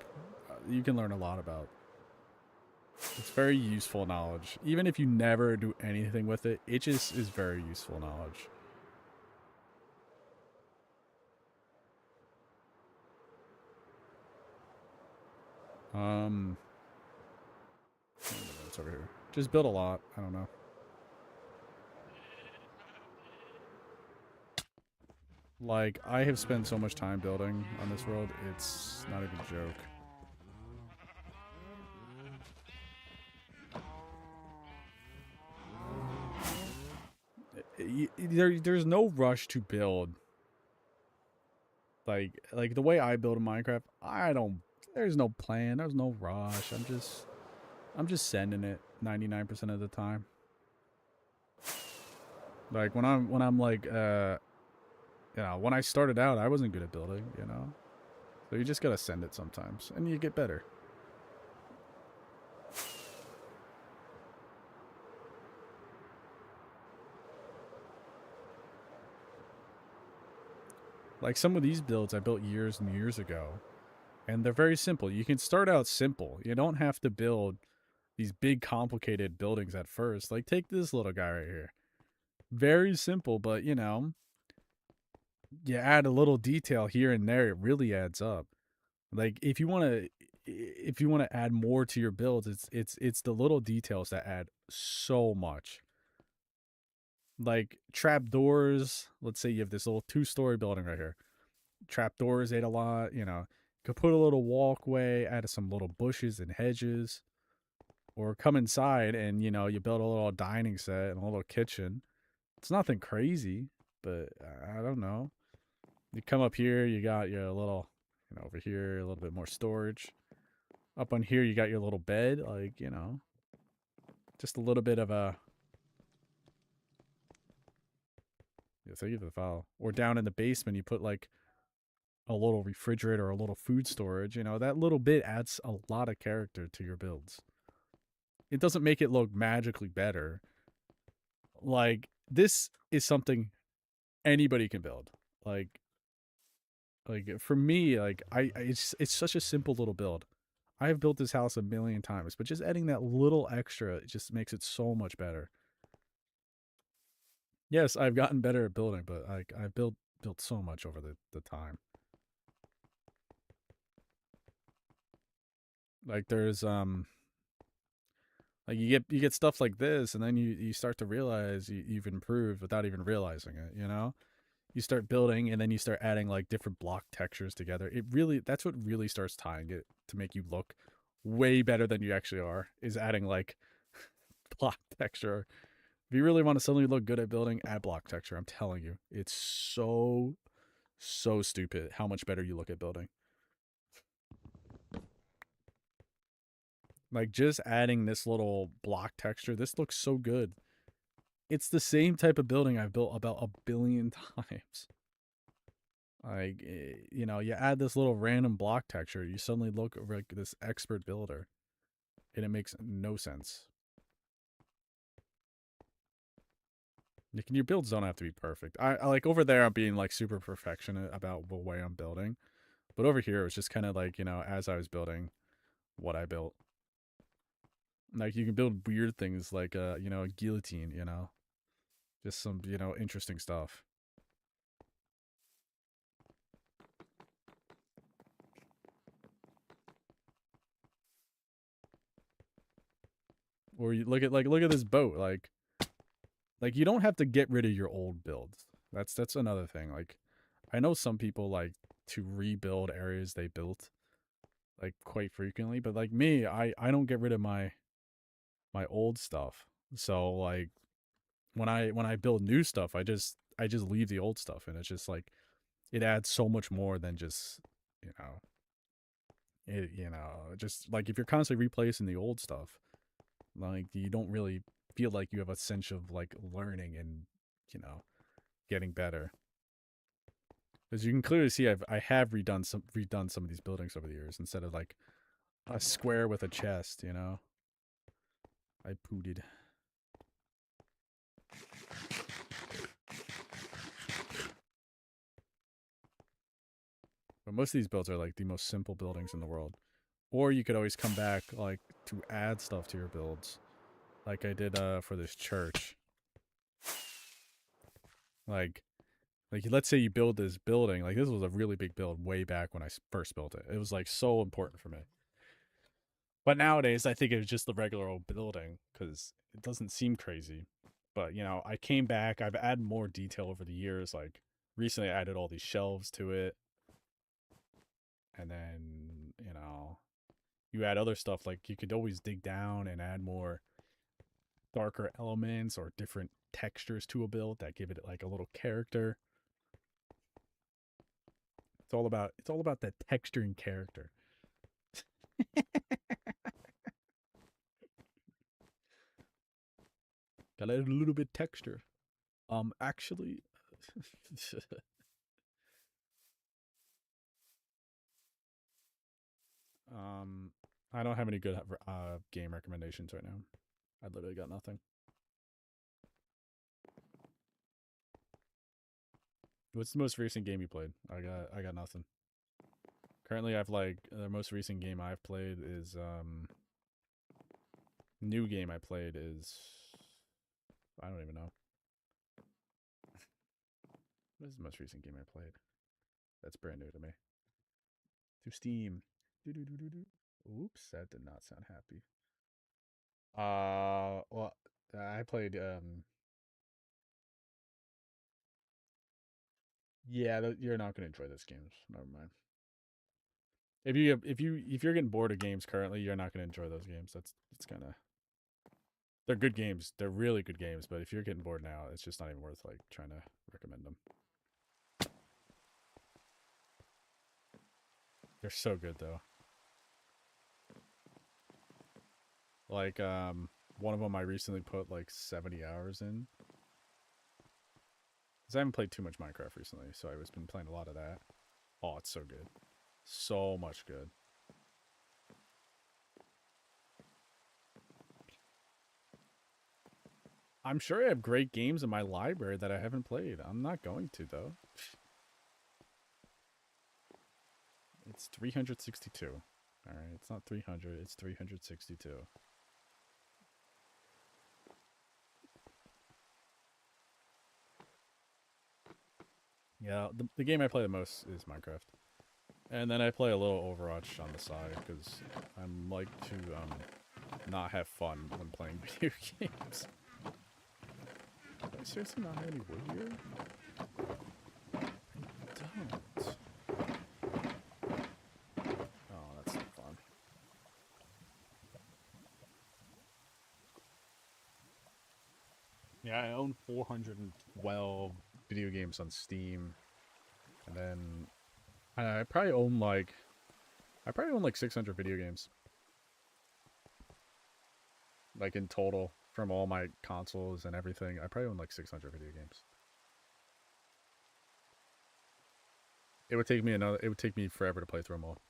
you can learn a lot about. It's very useful knowledge. Even if you never do anything with it, it just is very useful knowledge. It's over here. Just build a lot. I don't know. Like, I have spent so much time building on this world, it's not even a joke. There's no rush to build. Like the way I build in Minecraft, there's no plan, there's no rush. I'm just sending it 99% of the time. Like when I'm like you know, when I started out, I wasn't good at building, you know. So you just got to send it sometimes and you get better. Like some of these builds I built years and years ago, and they're very simple. You can start out simple. You don't have to build these big complicated buildings at first. Like take this little guy right here. Very simple, but you know, you add a little detail here and there, it really adds up. Like if you want to add more to your builds, it's the little details that add so much. Like trap doors, let's say you have this little two-story building right here. Trap doors aid a lot, you know. You could put a little walkway, add some little bushes and hedges, or come inside and you know, you build a little dining set and a little kitchen. It's nothing crazy, but I don't know. You come up here, you got your little, you know, over here, a little bit more storage. Up on here, you got your little bed, like, you know, just a little bit of a. Yeah, thank you for the file. Or down in the basement, you put like a little refrigerator or a little food storage. You know, that little bit adds a lot of character to your builds. It doesn't make it look magically better. Like, this is something anybody can build. Like for me, like it's such a simple little build. I have built this house a million times, but just adding that little extra, it just makes it so much better. Yes, I've gotten better at building, but like I've built so much over the time. Like there's like you get stuff like this, and then you start to realize you've improved without even realizing it. You know, you start building, and then you start adding like different block textures together. It really that's what really starts tying it to make you look way better than you actually are. Is adding like block texture. If you really want to suddenly look good at building, add block texture. I'm telling you, it's so stupid how much better you look at building. Like just adding this little block texture, this looks so good. It's the same type of building I've built about a billion times. Like, you know, you add this little random block texture, you suddenly look like this expert builder. And it makes no sense. Your builds don't have to be perfect. I like over there, I'm being like super perfectionist about the way I'm building. But over here, it was just kind of like, you know, as I was building what I built. Like you can build weird things like, you know, a guillotine, you know, just some, you know, interesting stuff. Or you look at this boat, like you don't have to get rid of your old builds. That's another thing. Like I know some people like to rebuild areas they built like quite frequently, but like me, I don't get rid of my old stuff. So like when I build new stuff, I just leave the old stuff, and it's just like it adds so much more than just, you know, it, you know, just like if you're constantly replacing the old stuff, like you don't really feel like you have a sense of like learning and, you know, getting better. As you can clearly see, I have redone some of these buildings over the years instead of like a square with a chest, you know. I pooted. But most of these builds are like the most simple buildings in the world. Or you could always come back like to add stuff to your builds. Like I did for this church. Like like let's say you build this building, like this was a really big build way back when I first built it. It was like so important for me. But nowadays I think it's just the regular old building cuz it doesn't seem crazy. But, you know, I came back, I've added more detail over the years, like recently I added all these shelves to it. And then, you know, you add other stuff like you could always dig down and add more darker elements or different textures to a build that give it like a little character. It's all about that texture and character. Gotta add a little bit texture. Actually, um, I don't have any good game recommendations right now. I literally got nothing. What's the most recent game you played? I got nothing. Currently, I've like the most recent game I've played is new game I played is I don't even know. What is the most recent game I played? That's brand new to me. Through Steam. Doo-doo-doo-doo-doo. Oops, that did not sound happy. Well, I played yeah, you're not gonna enjoy this game. Never mind. If you're getting bored of games currently, you're not gonna enjoy those games. It's kind of they're good games. They're really good games, but if you're getting bored now, it's just not even worth like trying to recommend them. They're so good though. Like one of them I recently put like 70 hours in. Cuz I haven't played too much Minecraft recently, so I've been playing a lot of that. Oh, it's so good. So much good. I'm sure I have great games in my library that I haven't played. I'm not going to though. It's 362. All right, it's not 300, it's 362. Yeah, the game I play the most is Minecraft. And then I play a little Overwatch on the side because I'm like to not have fun when playing video games. Do I seriously not have any wood here? I don't. Oh, that's not fun. Yeah, I own 412 video games on Steam. And then I probably own like 600 video games. Like in total from all my consoles and everything. I probably own like 600 video games. It would take me forever to play through them all.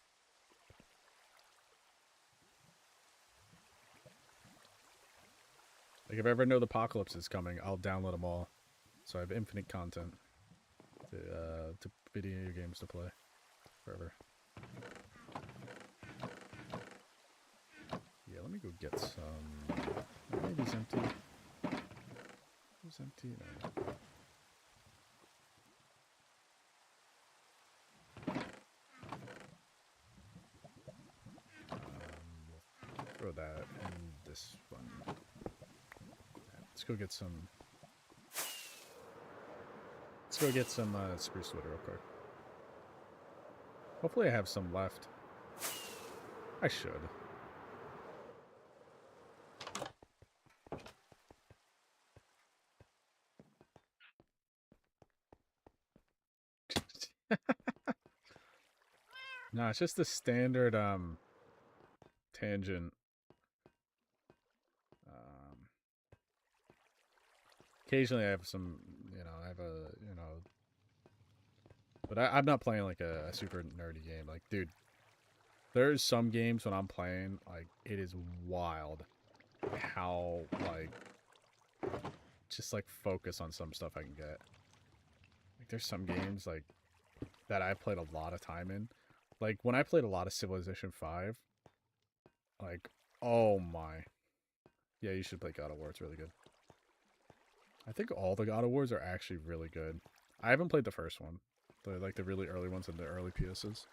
Like if I ever know the apocalypse is coming, I'll download them all. So I have infinite content to video games to play forever. Yeah, let me go get some. Maybe it's empty. It's empty. No. We'll throw that in this one. Yeah, let's go get some. Let's go get some spruce wood real quick. Hopefully I have some left. I should. No, it's just the standard tangent. Occasionally I have some, I have but I'm not playing like a super nerdy game. Like, dude, there's some games when I'm playing, like, it is wild how, like, just, like, focus on some stuff I can get. Like, there's some games, like, that I've played a lot of time in. Like, when I played a lot of Civilization 5, like, oh my. Yeah, you should play God of War. It's really good. I think all the God of Wars are actually really good. I haven't played the first one. The really early ones and the early PSs.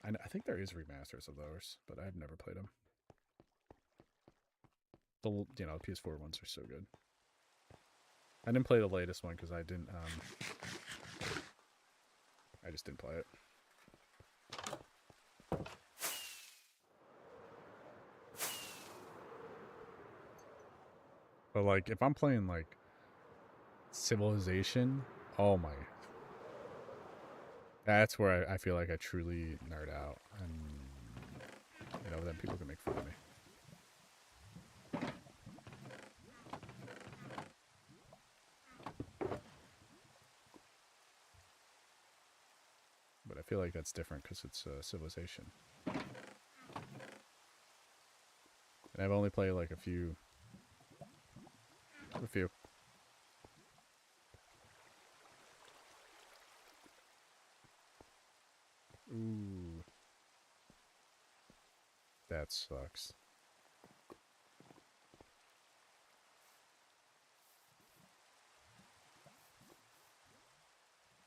I think there is remasters of those, but I've never played them. The PS4 ones are so good. I didn't play the latest one because I just didn't play it. But like if I'm playing like Civilization, oh my. That's where I feel like I truly nerd out, and then people can make fun of me. But I feel like that's different because it's Civilization. And I've only played like a few. Ooh. That sucks.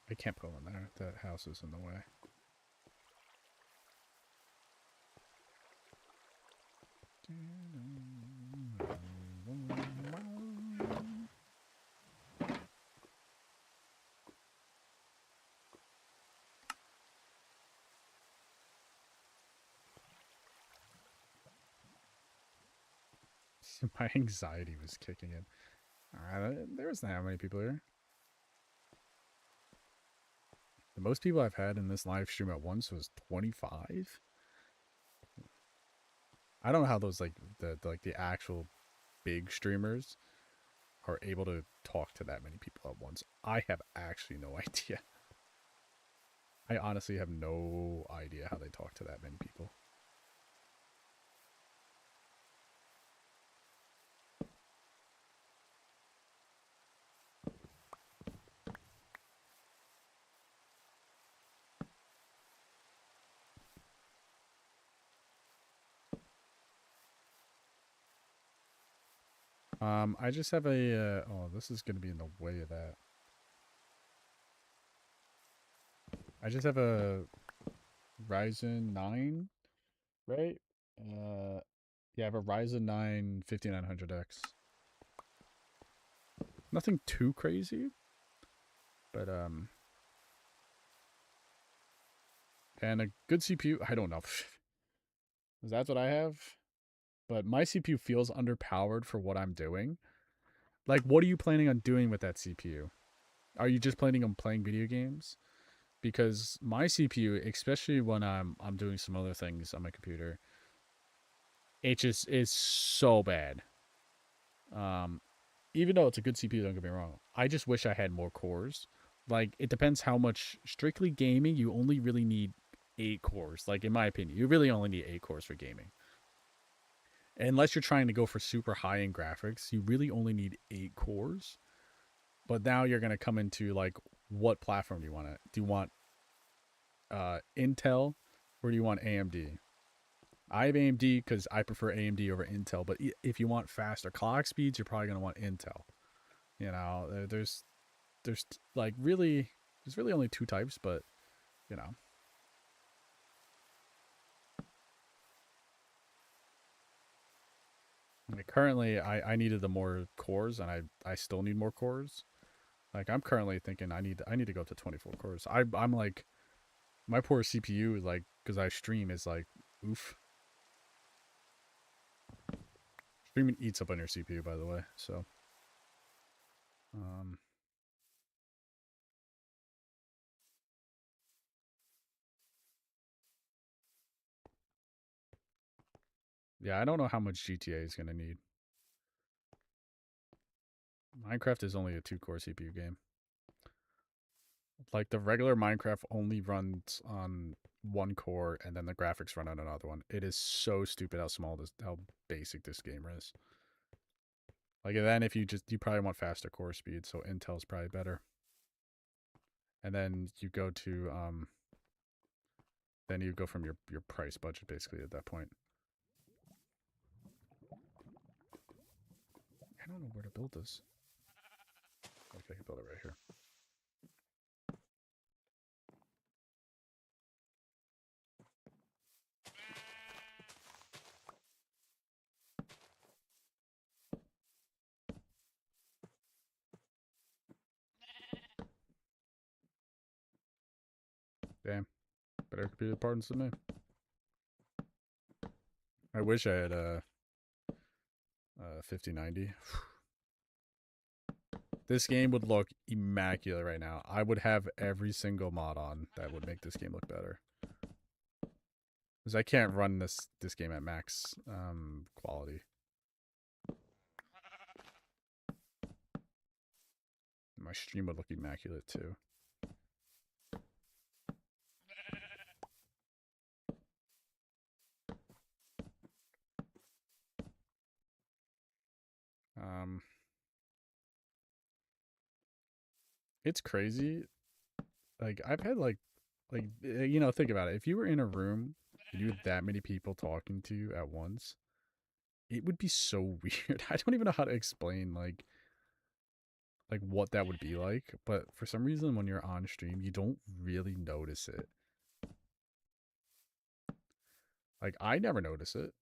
I can't put one there. That house is in the way. My anxiety was kicking in. Alright, there wasn't that many people here. The most people I've had in this live stream at once was 25. I don't know how those like the actual big streamers are able to talk to that many people at once. I have actually no idea. I honestly have no idea how they talk to that many people. I just have a, oh, this is going to be in the way of that. I just have a Ryzen 9, right? Yeah, I have a Ryzen 9 5900X. Nothing too crazy, but, and a good CPU. I don't know. That's what I have. But my CPU feels underpowered for what I'm doing. Like, what are you planning on doing with that CPU? Are you just planning on playing video games? Because my CPU, especially when I'm doing some other things on my computer, it just is so bad. Even though it's a good CPU, don't get me wrong. I just wish I had more cores. Like, it depends how much. Strictly gaming, you only really need 8 cores. Like, in my opinion, you really only need 8 cores for gaming. Unless you're trying to go for super high end graphics, you really only need 8 cores. But now you're gonna come into like, what platform do you want to? Do you want Intel or do you want AMD? I have AMD because I prefer AMD over Intel. But if you want faster clock speeds, you're probably gonna want Intel. You know, there's like really there's really only 2 types, but you know. Like currently, I needed the more cores, and I still need more cores. Like I'm currently thinking I need to go to 24 cores. I'm like my poor CPU is like because I stream is like oof. Streaming eats up on your CPU, by the way. So, um, yeah, I don't know how much GTA is gonna need. Minecraft is only a 2-core CPU game. Like the regular Minecraft only runs on 1 core, and then the graphics run on another one. It is so stupid how basic this game is. Like, and then if you probably want faster core speed, so Intel's probably better. And then you go to then you go from your price budget basically at that point. I don't know where to build this. Okay, I can build it right here. Damn. Better computer parts than me. I wish I had a 5090. This game would look immaculate right now. I would have every single mod on that would make this game look better. Because I can't run this game at max quality. My stream would look immaculate too. It's crazy. Like I've had like like, you know, think about it. If you were in a room and you had that many people talking to you at once, it would be so weird. I don't even know how to explain like what that would be like, but for some reason when you're on stream, you don't really notice it. Like I never notice it.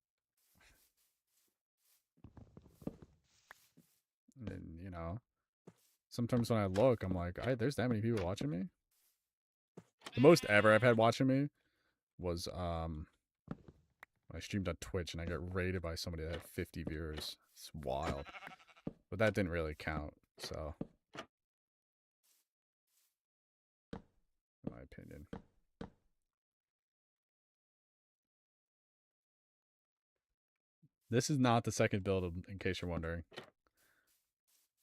And you know, sometimes when I look, I'm like, there's that many people watching me. The most ever I've had watching me was I streamed on Twitch and I got raided by somebody that had 50 viewers. It's wild. But that didn't really count, so in my opinion. This is not the second build, in case you're wondering.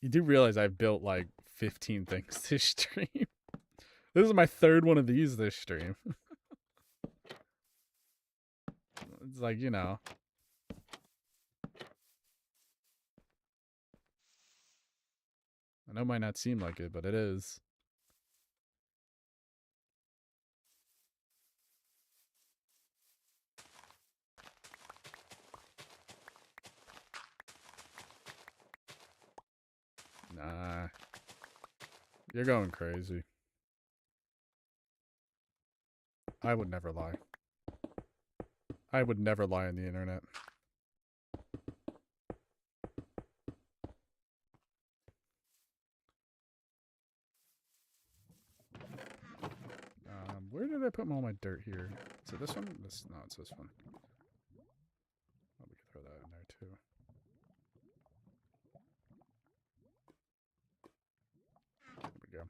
You do realize I've built like 15 things this stream. This is my third one of these this stream. It's like, you know. I know it might not seem like it, but it is. Nah. You're going crazy. I would never lie. I would never lie on the internet. Where did I put all my dirt here? Is it this one? No, it's this one. Oh, we could throw that in there too. There we go.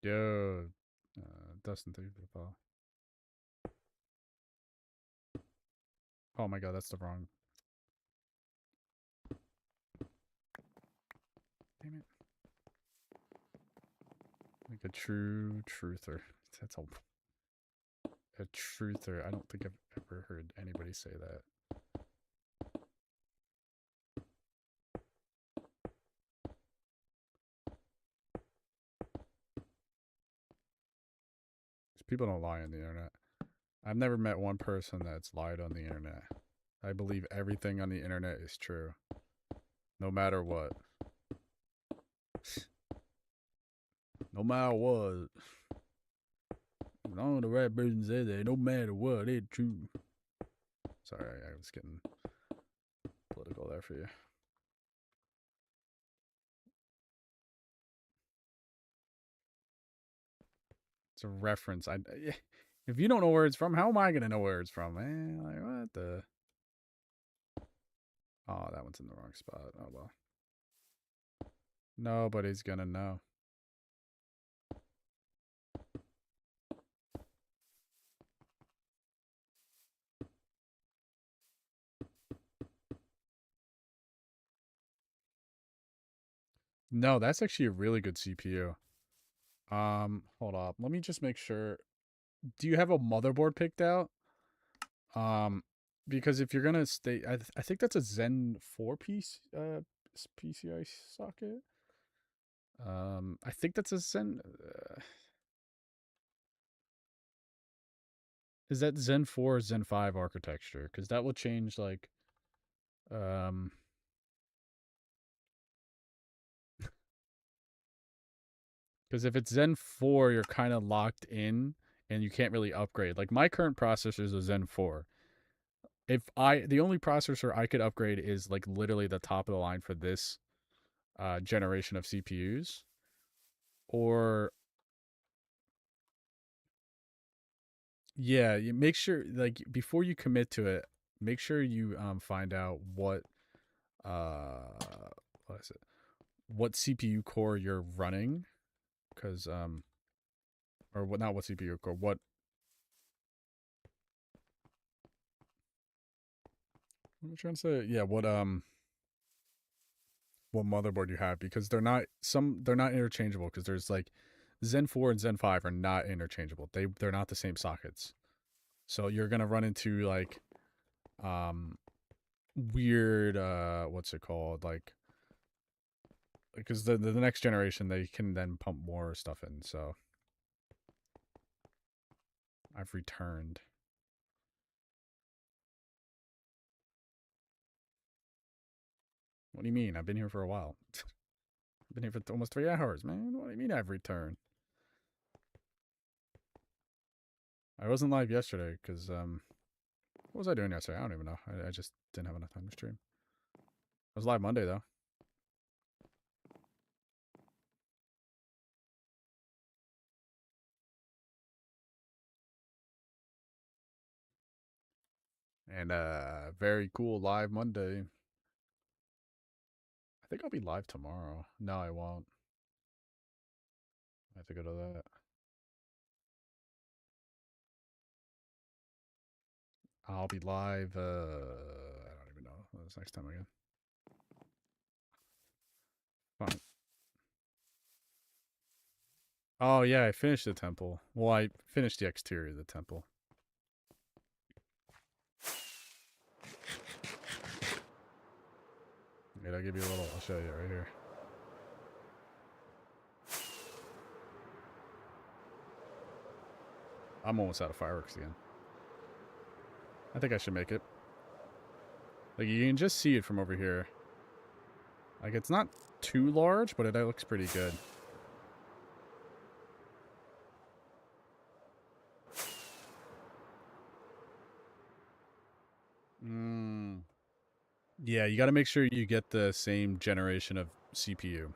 Yo, Dustin, thank you for the follow. Oh my god, that's the wrong. Damn it. Like a true truther. That's a truther. I don't think I've ever heard anybody say that. People don't lie on the internet. I've never met one person that's lied on the internet. I believe everything on the internet is true. No matter what. No matter what. As long as the right person says that, no matter what, it's true. Sorry, I was getting political there for you. It's a reference. If you don't know where it's from, how am I gonna know where it's from, man? Like what the? Oh, that one's in the wrong spot. Oh well. Nobody's gonna know. No, that's actually a really good CPU. Hold up. Let me just make sure. Do you have a motherboard picked out? Because if you're gonna stay, I think that's a Zen 4 piece PCI socket. I think that's a Zen. Is that Zen 4 or Zen 5 architecture? Because that will change like, because if it's Zen 4, you're kind of locked in and you can't really upgrade. Like my current processor is a Zen 4. The only processor I could upgrade is like literally the top of the line for this generation of CPUs, or yeah, you make sure like before you commit to it, make sure you find out what what is it? What CPU core you're running, because or what, not what CPU core, what am I trying to say? Yeah, what motherboard you have, because they're not interchangeable, because there's like Zen 4 and Zen 5 are not interchangeable. They're not the same sockets. So you're going to run into like weird what's it called, like, because the next generation they can then pump more stuff in. So I've returned. What do you mean? I've been here for a while. I've been here for almost 3 hours, man. What do you mean I've returned? I wasn't live yesterday because what was I doing yesterday? I don't even know. I just didn't have enough time to stream. I was live Monday though. And very cool live Monday. I think I'll be live tomorrow. No, I won't. I have to go to that. I'll be live. I don't even know. What's next time again? Fine. Oh yeah, I finished the temple. Well, I finished the exterior of the temple. Wait, I'll give you a little. I'll show you right here. I'm almost out of fireworks again. I think I should make it. Like, you can just see it from over here. Like, it's not too large, but it looks pretty good. Yeah, you got to make sure you get the same generation of CPU.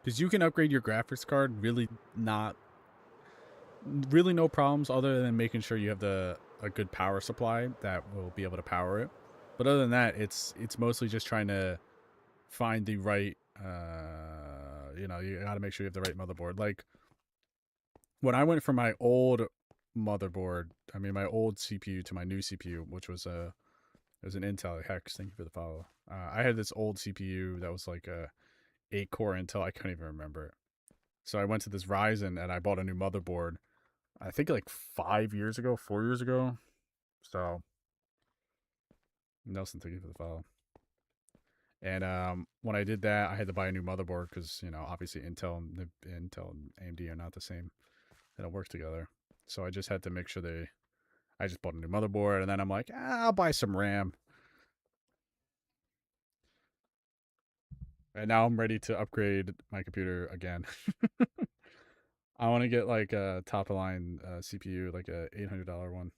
Because you can upgrade your graphics card really no problems other than making sure you have a good power supply that will be able to power it. But other than that, it's mostly just trying to find the right you got to make sure you have the right motherboard. Like, when I went from my old motherboard, I mean my old CPU to my new CPU, which was it was an Intel Hex. Thank you for the follow. I had this old CPU that was like a 8-core Intel. I couldn't even remember it. So I went to this Ryzen and I bought a new motherboard. I think like 5 years ago, 4 years ago. So Nelson, thank you for the follow. And when I did that, I had to buy a new motherboard because obviously Intel and AMD are not the same. They don't work together. So I just had to make sure I just bought a new motherboard, and then I'm like, I'll buy some RAM. And now I'm ready to upgrade my computer again. I want to get like a top of line CPU, like a $800 one.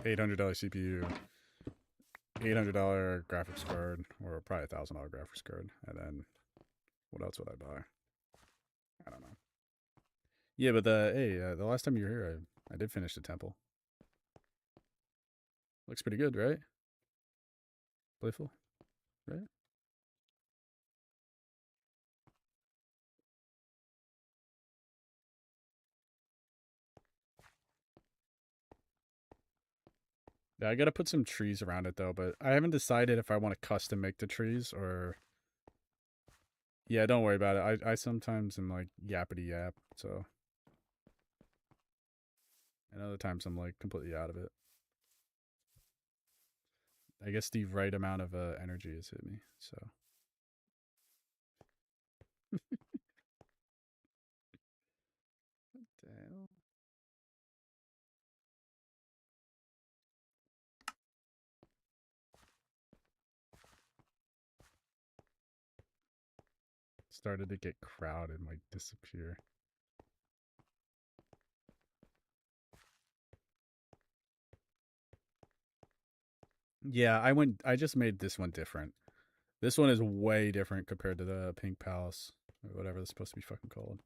$800 CPU, $800 graphics card, or probably $1,000 graphics card. And then what else would I buy? I don't know. Yeah, but the last time you were here, I did finish the temple. Looks pretty good, right? Playful, right? Yeah, I gotta put some trees around it though, but I haven't decided if I want to custom make the trees or. Yeah, don't worry about it. I sometimes am like yappity yap, so. And other times I'm like completely out of it. I guess the right amount of energy has hit me, so. Damn. Started to get crowded, might disappear. Yeah, I just made this one different. This one is way different compared to the Pink Palace or whatever it's supposed to be fucking called.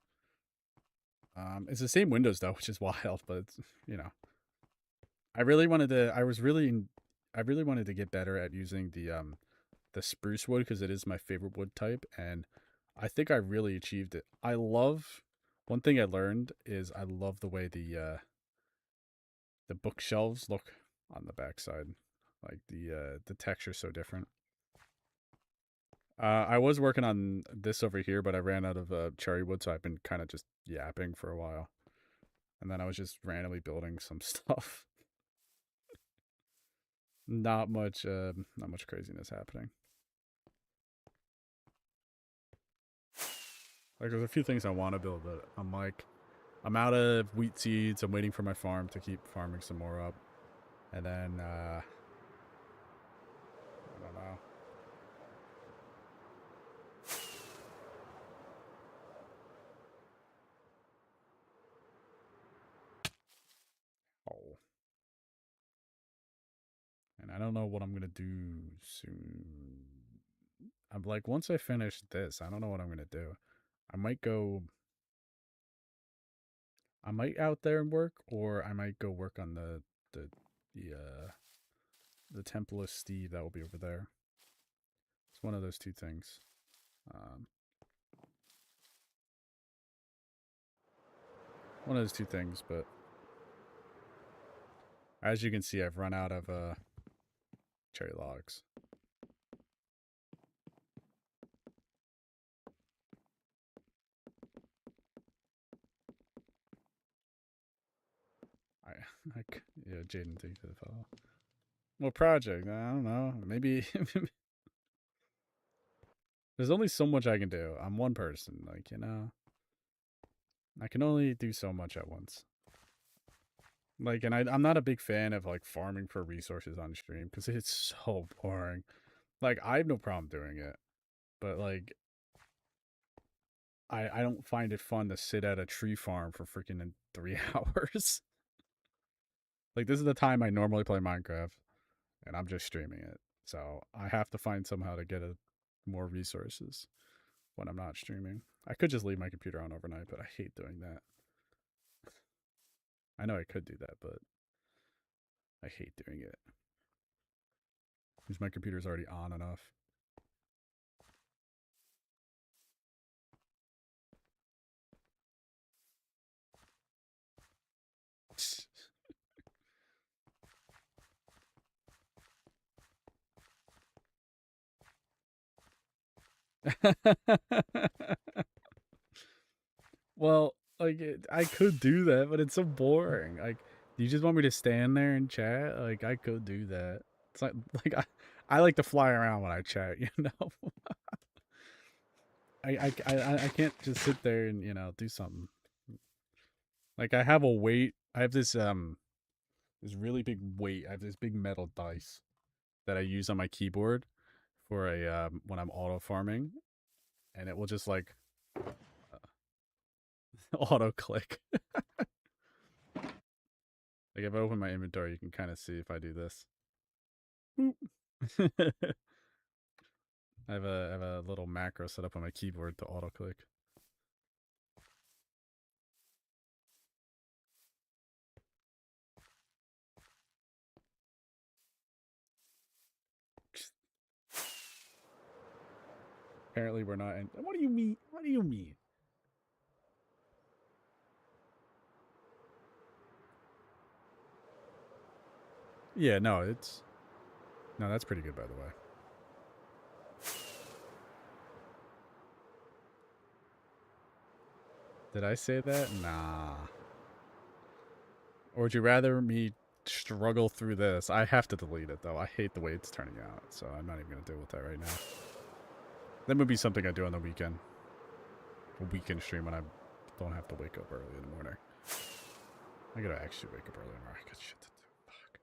It's the same windows though, which is wild, but it's, I really wanted to. I really wanted to get better at using the spruce wood because it is my favorite wood type, and I think I really achieved it. I love one thing I learned is I love the way the bookshelves look on the backside. Like the texture's so different. I was working on this over here, but I ran out of cherry wood, so I've been kind of just yapping for a while, and then I was just randomly building some stuff. Not much craziness happening. Like, there's a few things I want to build, but I'm out of wheat seeds. I'm waiting for my farm to keep farming some more up. And then, I don't know. Oh. And I don't know what I'm going to do soon. I'm like, once I finish this, I don't know what I'm going to do. I might out there and work, or I might go work on the, the, the Temple of Steve that will be over there. It's one of those two things. One of those two things, but as you can see, I've run out of cherry logs. Yeah, Jaden, thanks for the follow. What project? I don't know. Maybe there's only so much I can do. I'm one person, like, I can only do so much at once. Like, and I'm not a big fan of like farming for resources on stream because it's so boring. Like, I have no problem doing it, but like, I don't find it fun to sit at a tree farm for freaking 3 hours. Like, this is the time I normally play Minecraft, and I'm just streaming it. So I have to find somehow to get more resources when I'm not streaming. I could just leave my computer on overnight, but I hate doing that. I know I could do that, but I hate doing it because my computer's already on enough. Well, like I could do that, but it's so boring. Like, you just want me to stand there and chat? Like, I could do that. It's like I like to fly around when I chat. I can't just sit there and do something. Like, I have a weight. I have this really big weight. I have this big metal dice that I use on my keyboard for a when I'm auto farming, and it will just like auto click. Like, if I open my inventory, you can kind of see if I do this. I have a little macro set up on my keyboard to auto click. Apparently, we're not in. What do you mean? What do you mean? Yeah, no, that's pretty good, by the way. Did I say that? Nah. Or would you rather me struggle through this? I have to delete it, though. I hate the way it's turning out, so I'm not even going to deal with that right now. That would be something I do on the weekend. A weekend stream when I don't have to wake up early in the morning. I gotta actually wake up early tomorrow. I got shit to do. Fuck.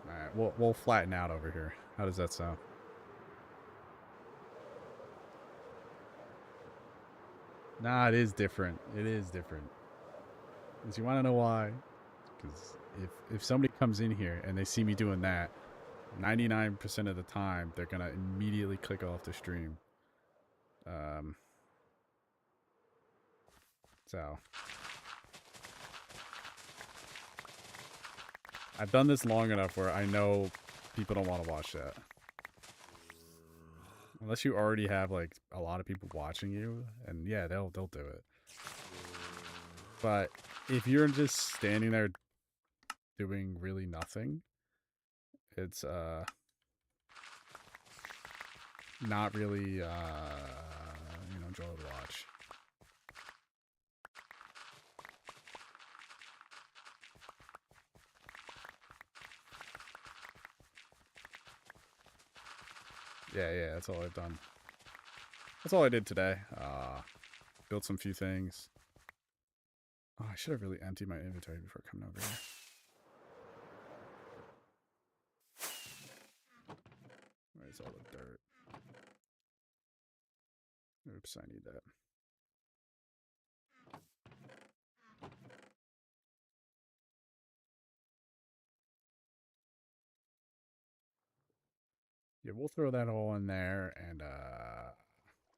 Alright, we'll flatten out over here. How does that sound? Nah, it is different. It is different. Because you want to know why? Because if somebody comes in here and they see me doing that, 99% of the time they're gonna immediately click off the stream. So I've done this long enough where I know people don't want to watch that. Unless you already have like a lot of people watching you, and yeah, they'll do it. But if you're just standing there doing really nothing, it's not really enjoyable to watch. Yeah, that's all I've done. That's all I did today. Built some few things. Oh, I should have really emptied my inventory before coming over here. Where's all the dirt? Oops, I need that. Yeah, we'll throw that all in there, and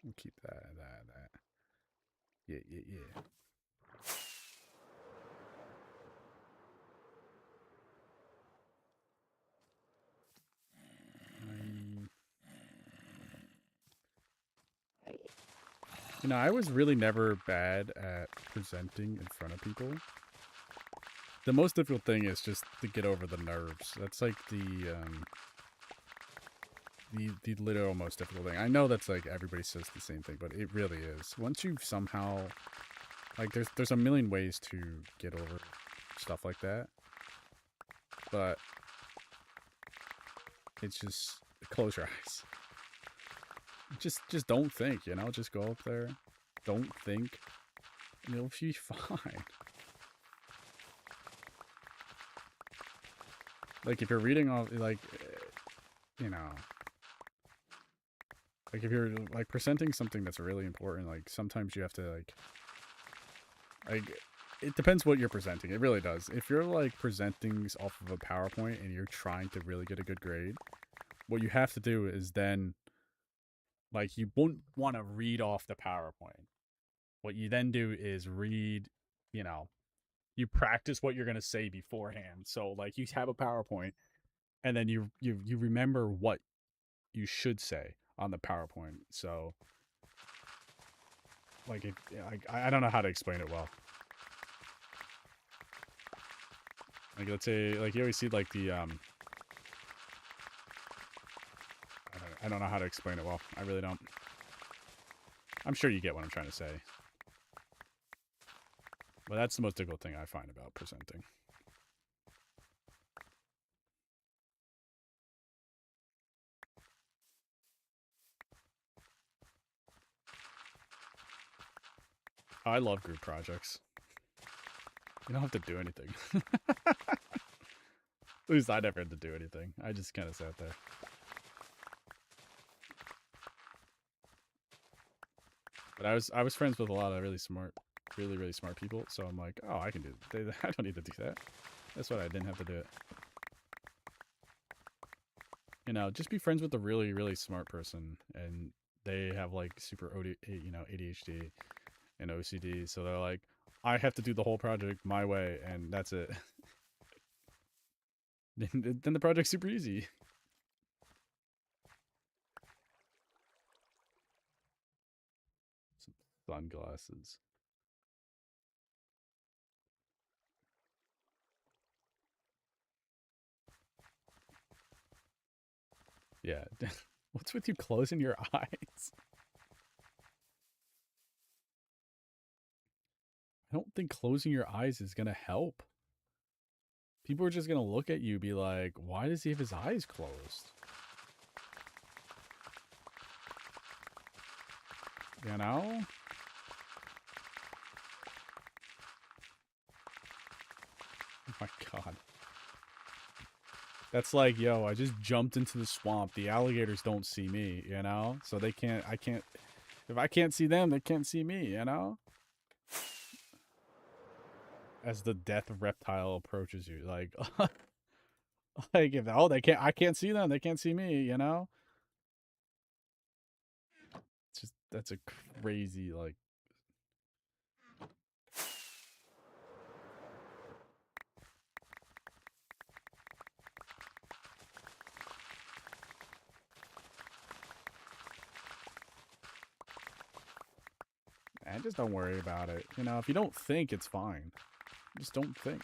we'll keep that. Yeah. You know, I was really never bad at presenting in front of people. The most difficult thing is just to get over the nerves. That's like the literal most difficult thing. I know that's like everybody says the same thing, but it really is. Once you somehow, like, there's a million ways to get over stuff like that, but it's just close your eyes. Just don't think, you know. Just go up there, don't think, and it'll be fine. Like if you're reading off, like, you know. Like, if you're, like, presenting something that's really important, like, sometimes you have to, like, it depends what you're presenting. It really does. If you're, like, presenting off of a PowerPoint and you're trying to really get a good grade, what you have to do is then, like, you won't want to read off the PowerPoint. What you then do is read, you know, you practice what you're going to say beforehand. So, like, you have a PowerPoint, and then you remember what you should say on the PowerPoint. So, like, I don't know how to explain it well. Like, let's say, like, you always see, like, the, I don't know how to explain it well. I really don't. I'm sure you get what I'm trying to say. But that's the most difficult thing I find about presenting. I love group projects. You don't have to do anything. At least I never had to do anything. I just kind of sat there. But I was friends with a lot of really smart people, so I'm like, oh, I can do it. I don't need to do that. That's why I didn't have to do it. You know, just be friends with a really, really smart person, and they have, like, super ADHD and OCD, so they're like, I have to do the whole project my way, and that's it. Then the project's super easy. Some sunglasses. Yeah. What's with you closing your eyes? I don't think closing your eyes is gonna help. People are just gonna look at you, be like, why does he have his eyes closed? You know? Oh my god. That's like, yo, I just jumped into the swamp. The alligators don't see me, you know? So I can't, if I can't see them, they can't see me, you know? As the death reptile approaches you, like, like, if, oh, I can't see them, they can't see me, you know? It's just, that's a crazy, like, and just don't worry about it. You know, if you don't think, it's fine. Just don't think.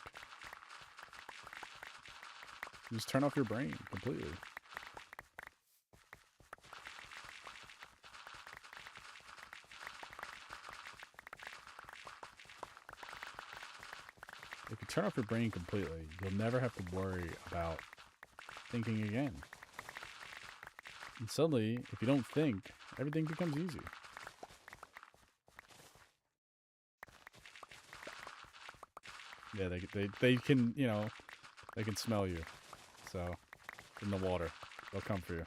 Just turn off your brain completely. If you turn off your brain completely, you'll never have to worry about thinking again. And suddenly, if you don't think, everything becomes easy. Yeah, they can, you know, they can smell you. So, in the water, they'll come for you.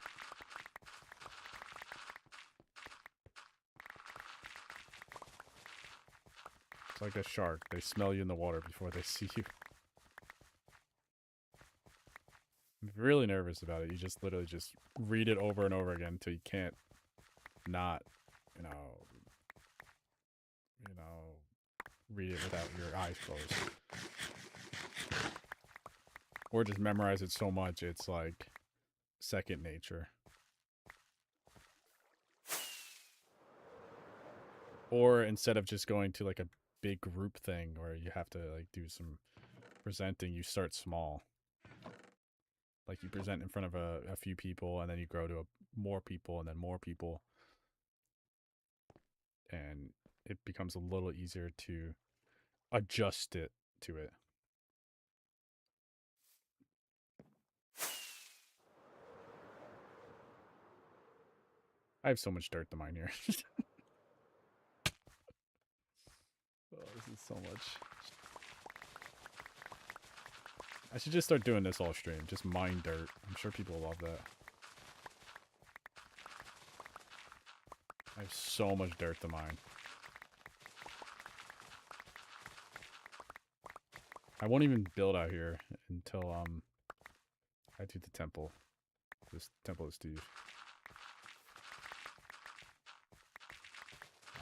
It's like a shark. They smell you in the water before they see you. If you're really nervous about it, you just literally just read it over and over again until you can't not, you know, read it without your eyes closed. Or just memorize it so much it's like second nature. Or instead of just going to like a big group thing where you have to like do some presenting, you start small. Like you present in front of a few people and then you grow to more people and then more people. And it becomes a little easier to adjust it to it. I have so much dirt to mine here. Oh, this is so much. I should just start doing this all stream. Just mine dirt. I'm sure people will love that. I have so much dirt to mine. I won't even build out here until I do the temple. This temple of Steve.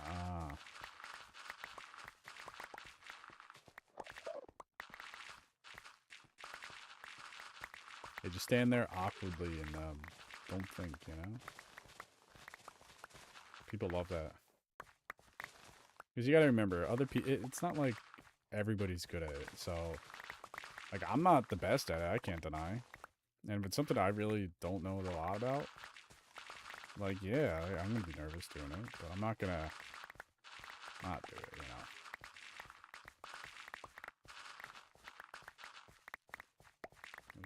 Ah. They just stand there awkwardly and don't think, you know? People love that. Because you gotta remember, other people, it's not like everybody's good at it. So, like, I'm not the best at it, I can't deny. And if it's something I really don't know a lot about, like, yeah, I'm gonna be nervous doing it, but I'm not gonna not do it, you know?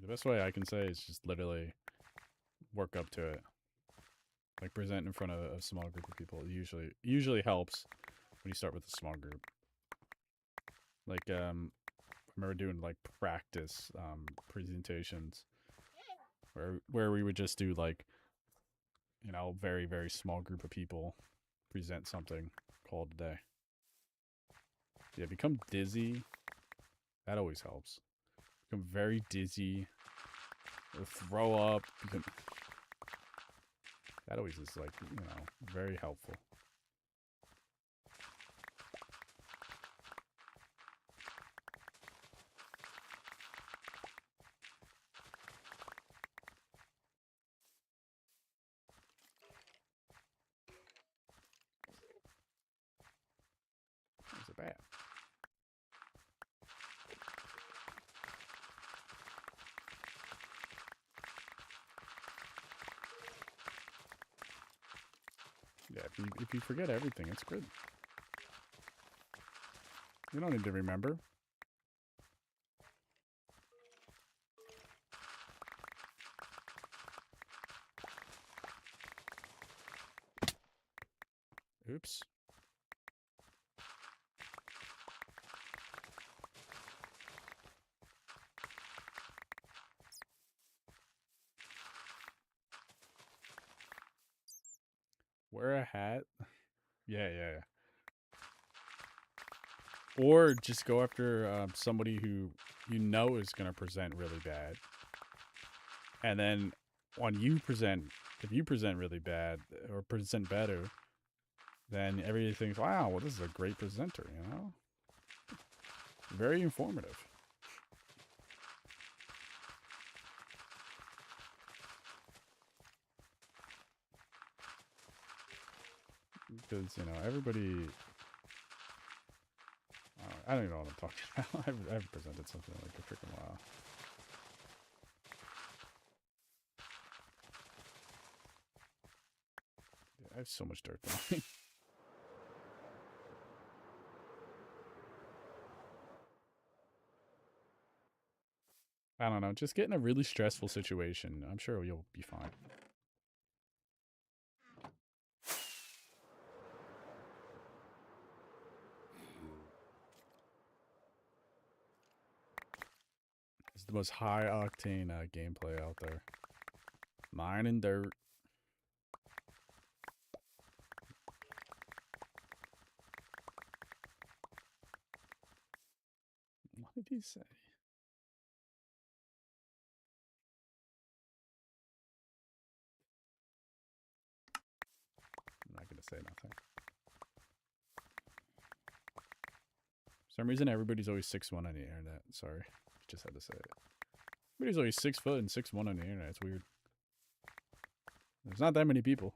The best way I can say is just literally work up to it. Like, present in front of a small group of people. It usually helps when you start with a small group. Like, I remember doing, like, practice presentations where we would just do, like, you know, very, very small group of people present something, call it a day. Yeah, become dizzy. That always helps. Become very dizzy. Or throw up. That always is, like, you know, very helpful. Is it bad? Yeah, if you forget everything, it's good. You don't need to remember. Oops. Wear a hat. Yeah, yeah, yeah. Or just go after somebody who you know is going to present really bad. And then when you present, if you present really bad or present better, then everybody thinks, wow, well, this is a great presenter, you know? Very informative. Because, you know, everybody... I don't even know what I'm talking about. I haven't presented something like a freaking while. Yeah, I have so much dirt going. I don't know. Just get in a really stressful situation. I'm sure you'll be fine. the most high octane gameplay out there. Mining dirt. What did he say? I'm not gonna say nothing. For some reason, everybody's always 6'1" on the internet. Sorry, just had to say it. Everybody's always 6 foot and 6'1" on the internet. It's weird. There's not that many people.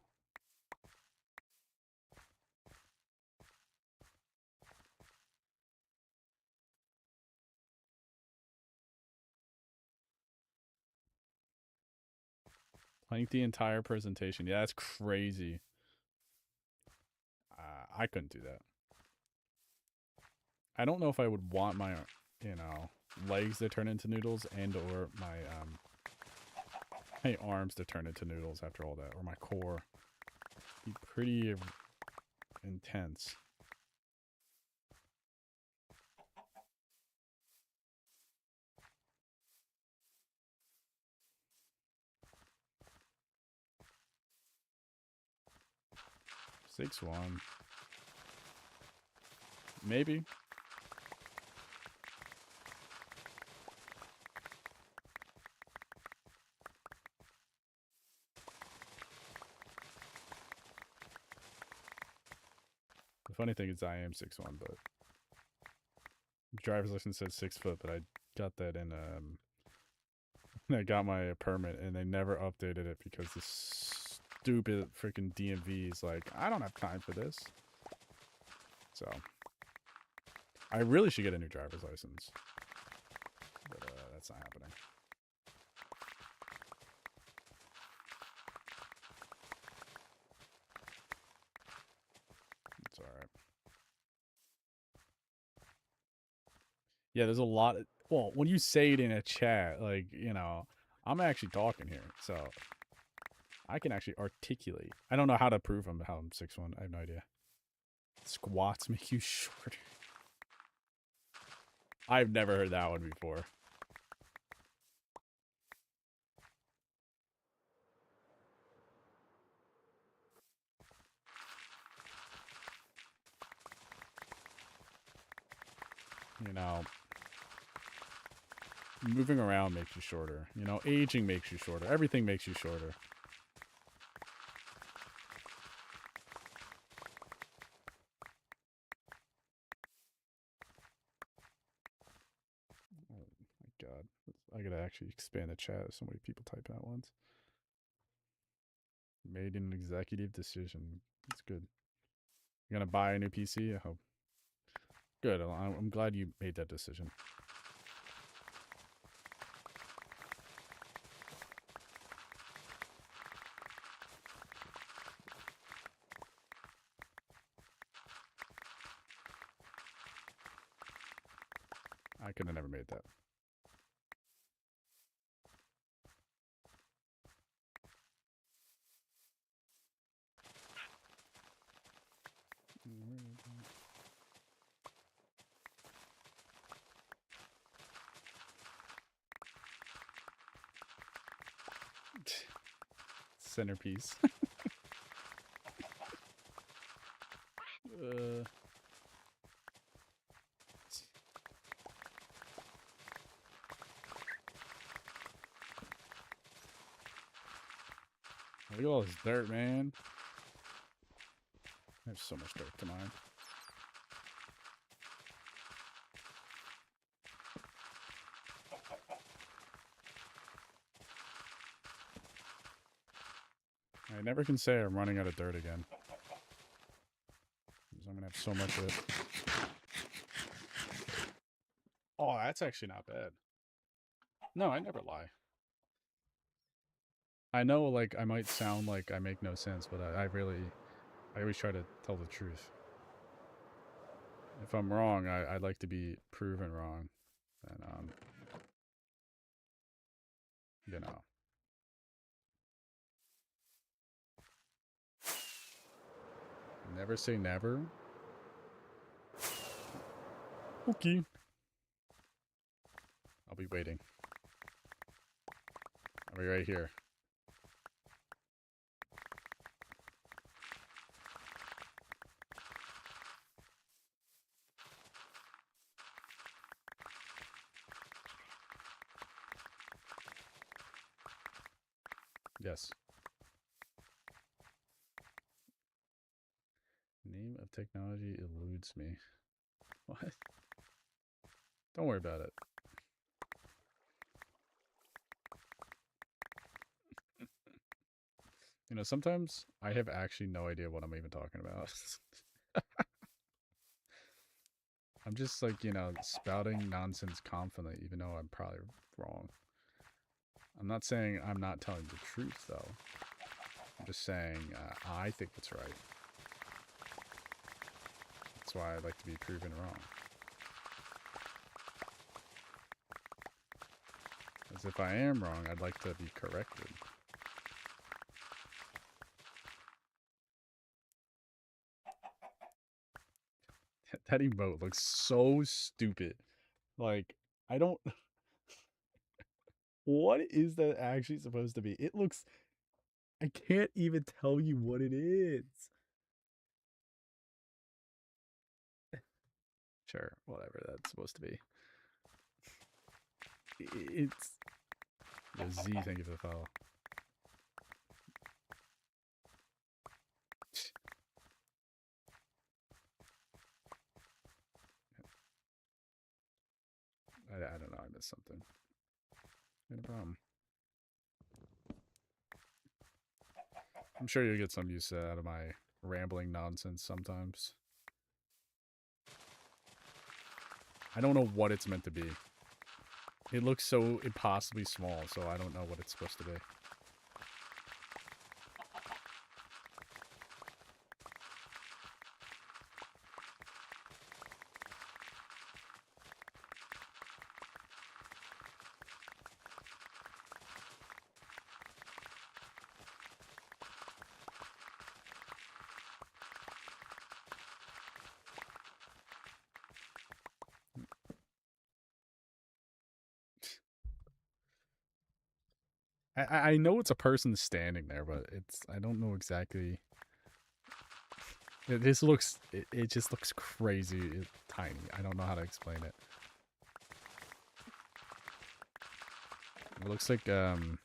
Plank the entire presentation. Yeah, that's crazy. I couldn't do that. I don't know if I would want my, you know, legs to turn into noodles and or my arms to turn into noodles after all that, or my core. Be pretty intense. Six one. Maybe. The funny thing is I am 6'1", but driver's license says 6 foot, but I got that in I got my permit and they never updated it because this stupid freaking DMV is like, I don't have time for this. So I really should get a new driver's license, but that's not happening. It's all right. Yeah, there's a lot of, well, when you say it in a chat, like, you know, I'm actually talking here, so I can actually articulate. I don't know how to prove how I'm 6'1". I have no idea. Squats make you shorter. I've never heard that one before. You know, moving around makes you shorter. You know, aging makes you shorter. Everything makes you shorter. Oh my god. I gotta actually expand the chat. So many people typing at once. Made an executive decision. That's good. You're gonna buy a new PC? I hope. Good. I'm glad you made that decision. I could have never made that. Centerpiece. Look at all this dirt, man. There's so much dirt to mine. I never can say I'm running out of dirt again. Because I'm going to have so much of it. Oh, that's actually not bad. No, I never lie. I know, like, I might sound like I make no sense, but I always try to tell the truth. If I'm wrong, I'd like to be proven wrong. And, you know. Never say never. Okay. I'll be waiting. I'll be right here. Yes. Name of technology eludes me. What? Don't worry about it. You know, sometimes I have actually no idea what I'm even talking about. I'm just like, you know, spouting nonsense confidently, even though I'm probably wrong. I'm not saying I'm not telling the truth, though. I'm just saying I think it's right. That's why I like to be proven wrong. As if I am wrong, I'd like to be corrected. That emote looks so stupid. Like, I don't... What is that actually supposed to be? It looks... I can't even tell you what it is. Sure, whatever that's supposed to be. It's... Yo, Z, thank you for the follow. I don't know, I missed something. No problem. I'm sure you'll get some use out of my rambling nonsense sometimes. I don't know what it's meant to be. It looks so impossibly small, so I don't know what it's supposed to be. I know it's a person standing there, but it's I don't know exactly. This looks it just looks crazy tiny. I don't know how to explain it. It looks like never mind.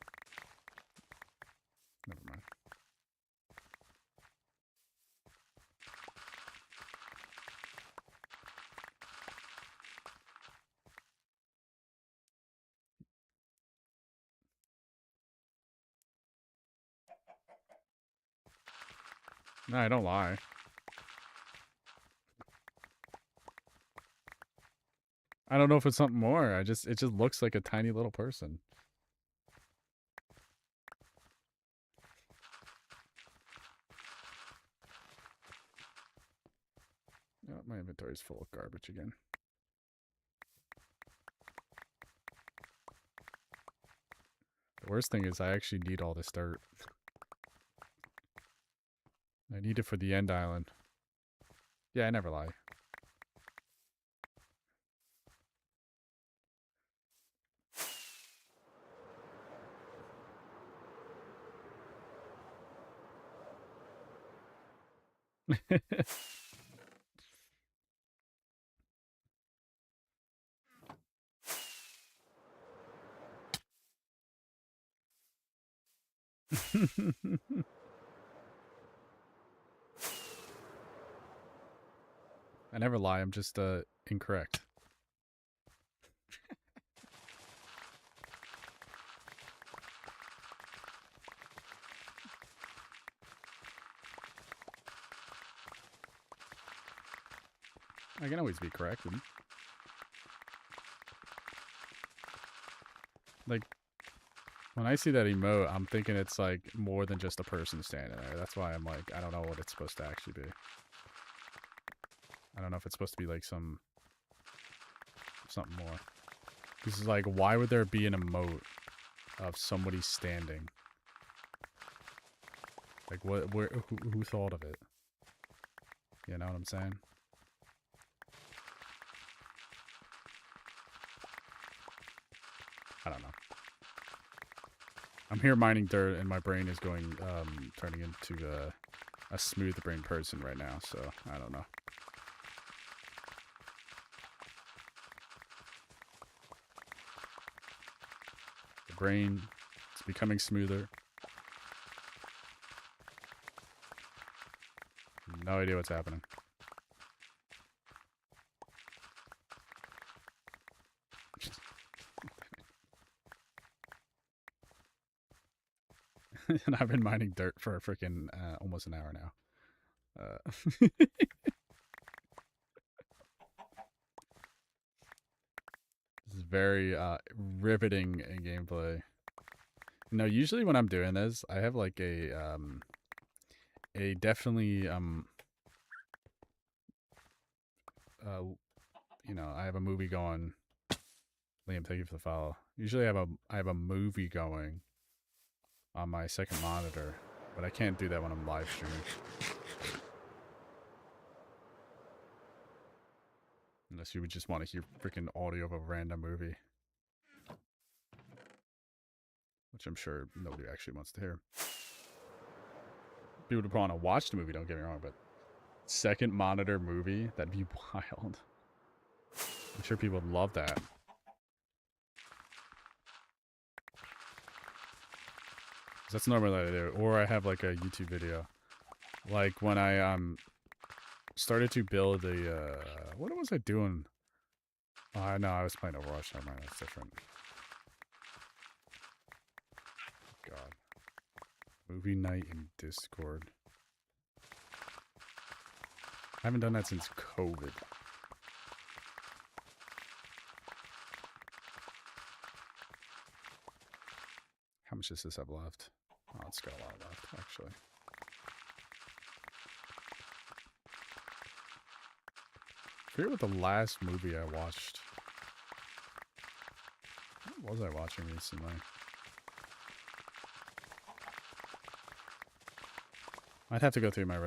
No, I don't lie. I don't know if it's something more. It just looks like a tiny little person. Oh, my inventory's full of garbage again. The worst thing is I actually need all this dirt. I need it for the end island. Yeah, I never lie. I never lie. I'm just incorrect. I can always be corrected. Like, when I see that emote, I'm thinking it's like more than just a person standing there. That's why I'm like, I don't know what it's supposed to actually be. I don't know if it's supposed to be like something more. This is like, why would there be an emote of somebody standing? Like, what? Where? Who thought of it? You know what I'm saying? I don't know. I'm here mining dirt, and my brain is going, turning into a smooth brain person right now. So I don't know. The brain is becoming smoother. No idea what's happening. And I've been mining dirt for freaking almost an hour now. This is very riveting gameplay. No, usually when I'm doing this, I have like a definitely you know, I have a movie going. Liam, thank you for the follow. Usually I have a movie going on my second monitor, but I can't do that when I'm live streaming. Unless you would just want to hear freaking audio of a random movie. Which I'm sure nobody actually wants to hear. People would want to watch the movie, don't get me wrong, but second monitor movie, that'd be wild. I'm sure people would love that. That's normally what I do. Or I have like a YouTube video. Like when I started to build a what was I doing? Oh no, I was playing Overwatch. Never mind, that's different. God. Movie night in Discord. I haven't done that since COVID. How much does this have left? Oh, it's got a lot left, actually. I forget what the last movie I watched. What was I watching recently? I'd have to go through my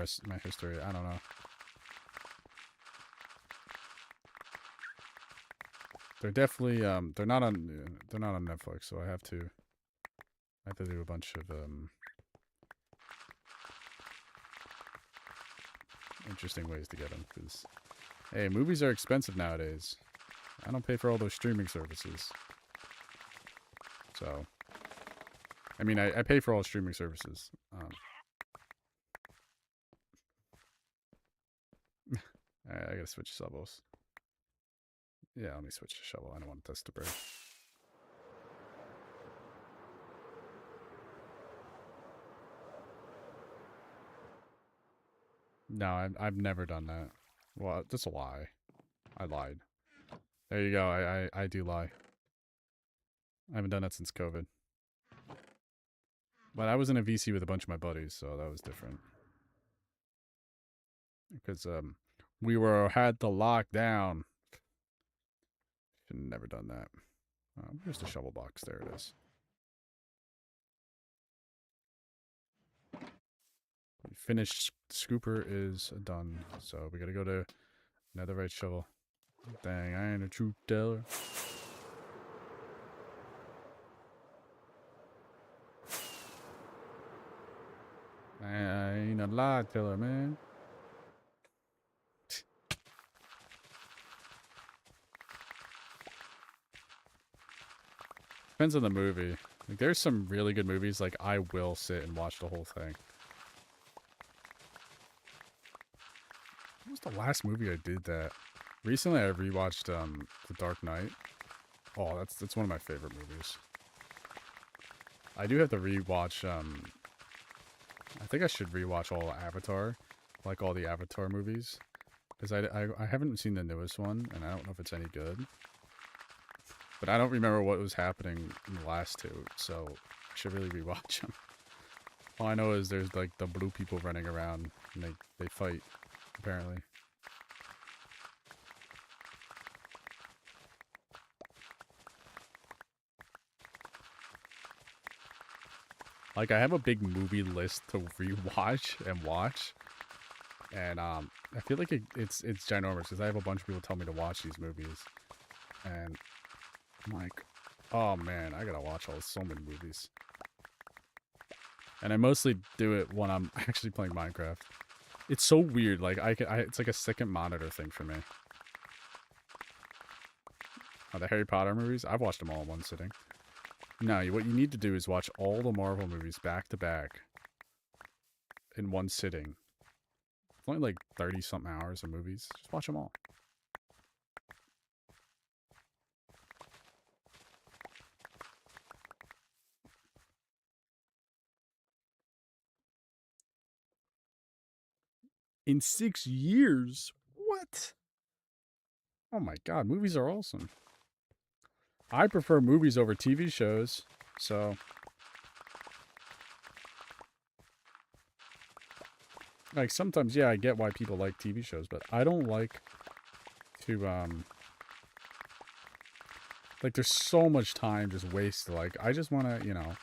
history. I don't know. They're definitely they're not on Netflix, so I have to do a bunch of interesting ways to get them, because hey, movies are expensive nowadays. I don't pay for all those streaming services. So I mean, I pay for all streaming services. I gotta switch shovels. Yeah, let me switch to shovel. I don't want this to break. No, I've never done that. Well, that's a lie. I lied. There you go. I do lie. I haven't done that since COVID. But I was in a VC with a bunch of my buddies, so that was different. Because we had the lockdown. Should have never done that. Where's the shovel box? There it is. Finished scooper is done, so we gotta go to netherite shovel. Dang, I ain't a truth teller. I ain't a lie teller, man. Depends on the movie. Like, there's some really good movies, like, I will sit and watch the whole thing. What was the last movie I did that? Recently, I rewatched The Dark Knight. Oh, that's one of my favorite movies. I do have to rewatch. I think I should rewatch all Avatar, like all the Avatar movies, because I haven't seen the newest one, and I don't know if it's any good. But I don't remember what was happening in the last two, so I should really rewatch them. All I know is there's like the blue people running around, and they fight, apparently. Like, I have a big movie list to rewatch and watch. And I feel like it's ginormous, because I have a bunch of people tell me to watch these movies. And I'm like, oh man, I gotta watch so many movies. And I mostly do it when I'm actually playing Minecraft. It's so weird. Like it's like a second monitor thing for me. Oh, the Harry Potter movies, I've watched them all in one sitting. No, what you need to do is watch all the Marvel movies back to back in one sitting. It's only like 30-something hours of movies. Just watch them all. In 6 years? What? Oh my god, movies are awesome. I prefer movies over TV shows, so... Like, sometimes, yeah, I get why people like TV shows, but I don't like to, like, there's so much time just wasted. Like, I just want to, you know,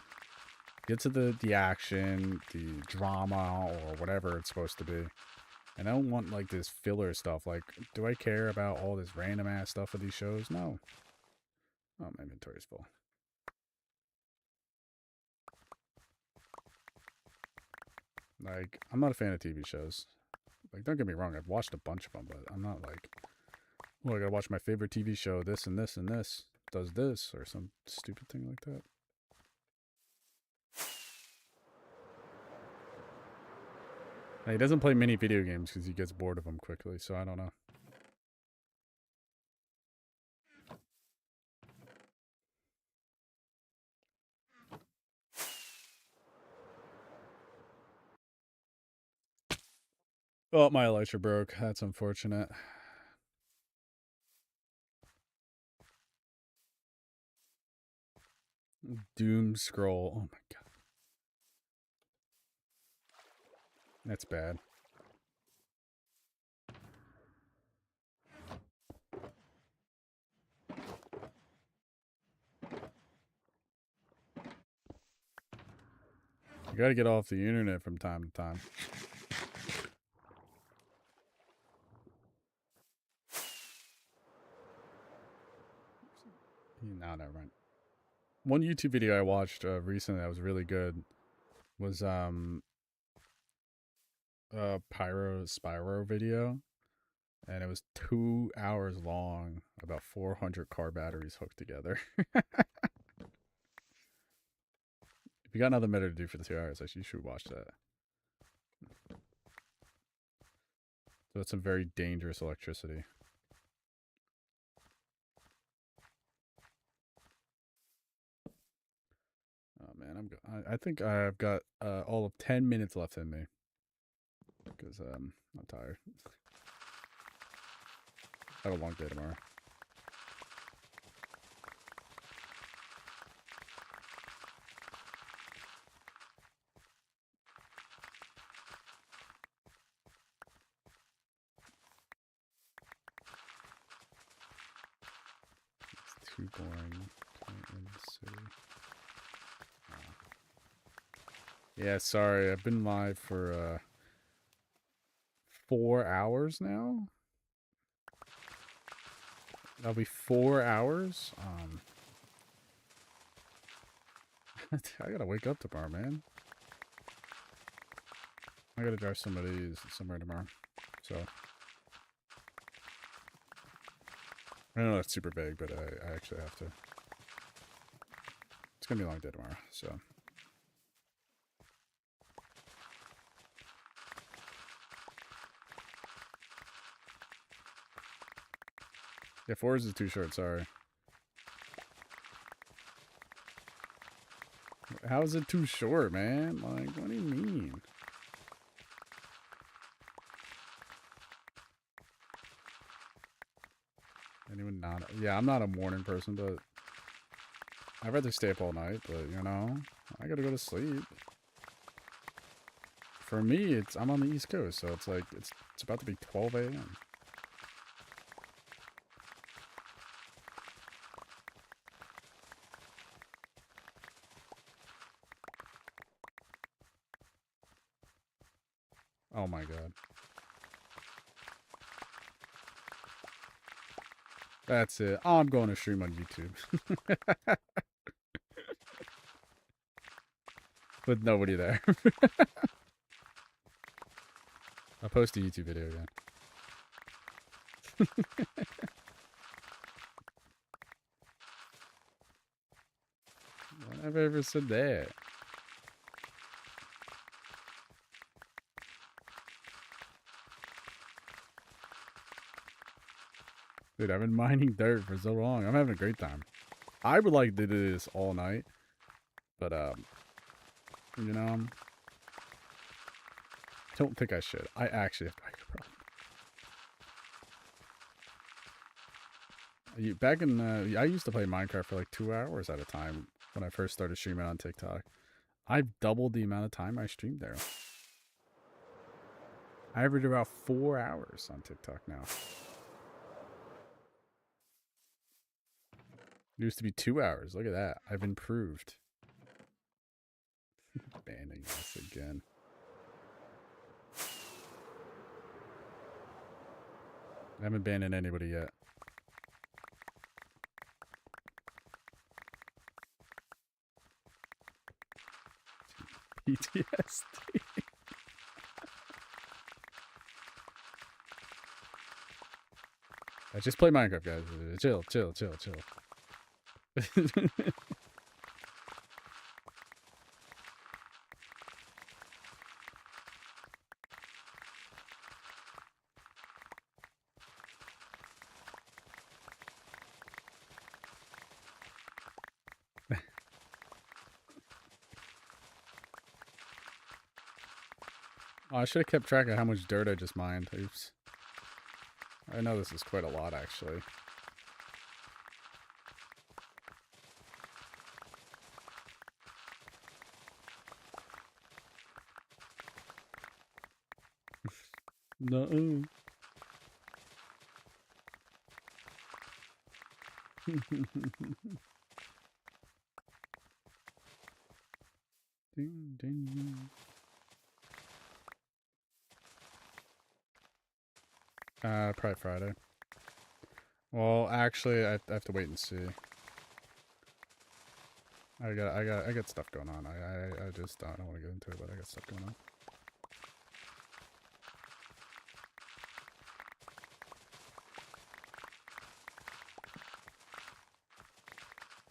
get to the action, the drama, or whatever it's supposed to be. And I don't want, like, this filler stuff. Like, do I care about all this random-ass stuff of these shows? No. Oh, my inventory's full. Like, I'm not a fan of TV shows. Like, don't get me wrong, I've watched a bunch of them, but I'm not like, oh, I gotta watch my favorite TV show, this and this and this does this, or some stupid thing like that. He doesn't play many video games because he gets bored of them quickly, so I don't know. Oh, my elytra broke. That's unfortunate. Doom scroll. Oh my god. That's bad. You gotta get off the internet from time to time. No, never mind. One YouTube video I watched recently that was really good was a Pyro Spyro video, and it was 2 hours long, about 400 car batteries hooked together. If you got nothing better to do for the 2 hours, you should watch that. So that's some very dangerous electricity. Oh man, I think I've got all of 10 minutes left in me because I'm tired. I have a long day tomorrow. It's too boring. Yeah, sorry. I've been live for 4 hours now. That'll be 4 hours. I gotta wake up tomorrow, man. I gotta drive somebody somewhere tomorrow. So I know that's super vague, but I actually have to. It's gonna be a long day tomorrow, so. Yeah, 4 is too short, sorry. How is it too short, man? Like, what do you mean? Anyone not? Yeah, I'm not a morning person, but I'd rather stay up all night, but, you know, I gotta go to sleep. For me, I'm on the East Coast, so it's like, it's about to be 12 a.m. Oh my god. That's it. I'm going to stream on YouTube. with nobody there. I'll post a YouTube video again. When have I ever said that? Dude, I've been mining dirt for so long. I'm having a great time. I would like to do this all night, but you know, don't think I should. I actually have microphone. Back in, I used to play Minecraft for like 2 hours at a time when I first started streaming on TikTok. I've doubled the amount of time I streamed there. I average about 4 hours on TikTok now. It used to be 2 hours. Look at that. I've improved. Banning us again. I haven't banned anybody yet. PTSD. I just play Minecraft, guys. Chill, chill, chill, chill. Oh, I should have kept track of how much dirt I just mined. Oops. I know this is quite a lot, actually. No. Ding, ding. Probably Friday. Well, actually, I have to wait and see. I got stuff going on. I just don't want to get into it, but I got stuff going on.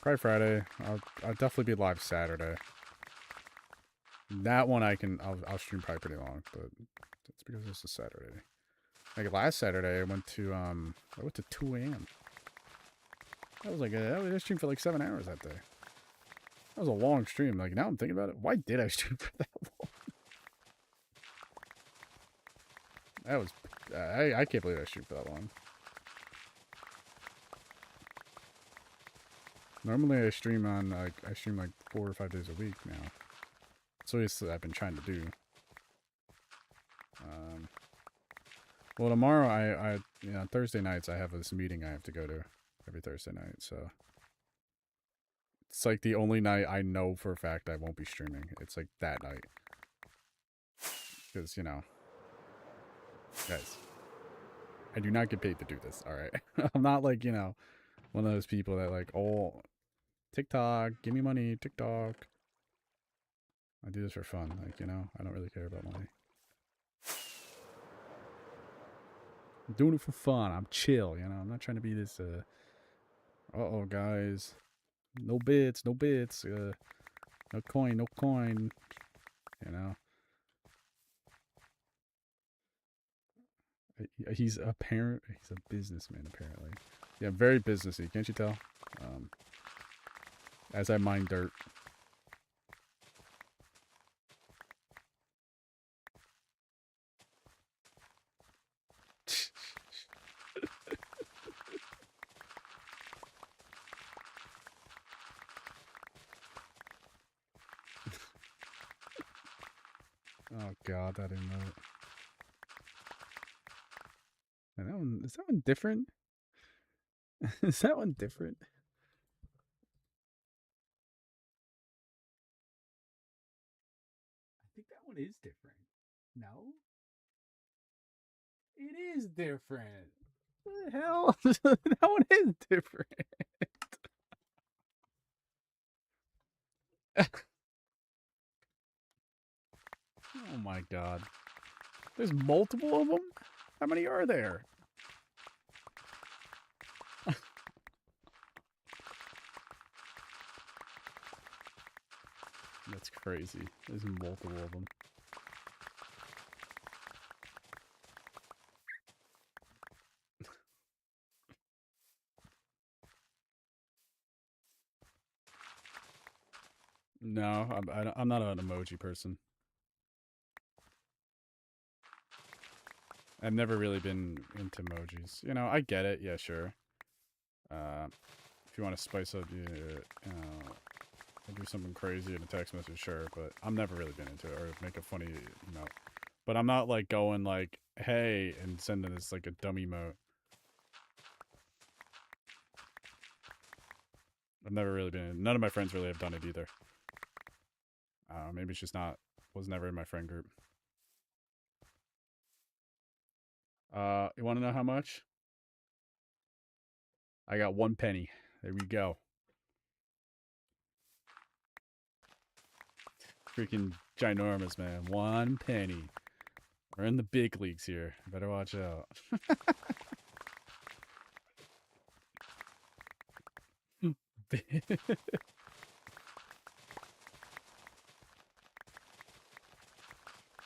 Probably Friday. I'll definitely be live Saturday. That one I'll stream probably pretty long, but that's because it's a Saturday. Like last Saturday, I went to 2 a.m. That was like I streamed for like 7 hours that day. That was a long stream. Like now I'm thinking about it. Why did I stream for that long? That was I can't believe I streamed for that long. Normally I stream like 4 or 5 days a week now. So I've been trying to do. Well, tomorrow Thursday nights I have this meeting I have to go to every Thursday night. So it's like the only night I know for a fact I won't be streaming. It's like that night. Because, guys, I do not get paid to do this, alright? I'm not like, one of those people that like, oh, TikTok, give me money, TikTok. I do this for fun, like, I don't really care about money. I'm doing it for fun. I'm chill, I'm not trying to be this, uh-oh, guys. No bits, no bits, no coin, no coin, He's a businessman, apparently. Yeah, very businessy, can't you tell? As I mine dirt. Oh god, I didn't know it. And is that one different? Is that one different? I think that one is different. No? It is different. What the hell? That one is different. Oh my god. There's multiple of them? How many are there? That's crazy. There's multiple of them. No, I'm not an emoji person. I've never really been into emojis. You know, I get it. Yeah, sure. If you want to spice up, you know, do something crazy in a text message, sure. But I'm never really been into it or make a funny emote. But I'm not like going like, hey, and sending this like a dummy emote. I've never really been. None of my friends really have done it either. Maybe it's just not. Was never in my friend group. You want to know how much? I got 1 penny. There we go. Freaking ginormous, man. 1 penny. We're in the big leagues here. Better watch out.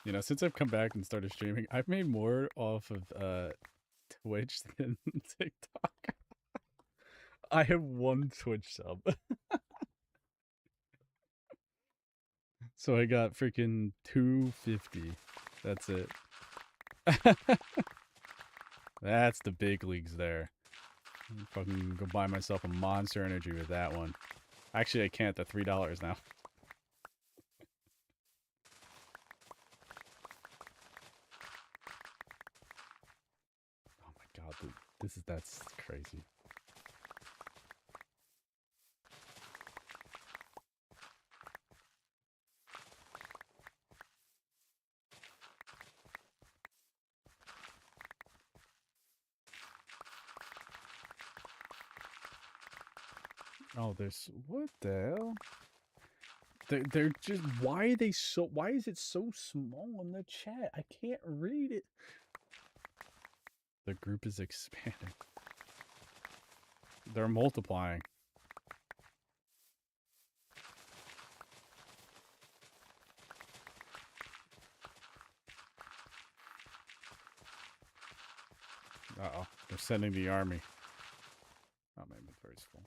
You know, since I've come back and started streaming, I've made more off of Twitch than TikTok. I have 1 Twitch sub. So I got freaking 250. That's it. That's the big leagues there. Fucking go buy myself a Monster Energy with that one. Actually, I can't. They're $3 now. Oh my god, dude. That's crazy. Oh, there's what the hell? They're just why are they so why is it so small in the chat? I can't read it. The group is expanding. They're multiplying. Uh-oh. They're sending the army. Oh, my inventory's full.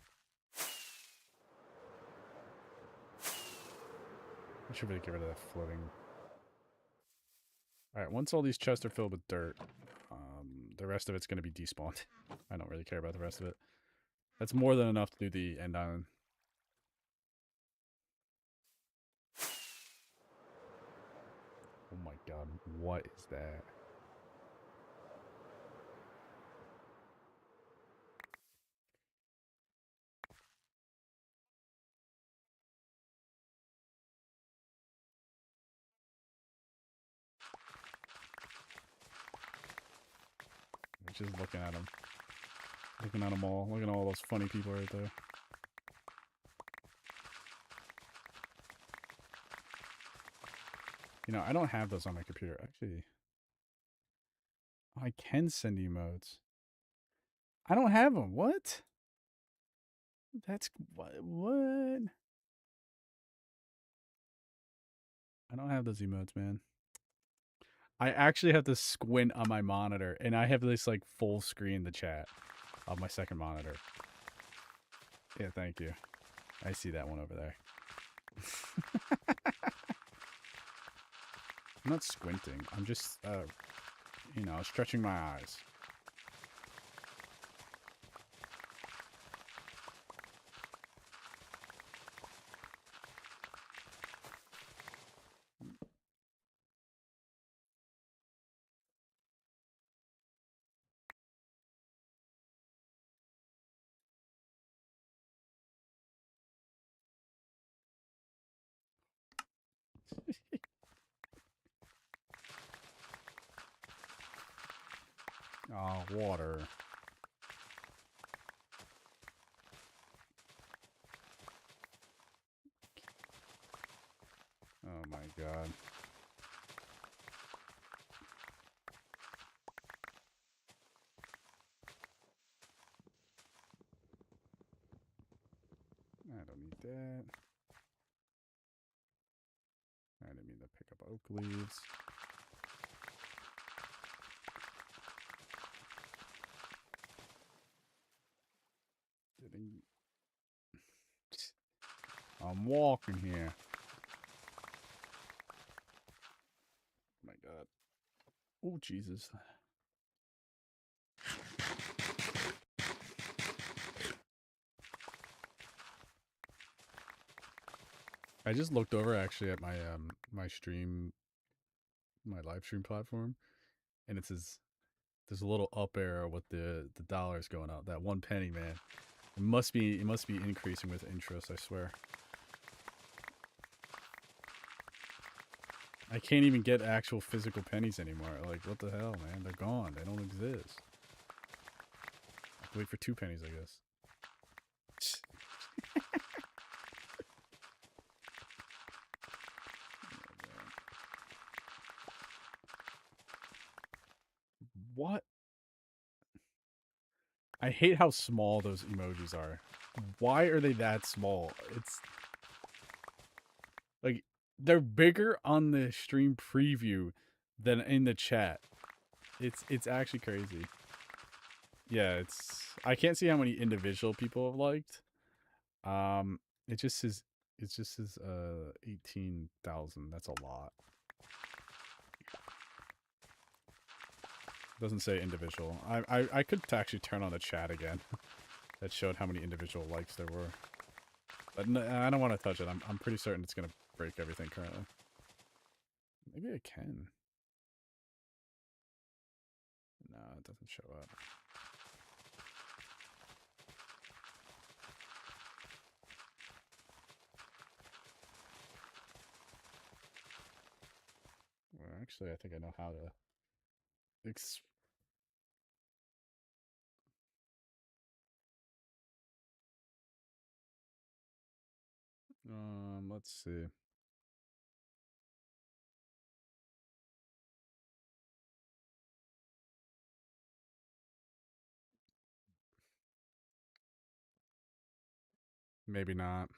I should really get rid of that floating. Alright, once all these chests are filled with dirt, the rest of it's going to be despawned. I don't really care about the rest of it. That's more than enough to do the end island. Oh my god, what is that? Just looking at them. Looking at them all. Looking at all those funny people right there. You know, I don't have those on my computer. Actually, I can send emotes. I don't have them. What? That's what? I don't have those emotes, man. I actually have to squint on my monitor, and I have this like full screen the chat of my second monitor. Yeah, thank you. I see that one over there. I'm not squinting. I'm just, you know, stretching my eyes. Oh, water. Oh my god. Oak leaves. I'm walking here. Oh my god. Oh, Jesus. I just looked over actually at my my stream, my live stream platform, and it says there's a little up arrow with the dollars going up. That 1 penny, man. It must be increasing with interest, I swear. I can't even get actual physical pennies anymore. Like, what the hell, man? They're gone. They don't exist. I have to wait for 2 pennies, I guess. What? I hate how small those emojis are. Why are they that small? It's like they're bigger on the stream preview than in the chat. It's actually crazy. Yeah, I can't see how many individual people have liked. It just says 18,000. That's a lot. It doesn't say individual. I could actually turn on the chat again. That showed how many individual likes there were. But no, I don't want to touch it. I'm pretty certain it's gonna break everything currently. Maybe I can. No, it doesn't show up. Well, actually, I think I know how to. Let's see. Maybe not.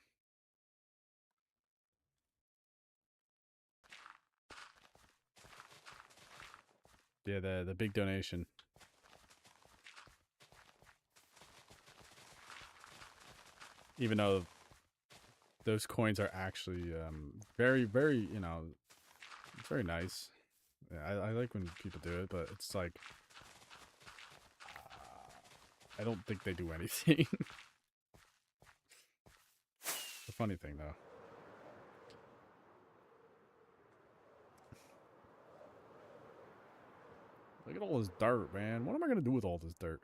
Yeah, the big donation. Even though those coins are actually very, very, you know, it's very nice. Yeah, I like when people do it, but it's like I don't think they do anything. The funny thing though. Look at all this dirt, man. What am I gonna do with all this dirt?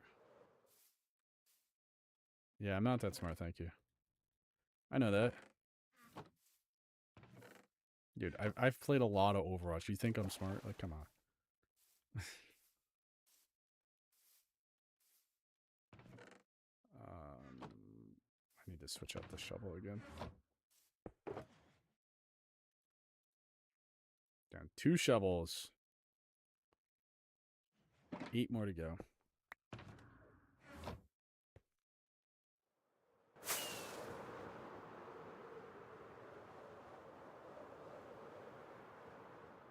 Yeah, I'm not that smart, thank you. I know that. Dude, I've played a lot of Overwatch. You think I'm smart? Like, come on. I need to switch out the shovel again. Down 2 shovels. 8 more to go.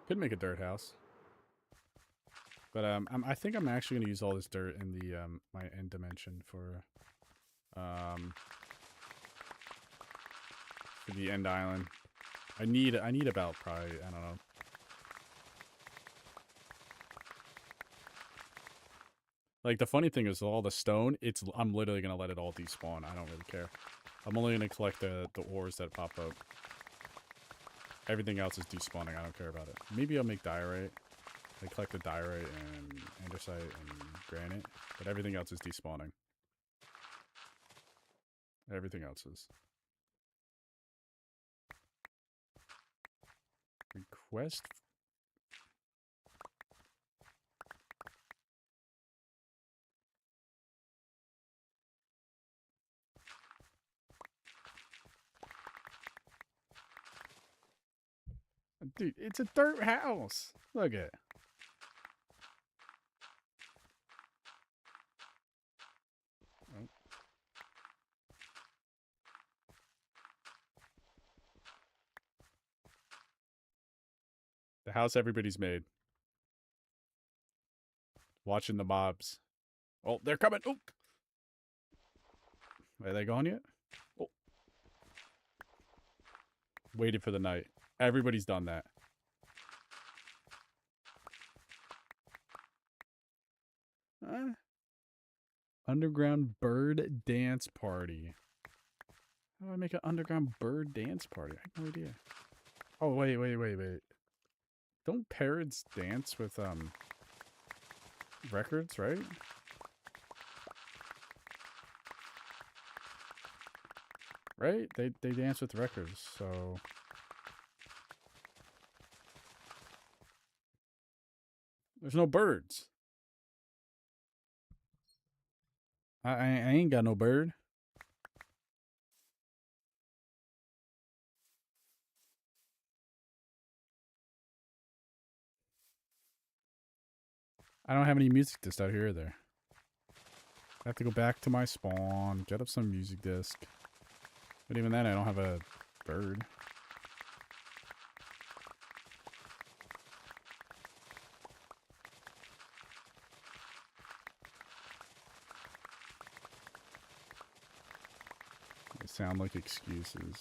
Could make a dirt house. But I think I'm actually gonna use all this dirt in the my end dimension for the end island. I need about probably, I don't know. Like the funny thing is all the stone, I'm literally gonna let it all despawn. I don't really care. I'm only gonna collect the ores that pop up. Everything else is despawning. I don't care about it. Maybe I'll make diorite. I collect the diorite and andesite and granite, but everything else is despawning. Everything else is. Request. Dude, it's a dirt house. Look at it. The house everybody's made. Watching the mobs. Oh, they're coming. Oh. Are they gone yet? Oh. Waited for the night. Everybody's done that. Underground bird dance party. How do I make an underground bird dance party? I have no idea. Oh, wait. Don't parrots dance with, records, right? Right? They dance with records, so... There's no birds. I ain't got no bird. I don't have any music disc out here either. I have to go back to my spawn, get up some music disc. But even then, I don't have a bird. They sound like excuses.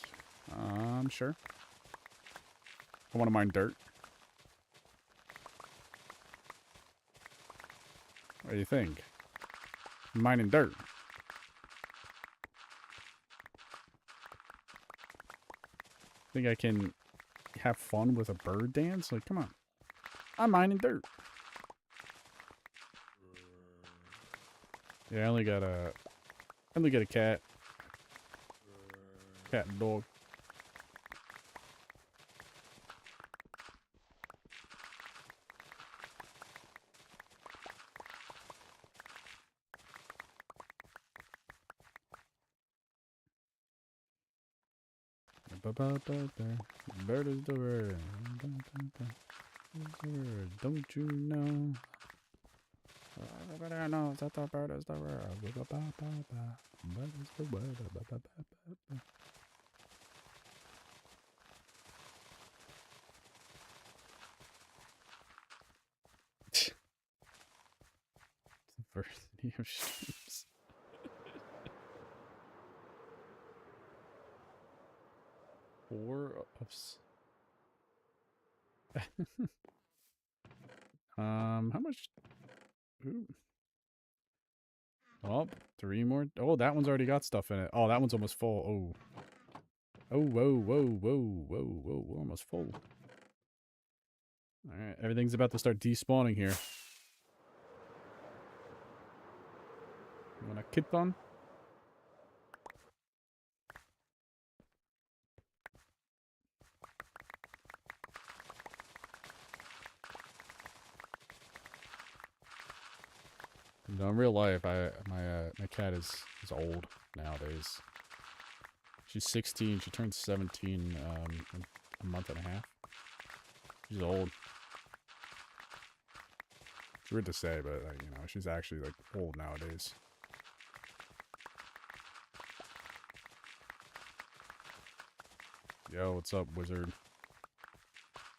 Sure. I want to mine dirt. What do you think? I'm mining dirt. Think I can have fun with a bird dance? Like, come on. I'm mining dirt. Yeah, I only got a cat. Cat and dog. Bird is the word. Don't you know? Everybody knows that the bird is the word. Bird is the word. Diversity of shapes. How much? Ooh. Oh, 3 more. Oh, that one's already got stuff in it. Oh, that one's almost full. Oh, we're almost full. All right, everything's about to start despawning here. You want a kit on? No, in real life, my cat is old nowadays. She's 16. She turns 17 in a month and a half. She's old. It's weird to say, but you know, she's actually like old nowadays. Yo, what's up, wizard?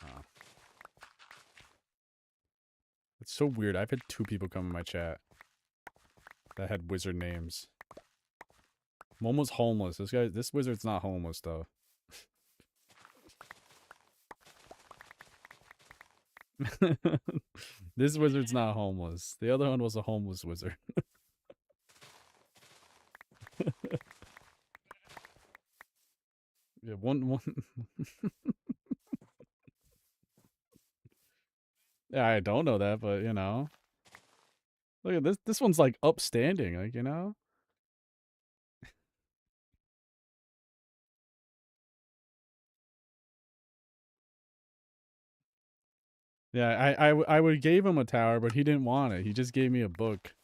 Oh. It's so weird. I've had 2 people come in my chat that had wizard names. I'm almost homeless. This wizard's not homeless though. This wizard's not homeless. The other one was a homeless wizard. Yeah, one. Yeah, I don't know that, but you know. Look at this. This one's like upstanding, like, you know. Yeah, I would gave him a tower, but he didn't want it. He just gave me a book.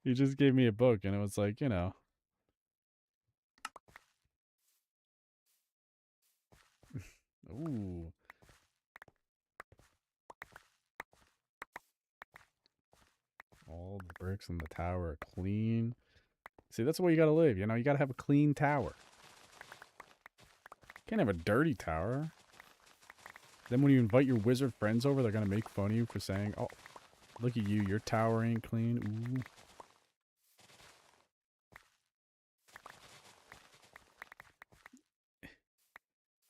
He just gave me a book, and it was like, you know. Ooh. All the bricks in the tower are clean. See, that's the way you gotta live, you know? You gotta have a clean tower. Can't have a dirty tower. Then when you invite your wizard friends over, they're gonna make fun of you for saying, "Oh, look at you, your tower ain't clean." Ooh.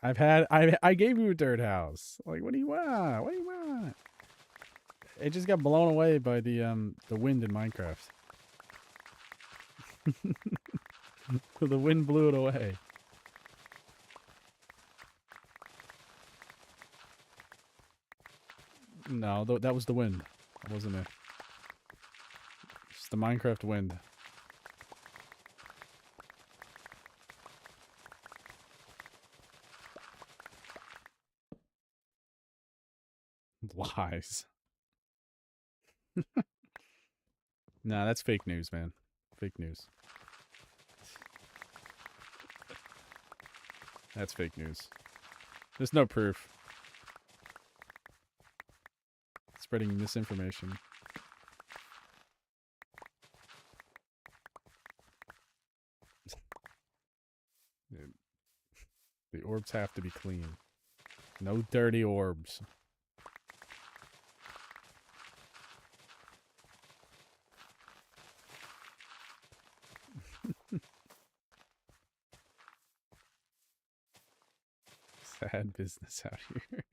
I gave you a dirt house. Like, what do you want? What do you want? It just got blown away by the wind in Minecraft. The wind blew it away. No, that was the wind. That wasn't it. It's the Minecraft wind. Lies. Nah, that's fake news, man. Fake news. That's fake news. There's no proof. Spreading misinformation. The orbs have to be clean. No dirty orbs. Sad business out here.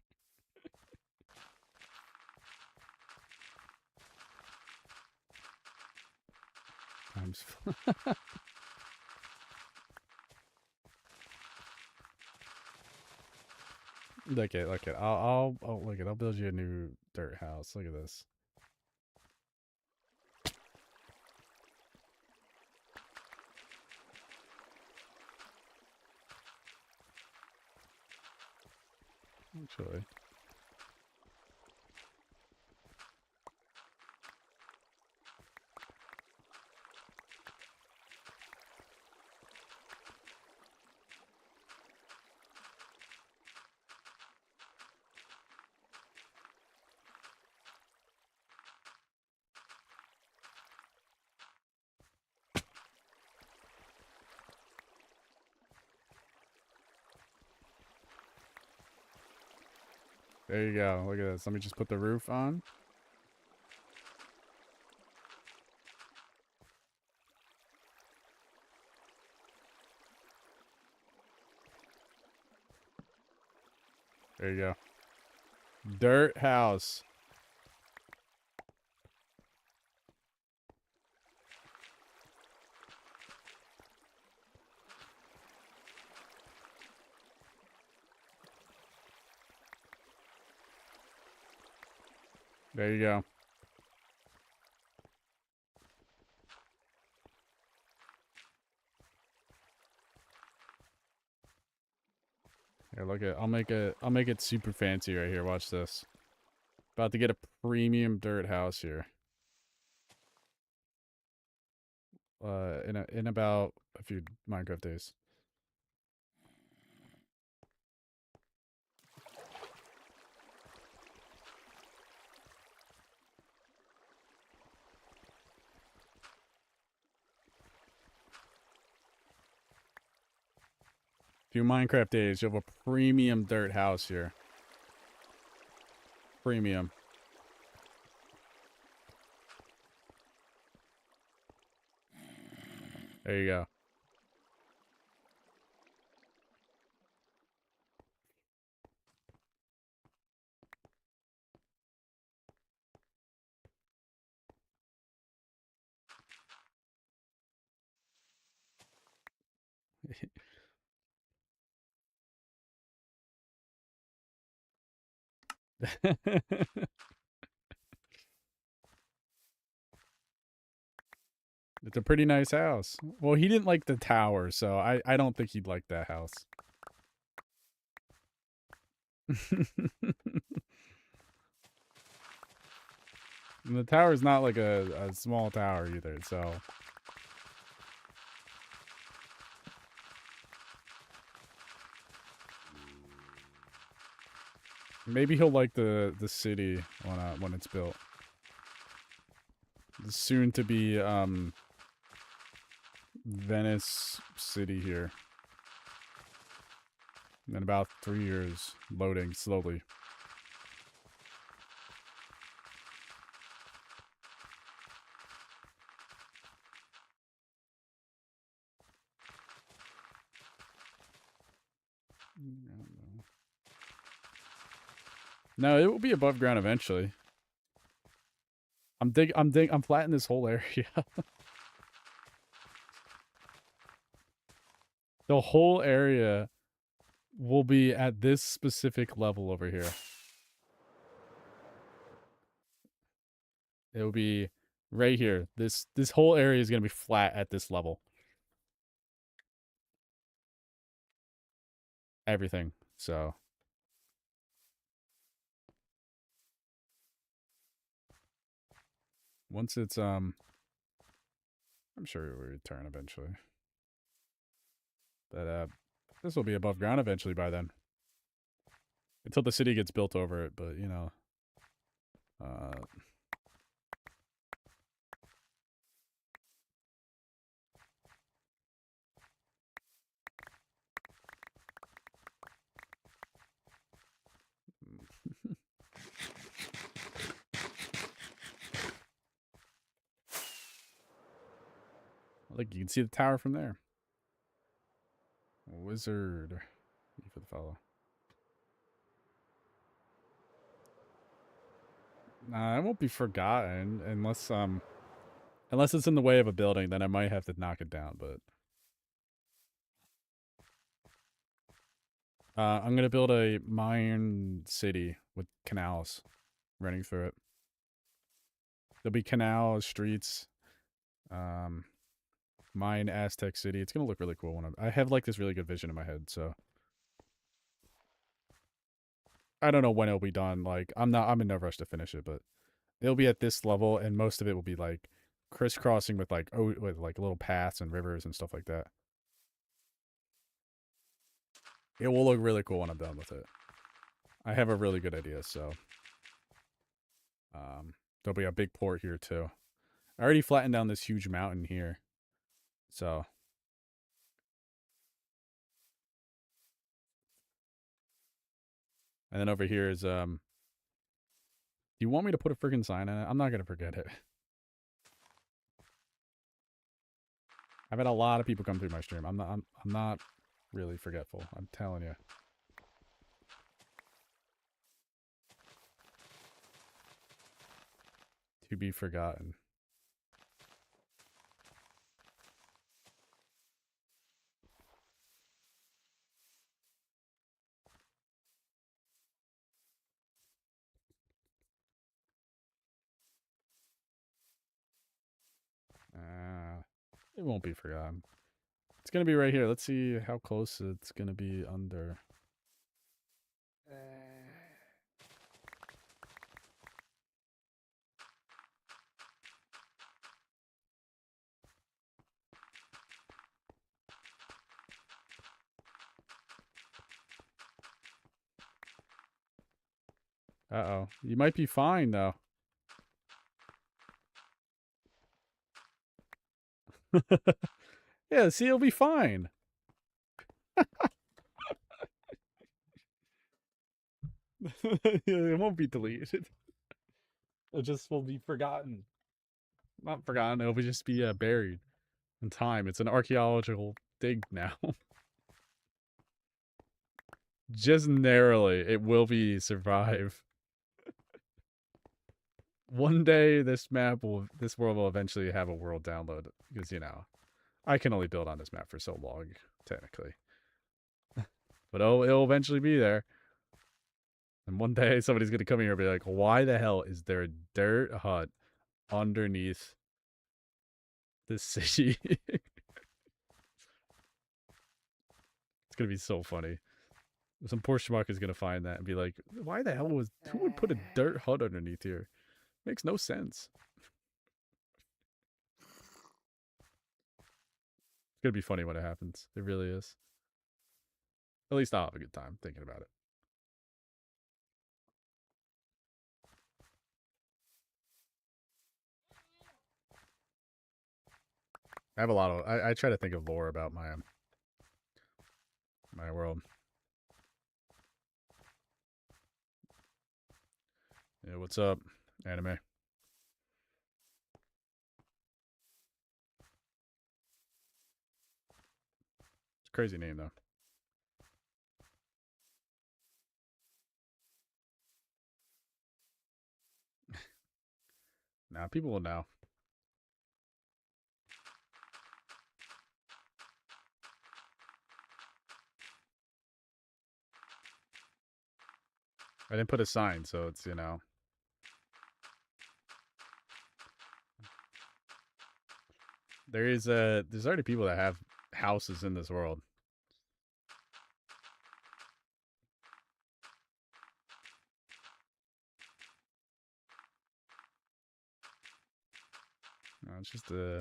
Times. Look it, look it. I'll look it. I'll build you a new dirt house. Look at this. Actually. There you go. Look at this. Let me just put the roof on. There you go. Dirt house. There you go. Here, look at. I'll make it super fancy right here. Watch this. About to get a premium dirt house here. In about a few Minecraft days. Few Minecraft days, you'll have a premium dirt house here. Premium. There you go. It's a pretty nice house. Well, he didn't like the tower, so I don't think he'd like that house. And the tower's not like a small tower either, so. Maybe he'll like the city when it's built. The soon to be Venice City here. In about 3 years, loading slowly. No, it will be above ground eventually. I'm flattening this whole area. The whole area will be at this specific level over here. It will be right here. This whole area is going to be flat at this level. Everything. So once it's I'm sure it will return eventually. But this will be above ground eventually by then. Until the city gets built over it, but you know. Look, you can see the tower from there. Wizard. E for the follow. Nah, it won't be forgotten unless it's in the way of a building, then I might have to knock it down, but I'm gonna build a Mayan city with canals running through it. There'll be canals, streets, Mayan Aztec city. It's gonna look really cool when I have like this really good vision in my head, so I don't know when it'll be done. Like I'm in no rush to finish it, but it'll be at this level, and most of it will be like crisscrossing with like little paths and rivers and stuff like that. It will look really cool when I'm done with it. I have a really good idea, so there'll be a big port here too. I already flattened down this huge mountain here, so and then over here is do you want me to put a freaking sign on it? I'm not gonna forget it. I've had a lot of people come through my stream. I'm not really forgetful. I'm telling you. To be forgotten. It won't be forgotten. It's gonna be right here. Let's see how close it's gonna be under. Uh-oh. You might be fine, though. Yeah, see, it'll be fine. It won't be deleted. It just will be forgotten. Not forgotten, it'll just be buried in time. It's an archaeological dig now. Just narrowly, it will be survive. One day, this world will eventually have a world download because you know, I can only build on this map for so long, technically. But it'll eventually be there. And one day, somebody's gonna come here and be like, "Why the hell is there a dirt hut underneath this city?" It's gonna be so funny. Some poor schmuck is gonna find that and be like, "Why the hell who would put a dirt hut underneath here? Makes no sense." It's gonna be funny when it happens. It really is. At least I'll have a good time thinking about it. I have a lot of. I try to think of lore about my world. Yeah, what's up, anime? It's a crazy name though. Now people will know. I didn't put a sign, so it's, you know. There's already people that have houses in this world. It's just a.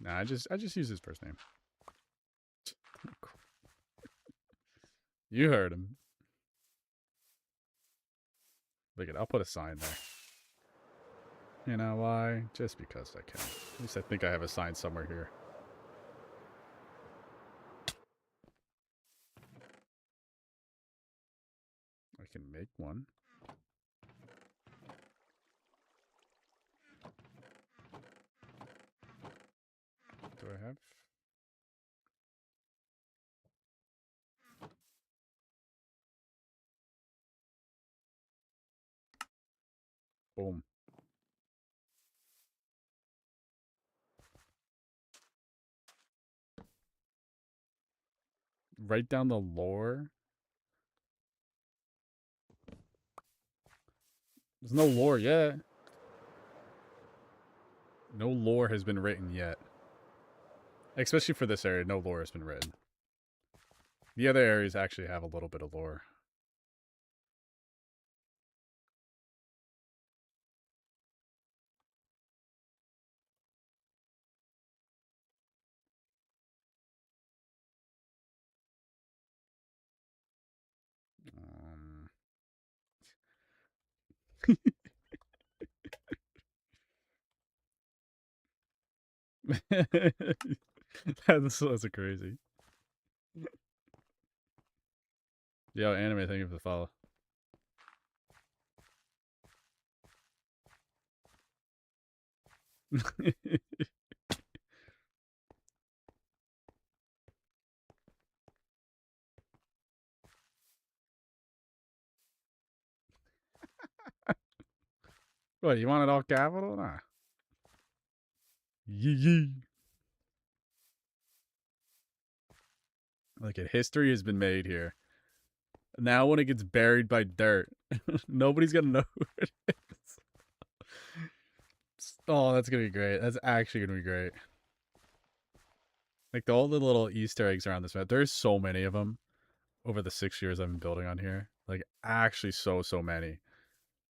Nah, I just use his first name. You heard him. Look at, I'll put a sign there. You know why? Just because I can. At least I think I have a sign somewhere here. I can make one. Do I have? Boom. Write down the lore. There's no lore yet. No lore has been written yet. Especially for this area, no lore has been written. The other areas actually have a little bit of lore. That's a crazy. Yo, anime, thank you for the follow. What, you want it all capital? Nah. Yee. Like, history has been made here. Now when it gets buried by dirt, nobody's gonna know who it is. Oh, that's gonna be great. That's actually gonna be great. Like, all the little Easter eggs around this map. There's so many of them over the 6 years I've been building on here. Like, actually so many.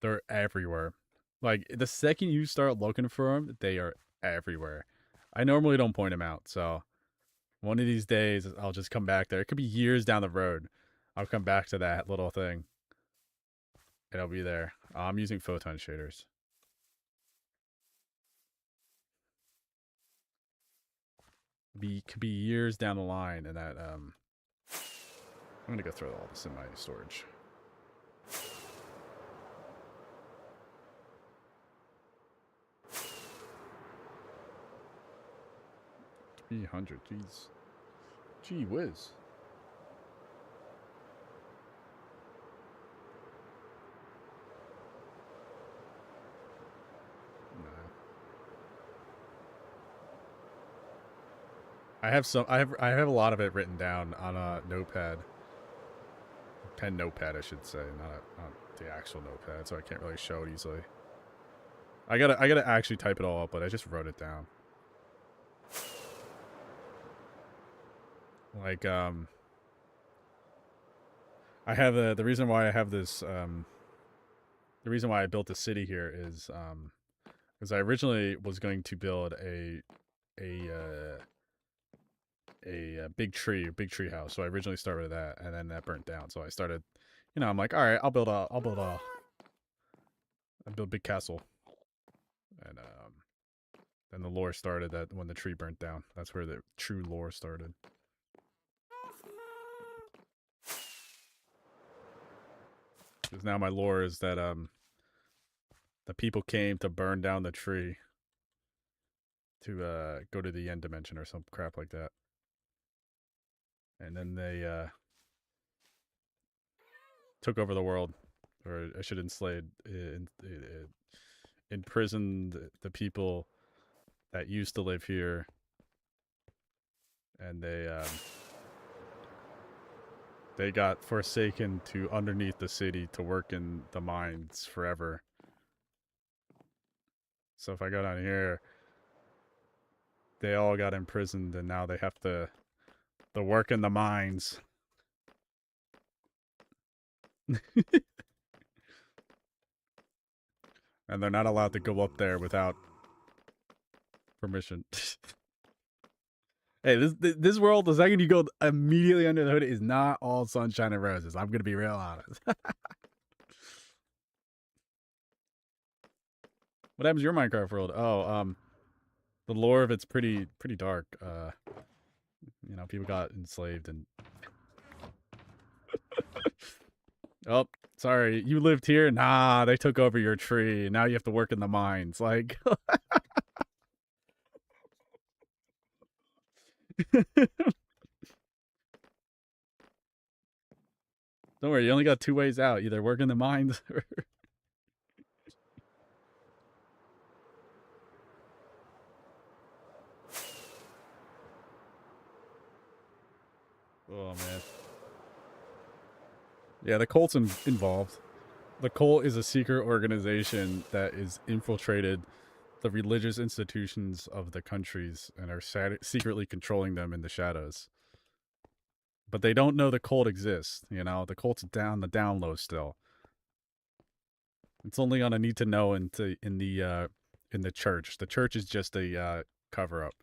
They're everywhere. Like, the second you start looking for them, they are everywhere. I normally don't point them out, so one of these days I'll just come back there. It could be years down the road. I'll come back to that little thing. It'll be there. I'm using photon shaders. Could be years down the line, and that I'm gonna go throw all this in my storage. 300, jeez. Gee whiz. I have a lot of it written down on a notepad. Pen notepad, I should say, not the actual notepad, so I can't really show it easily. I gotta actually type it all up, but I just wrote it down. Like, I have the reason why I have this, the reason why I built the city here is, because I originally was going to build a big tree house. So I originally started with that, and then that burnt down. So I started, I'm like, all right, I'll build a big castle, and then the lore started that when the tree burnt down. That's where the true lore started. Because now my lore is that the people came to burn down the tree to go to the end dimension or some crap like that. And then they took over the world, or I should enslaved, imprisoned the people that used to live here, and they got forsaken to underneath the city to work in the mines forever. So if I go down here, they all got imprisoned, and now they have to work in the mines. And they're not allowed to go up there without permission. Hey, this world, the second you go immediately under the hood, is not all sunshine and roses. I'm gonna be real honest. What happens to your Minecraft world? Oh, the lore of it's pretty dark. You know, people got enslaved and oh, sorry, you lived here? Nah, they took over your tree. Now you have to work in the mines. Like don't worry, you only got two ways out. Either work in the mines or oh man. Yeah, the cult's involved. The cult is a secret organization that is infiltrated the religious institutions of the countries and are secretly controlling them in the shadows. But they don't know the cult exists, you know? The cult's down the down low still. It's only on a need to know in the church. The church is just a cover up.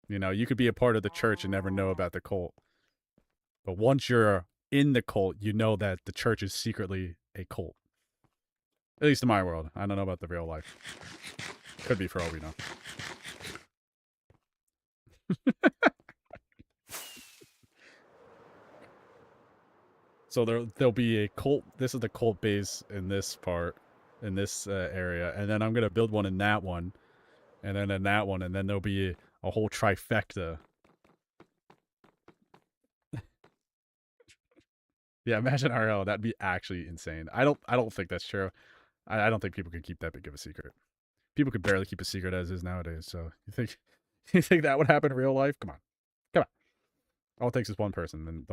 You know, you could be a part of the church and never know about the cult. But once you're in the cult, you know that the church is secretly a cult. At least in my world. I don't know about the real life. Could be for all we know. So there'll be a cult. This is the cult base in this part, in this area, and then I'm gonna build one in that one, and then in that one, and then there'll be a whole trifecta. Yeah, imagine RL. That'd be actually insane. I don't think that's true. I don't think people could keep that big of a secret. People could barely keep a secret as is nowadays. So you think you think that would happen in real life? Come on, come on. All it takes is one person, and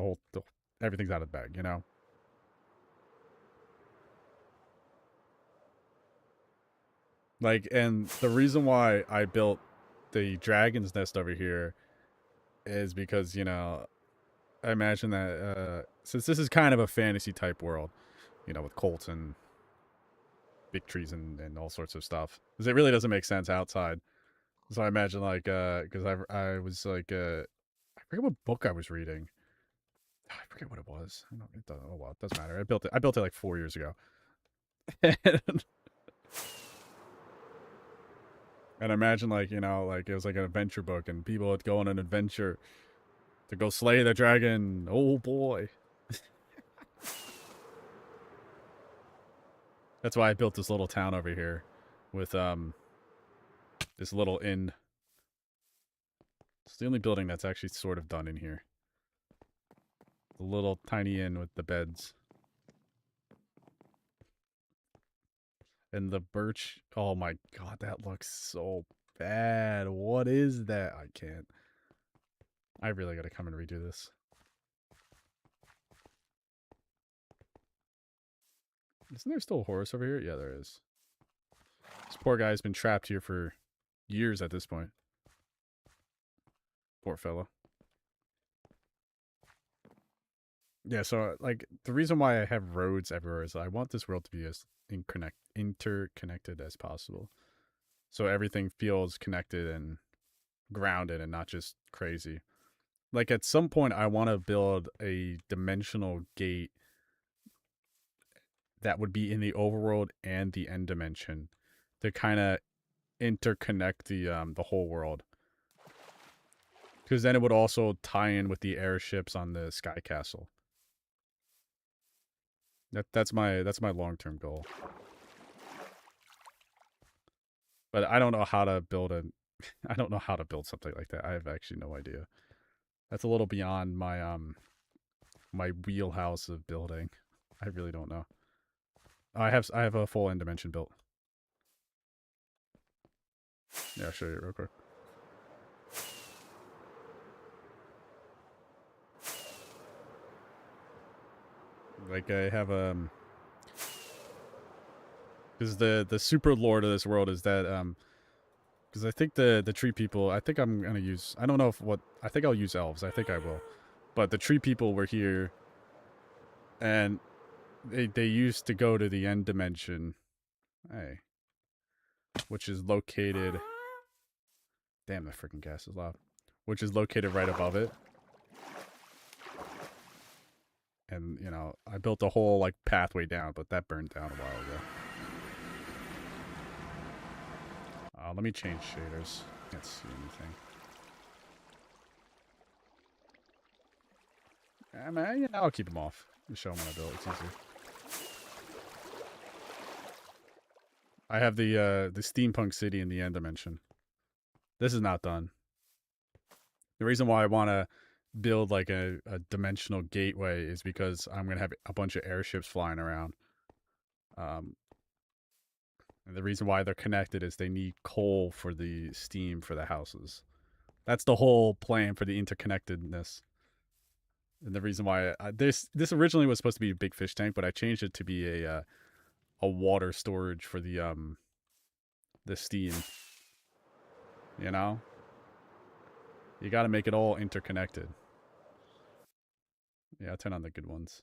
everything's out of the bag. You know. Like, and the reason why I built the dragon's nest over here is because, you know, I imagine that since this is kind of a fantasy type world, you know, with colts and big trees and all sorts of stuff, because it really doesn't make sense outside. So I imagine like, because I was like, I forget what book I was reading. I forget what it was. I don't, it doesn't, oh well, it doesn't matter. I built it like 4 years ago. And imagine like, you know, like it was like an adventure book and people would go on an adventure to go slay the dragon. Oh boy. That's why I built this little town over here with this little inn. It's the only building that's actually sort of done in here. The little tiny inn with the beds. And the birch. Oh my god, that looks so bad. What is that? I can't. I really gotta come and redo this. Isn't there still a horse over here? Yeah, there is. This poor guy's been trapped here for years at this point. Poor fellow. Yeah, so like the reason why I have roads everywhere is I want this world to be as interconnected as possible. So everything feels connected and grounded and not just crazy. Like at some point I want to build a dimensional gate that would be in the overworld and the end dimension to kind of interconnect the whole world. Because then it would also tie in with the airships on the Sky Castle. That's my long-term goal. But I don't know how to build I don't know how to build something like that. I have actually no idea. That's a little beyond my my wheelhouse of building. I really don't know. I have a full end dimension built. Yeah, I'll show you real quick. Like I have because the super lord of this world is that because I think the tree people, I think I'm gonna use, I don't know if what, I think I'll use elves, I think I will, but the tree people were here and they used to go to the end dimension, hey, which is located, damn, that freaking gas is loud, which is located right above it. And, you know, I built a whole, like, pathway down, but that burned down a while ago. Let me change shaders. Can't see anything. Man, yeah, I'll keep them off. Just show them what I built. It's easier. I have the steampunk city in the end dimension. This is not done. The reason why I want to build like a dimensional gateway is because I'm going to have a bunch of airships flying around. And the reason why they're connected is they need coal for the steam for the houses. That's the whole plan for the interconnectedness. And the reason why this originally was supposed to be a big fish tank, but I changed it to be a water storage for the steam. You know, you got to make it all interconnected. Yeah, I'll turn on the good ones.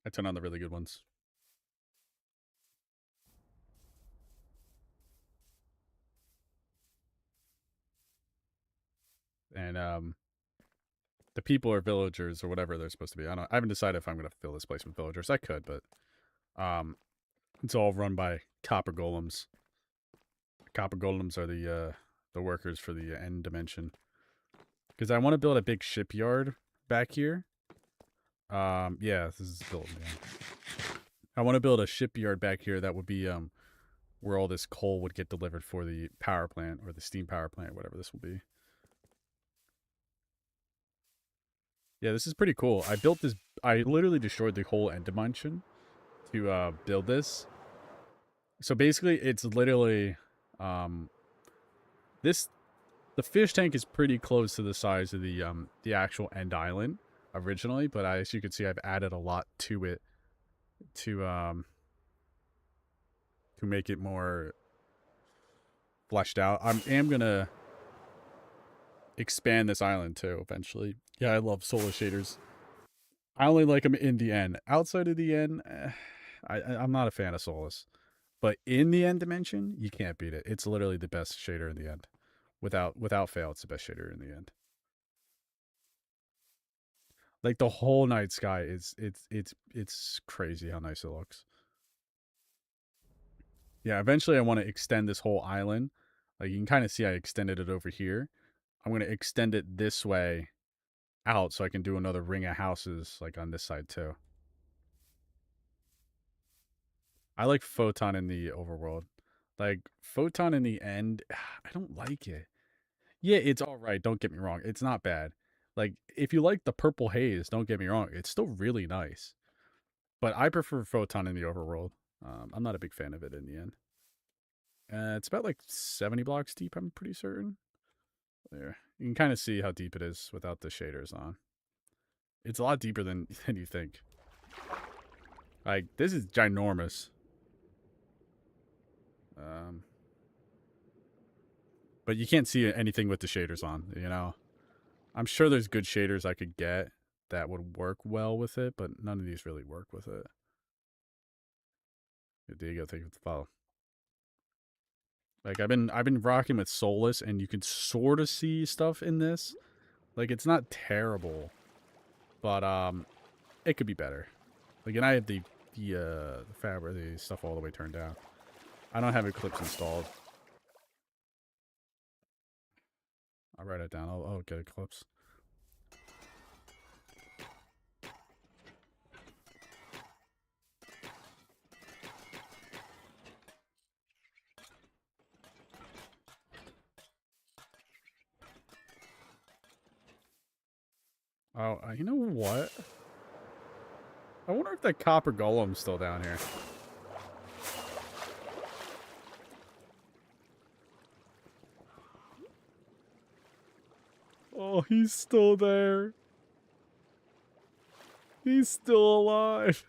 I turn on the really good ones. And the people are villagers or whatever they're supposed to be. I haven't decided if I'm gonna fill this place with villagers. I could, but it's all run by copper golems. Copper golems are the workers for the end dimension. Because I want to build a big shipyard back here. Yeah, this is built. Yeah. I want to build a shipyard back here that would be where all this coal would get delivered for the power plant or the steam power plant, whatever this will be. Yeah, this is pretty cool. I built this. I literally destroyed the whole end dimension to build this. So basically, it's literally this. The fish tank is pretty close to the size of the actual end island originally, but as you can see, I've added a lot to it to make it more fleshed out. I am gonna expand this island too eventually. Yeah, I love solar shaders. I only like them in the end. Outside of the end, I'm not a fan of Solus. But in the end dimension, you can't beat it. It's literally the best shader in the end. Without fail, it's the best shader in the end. Like the whole night sky is it's crazy how nice it looks. Yeah, eventually I want to extend this whole island. Like you can kind of see I extended it over here. I'm going to extend it this way out so I can do another ring of houses like on this side too. I like Photon in the overworld. Like Photon in the end, I don't like it. Yeah, it's all right. Don't get me wrong. It's not bad. Like if you like the purple haze, don't get me wrong. It's still really nice. But I prefer Photon in the overworld. I'm not a big fan of it in the end. It's about like 70 blocks deep, I'm pretty certain. There. You can kind of see how deep it is without the shaders on. It's a lot deeper than you think. Like, this is ginormous. But you can't see anything with the shaders on, you know? I'm sure there's good shaders I could get that would work well with it, but none of these really work with it. There you go, thank you for the follow. Like I've been rocking with Solus, and you can sort of see stuff in this. Like it's not terrible, but it could be better. Like, and I have the fabric, the stuff all the way turned down. I don't have Eclipse installed. I'll write it down. I'll get Eclipse. Oh, you know what? I wonder if that copper golem's still down here. Oh, he's still there. He's still alive.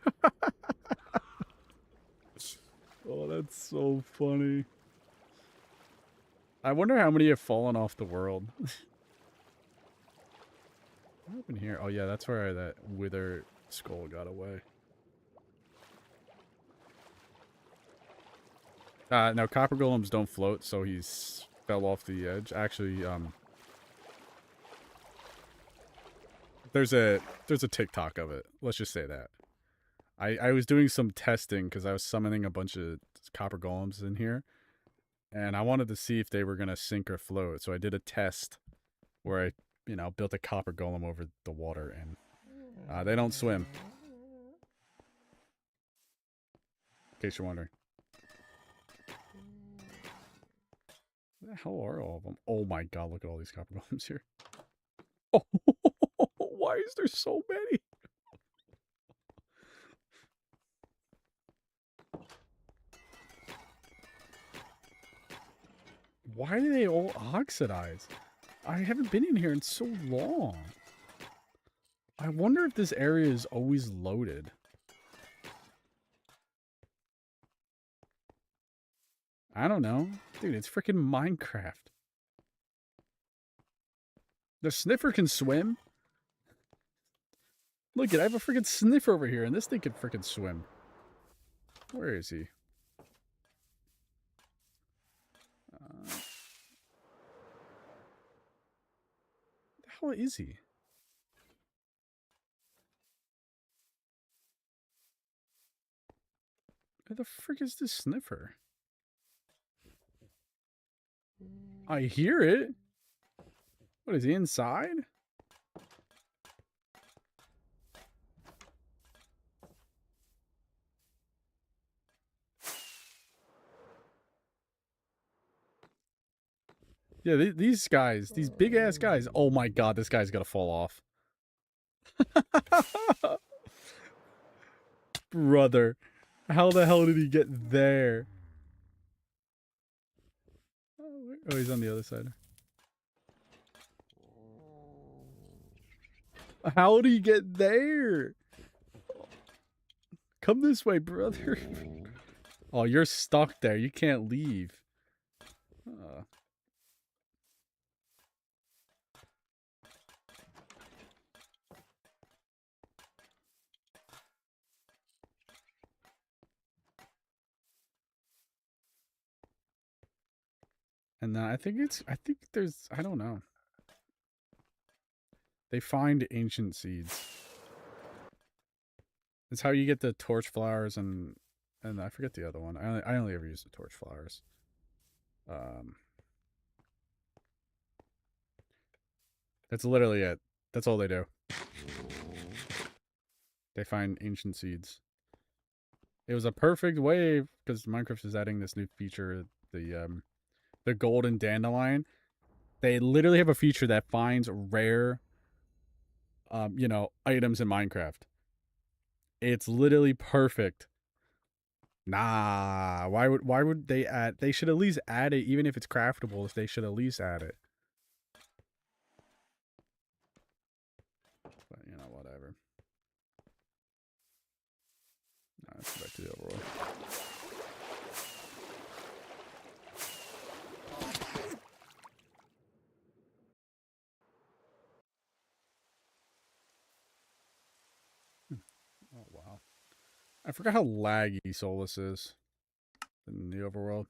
Oh, that's so funny. I wonder how many have fallen off the world. What happened here? Oh, yeah, that's where that wither skull got away. No, copper golems don't float, so he's fell off the edge. Actually, there's a TikTok of it. Let's just say that. I was doing some testing because I was summoning a bunch of copper golems in here, and I wanted to see if they were gonna sink or float. So I did a test where I, built a copper golem over the water, and they don't swim. In case you're wondering. Where the hell are all of them? Oh my god, look at all these copper golems here. Oh, why is there so many? Why do they all oxidize? I haven't been in here in so long. I wonder if this area is always loaded. I don't know. Dude, it's freaking Minecraft. The sniffer can swim? Look, I have a freaking sniffer over here, and this thing can freaking swim. Where is he? The hell is he? Where the frick is this sniffer? I hear it. What is he inside? Yeah, these guys, these big ass guys. Oh my god, this guy's gonna fall off. Brother, how the hell did he get there? Oh, he's on the other side. How did he get there? Come this way, brother. Oh, you're stuck there. You can't leave. And I think there's, I don't know. They find ancient seeds. It's how you get the torch flowers and I forget the other one. I only ever use the torch flowers. That's literally it. That's all they do. They find ancient seeds. It was a perfect way because Minecraft is adding this new feature, the golden dandelion. They literally have a feature that finds rare, items in Minecraft. It's literally perfect. Nah, why would they add? They should at least add it, even if it's craftable. If they should at least add it. But whatever. Nah, let's go back to the overworld. Oh wow, I forgot how laggy Solus is in the overworld.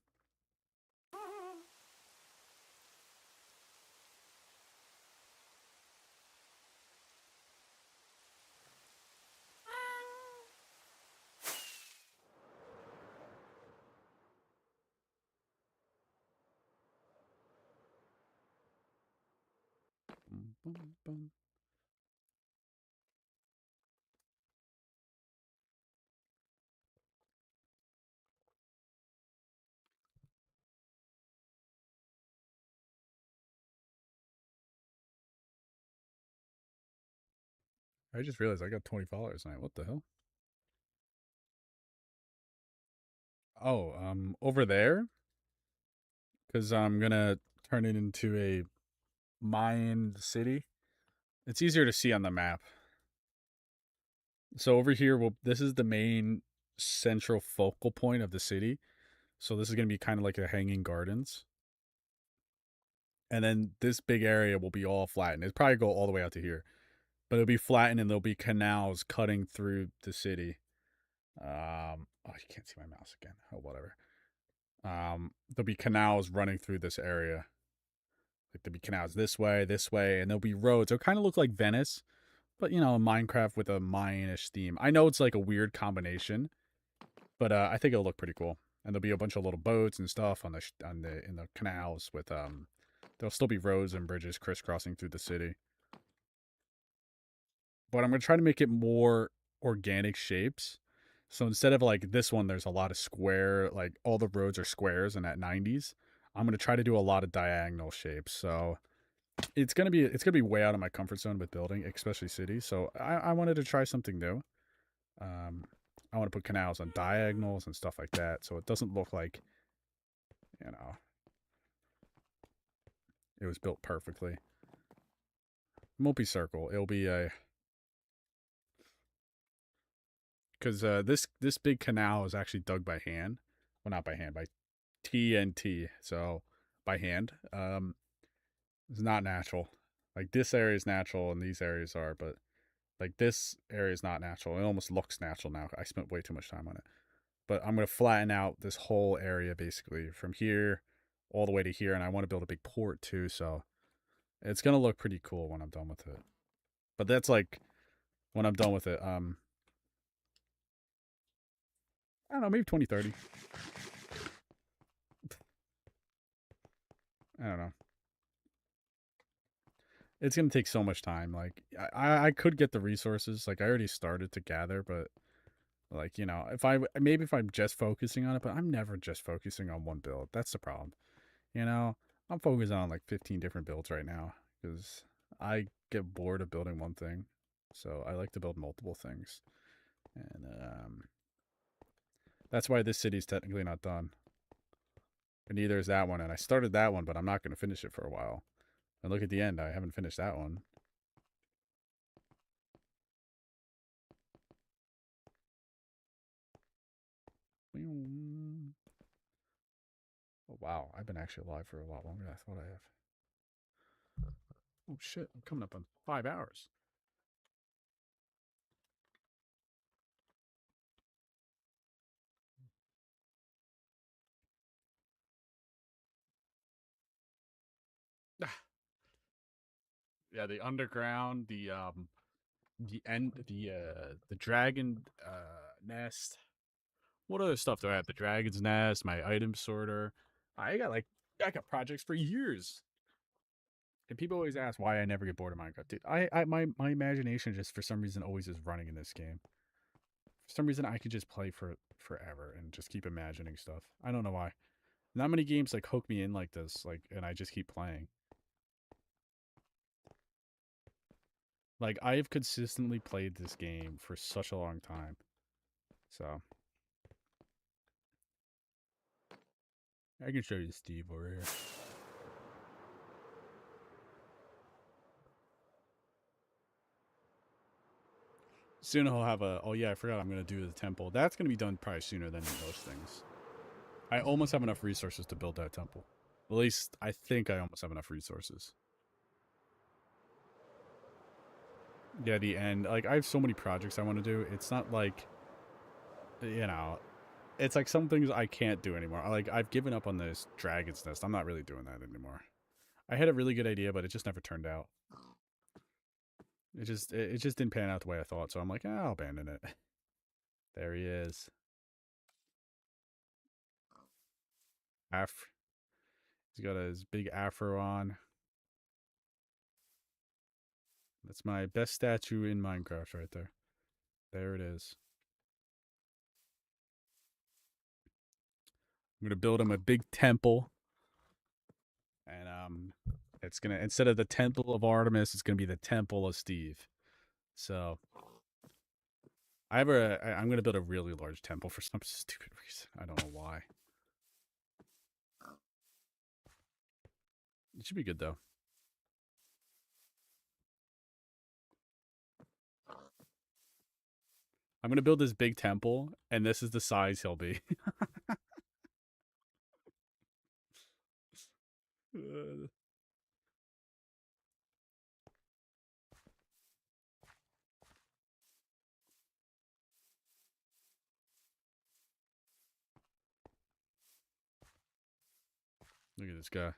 Bum, bum, bum. I just realized I got 20 followers tonight. What the hell? Oh, over there, because I'm gonna turn it into a Mayan city. It's easier to see on the map. So over here, this is the main central focal point of the city. So this is gonna be kind of like a hanging gardens, and then this big area will be all flattened. It'll probably go all the way out to here, but it'll be flattened, and there'll be canals cutting through the city. Oh, you can't see my mouse again. Oh, whatever. There'll be canals running through this area. Like there'll be canals this way, and there'll be roads. It'll kind of look like Venice, but you know, Minecraft with a Mayanish theme. I know it's like a weird combination, but I think it'll look pretty cool. And there'll be a bunch of little boats and stuff on the in the canals with There'll still be roads and bridges crisscrossing through the city. But I'm gonna try to make it more organic shapes. So instead of like this one, there's a lot of square, like all the roads are squares and at 90s. I'm gonna try to do a lot of diagonal shapes. So it's gonna be way out of my comfort zone with building, especially cities. So I wanted to try something new. Um, I want to put canals on diagonals and stuff like that, so it doesn't look like, you know, it was built perfectly. It won't be circle. It'll be a because this big canal is actually dug by hand. Well, not by hand, by TNT. So by hand. It's not natural. Like this area is natural and these areas are, but like this area is not natural. It almost looks natural now. I spent way too much time on it. But I'm gonna flatten out this whole area basically from here all the way to here, and I want to build a big port too. So it's gonna look pretty cool when I'm done with it. But that's like when I'm done with it. I don't know, maybe 2030. I don't know. It's gonna take so much time. Like I could get the resources. Like I already started to gather, but like you know, if I'm just focusing on it, but I'm never just focusing on one build. That's the problem. You know, I'm focused on like 15 different builds right now because I get bored of building one thing. So I like to build multiple things, and that's why this city's technically not done. And neither is that one. And I started that one, but I'm not going to finish it for a while. And look at the end. I haven't finished that one. Oh, wow. I've been actually alive for a lot longer than I thought I have. Oh, shit. I'm coming up on 5 hours. Yeah, the underground, the dragon nest. What other stuff do I have? The dragon's nest, my item sorter. I got projects for years. And people always ask why I never get bored of Minecraft. Dude, my imagination just for some reason always is running in this game. For some reason I could just play for forever and just keep imagining stuff. I don't know why. Not many games like hook me in like this, like and I just keep playing. Like I've consistently played this game for such a long time. So I can show you Steve over here. Soon he'll have a. Oh yeah, I forgot. I'm gonna do the temple. That's gonna be done probably sooner than most things. I almost have enough resources to build that temple. At least I think I almost have enough resources. Yeah, the end. Like I have so many projects I want to do. It's not like, you know, it's like some things I can't do anymore. Like I've given up on this dragon's nest. I'm not really doing that anymore. I had a really good idea, but it just never turned out. It just didn't pan out the way I thought. So I'm like, I'll abandon it. There he is. He's got his big afro on. That's my best statue in Minecraft right there. There it is. I'm gonna build him a big temple, and it's gonna instead of the Temple of Artemis, it's gonna be the Temple of Steve. So I'm gonna build a really large temple for some stupid reason. I don't know why. It should be good though. I'm gonna build this big temple, and this is the size he'll be. Look at this guy.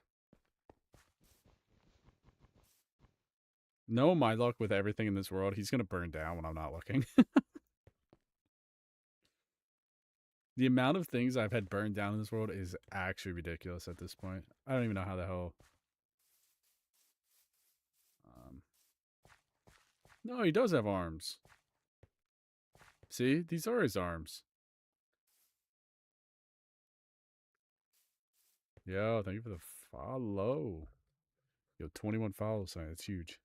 No, my luck with everything in this world, he's gonna burn down when I'm not looking. The amount of things I've had burned down in this world is actually ridiculous at this point. I don't even know how the hell. No, he does have arms. See, these are his arms. Yo, thank you for the follow. Yo, 21 follows. That's huge.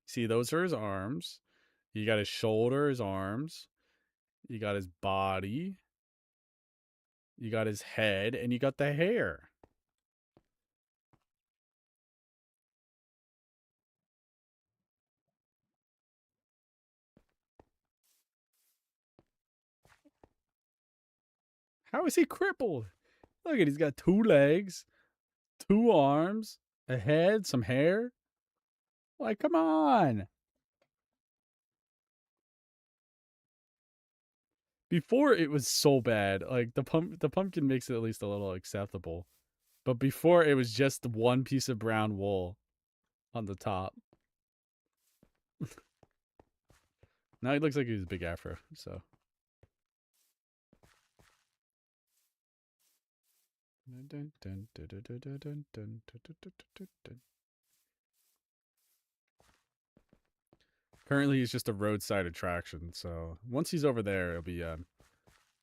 See, those are his arms. You got his shoulder, his arms. You got his body. You got his head, and you got the hair. How is he crippled? Look at, he's got 2 legs, 2 arms, a head, some hair. Like, come on. Before it was so bad. Like the pumpkin makes it at least a little acceptable. But before it was just one piece of brown wool on the top. Now he looks like he's a big afro, so. Currently, he's just a roadside attraction. So once he's over there, it'll be a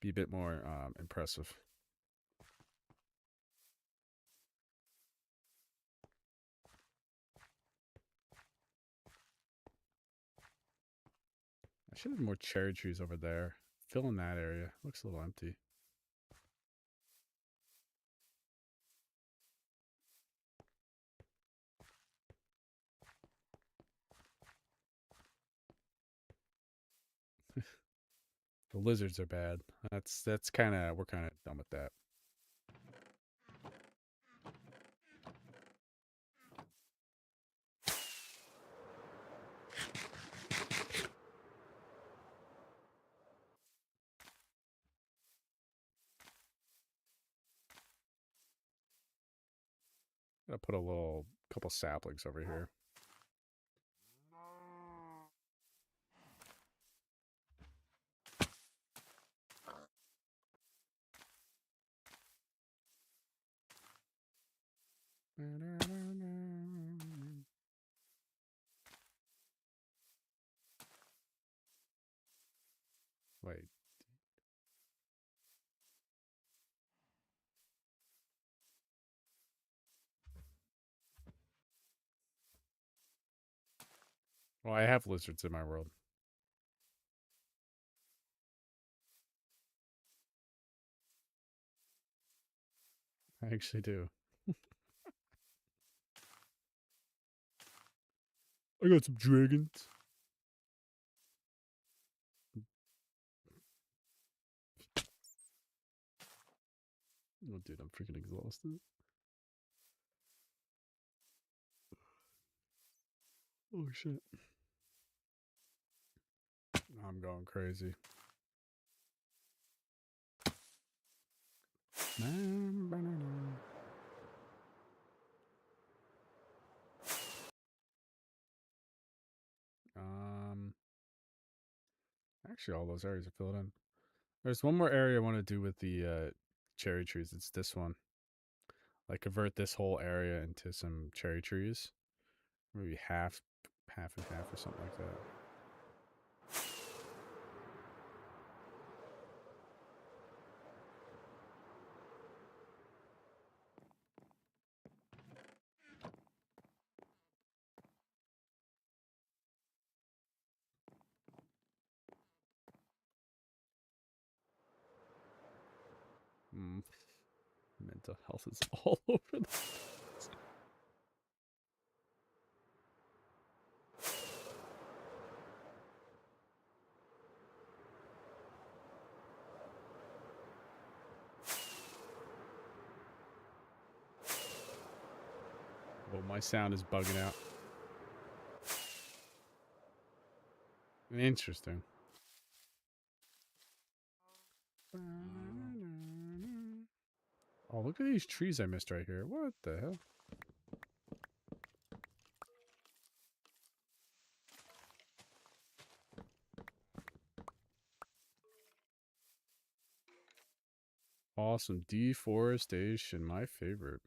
bit more impressive. I should have more cherry trees over there. Fill in that area. Looks a little empty. The lizards are bad. That's kind of, we're kind of done with that. Gotta put a little couple saplings over here. Wait. Well, I have lizards in my world. I actually do. I got some dragons. Oh, dude, I'm freaking exhausted. Oh, shit. I'm going crazy. Actually, all those areas are filled in. There's one more area I want to do with the cherry trees. It's this one. Like, convert this whole area into some cherry trees. Maybe half and half or something like that. mental health is all over the place. Well, my sound is bugging out. Interesting. Oh, look at these trees I missed right here. What the hell? Awesome. Deforestation, my favorite.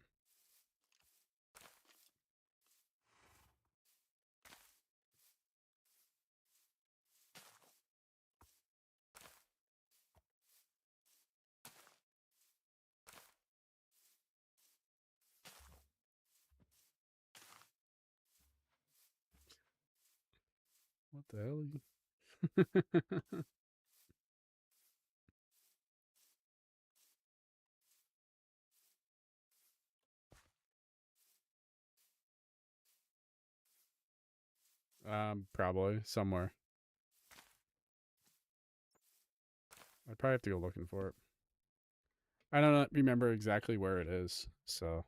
What the hell? Probably somewhere. I'd probably have to go looking for it. I don't remember exactly where it is, so.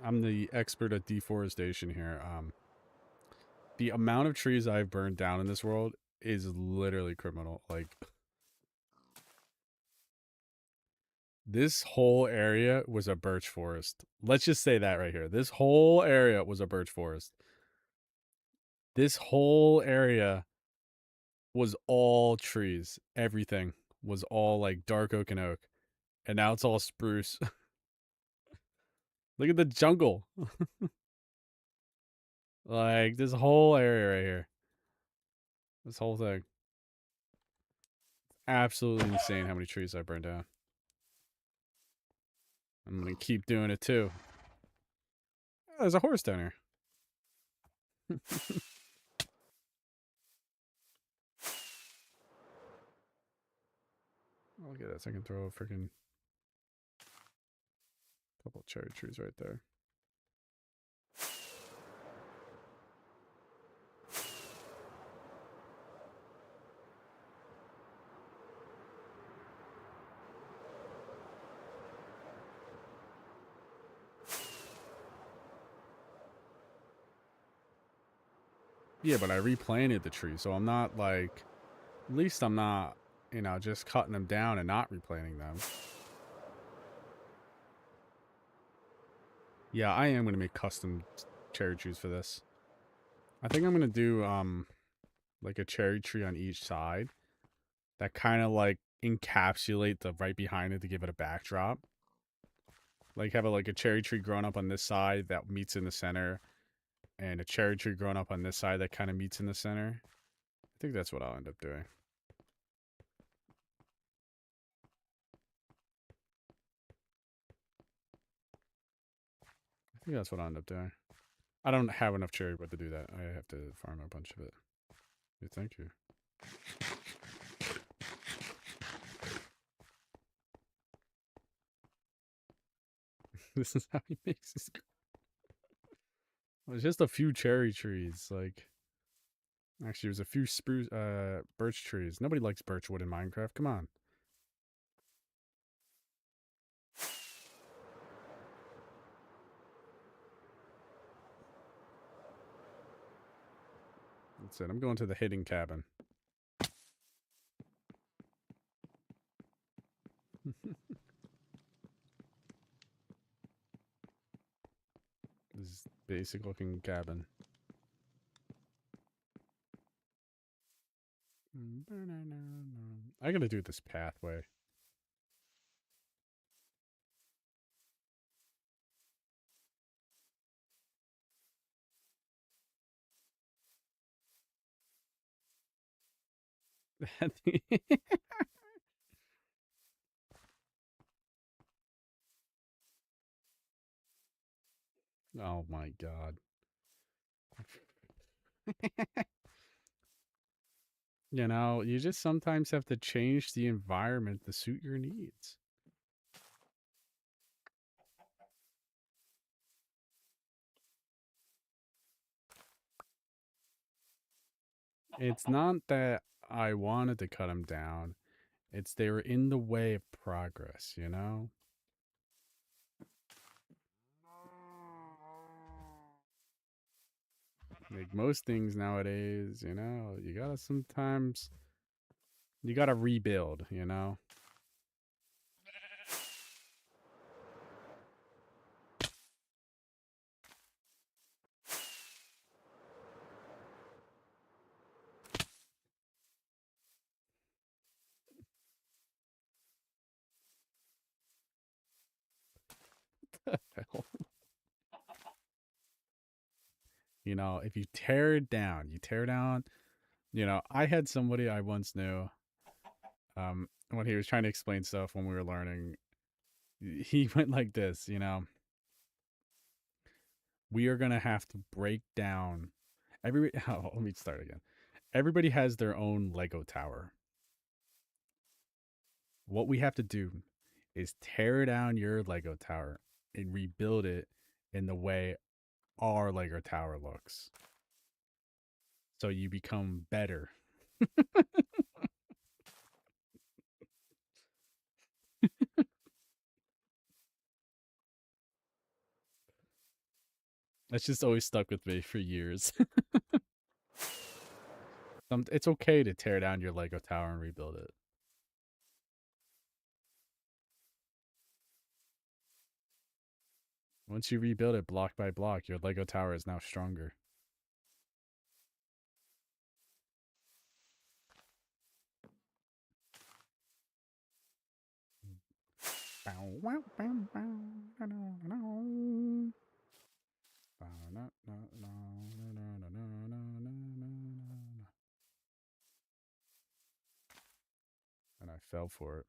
I'm the expert at deforestation here. The amount of trees I've burned down in this world is literally criminal. Like, this whole area was a birch forest. Let's just say that right here. This whole area was a birch forest. This whole area was all trees. Everything was all like dark oak and oak. And now it's all spruce. Look at the jungle. Like, this whole area right here. This whole thing. Absolutely insane how many trees I burned down. I'm gonna keep doing it too. Oh, there's a horse down here. I'll get that so I can throw a freaking couple cherry trees right there. Yeah, but I replanted the tree, so I'm not like, at least I'm not, you know, just cutting them down and not replanting them. Yeah, I am going to make custom cherry trees for this. I think I'm going to do, like a cherry tree on each side that kind of like encapsulate the right behind it to give it a backdrop. Like have a cherry tree growing up on this side that meets in the center, and a cherry tree growing up on this side that kind of meets in the center. I think that's what I'll end up doing. I think that's what I'll end up doing. I don't have enough cherry wood to do that. I have to farm a bunch of it. Yeah, thank you. This is how he makes his. Well, it's just a few cherry trees. Like, actually, there's a few spruce, birch trees. Nobody likes birch wood in Minecraft. Come on. That's it. I'm going to the hidden cabin. This basic looking cabin. I gotta do this pathway. Oh my god. You know, you just sometimes have to change the environment to suit your needs. It's not that I wanted to cut them down. It's they were in the way of progress, you know? Like most things nowadays, you know, you gotta sometimes, you gotta rebuild, you know? You know, if you tear it down, you know, I had somebody I once knew, when he was trying to explain stuff when we were learning, he went like this, you know, we are going to have to break down every, oh, let me start again. Everybody has their own Lego tower. What we have to do is tear down your Lego tower and rebuild it in the way our Lego tower looks. So you become better. That's just always stuck with me for years. It's okay to tear down your Lego tower and rebuild it. Once you rebuild it block by block, your Lego tower is now stronger. And I fell for it.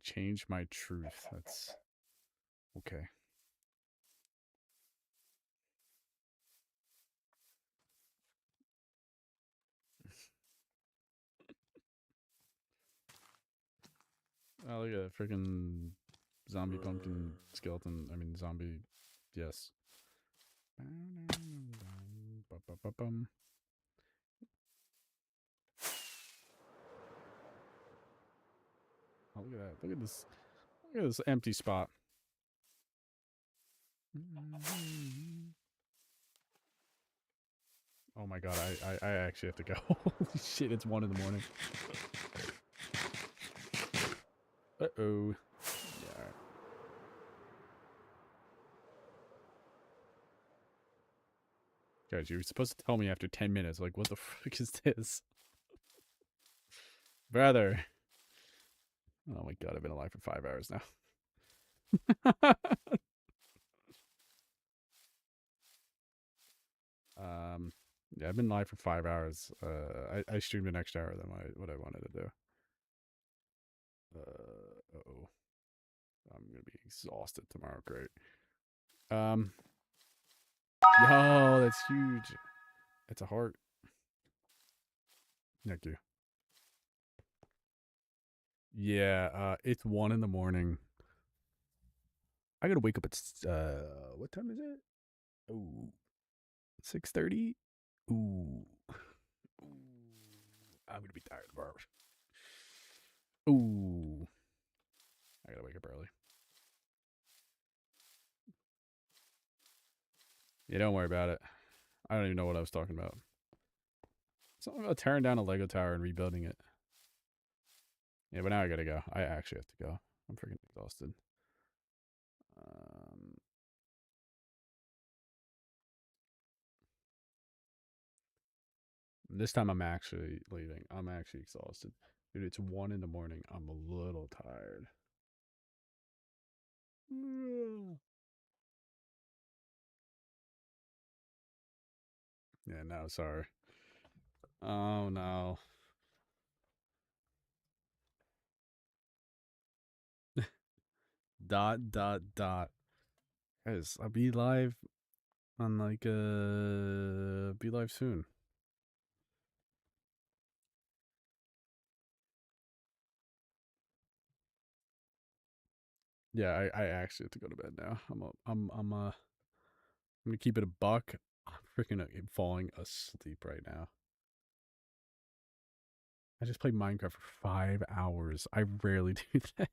Change my truth. That's okay. Oh, look at that freaking zombie pumpkin skeleton. I mean, zombie. Yes. Oh, look at that. Look at this. Look at this empty spot. Oh my god, I actually have to go. Holy shit, it's 1 in the morning. Uh-oh. Yeah. Guys, you were supposed to tell me after 10 minutes. Like, what the frick is this? Brother. Oh my god, I've been alive for 5 hours now. Yeah, I've been live for 5 hours. I streamed an extra hour than what I wanted to do. Uh-oh. I'm gonna be exhausted tomorrow. Great. Um, yo, that's huge. It's a heart. Thank you. Yeah, it's 1 in the morning. I gotta wake up at what time is it? Oh, 6:30. Ooh. Ooh. I'm gonna be tired tomorrow. Ooh. I gotta wake up early. Yeah, don't worry about it. I don't even know what I was talking about. Something about tearing down a Lego tower and rebuilding it. Yeah, but now I gotta go. I actually have to go. I'm freaking exhausted. Um, this time I'm actually leaving. I'm actually exhausted. Dude, it's 1 in the morning. I'm a little tired. Yeah, no, sorry. Oh, no. dot dot dot. Guys, I'll be live on like be live soon. Yeah, I actually have to go to bed now. I'm gonna keep it a buck. I'm freaking falling asleep right now. I just played Minecraft for 5 hours. I rarely do that.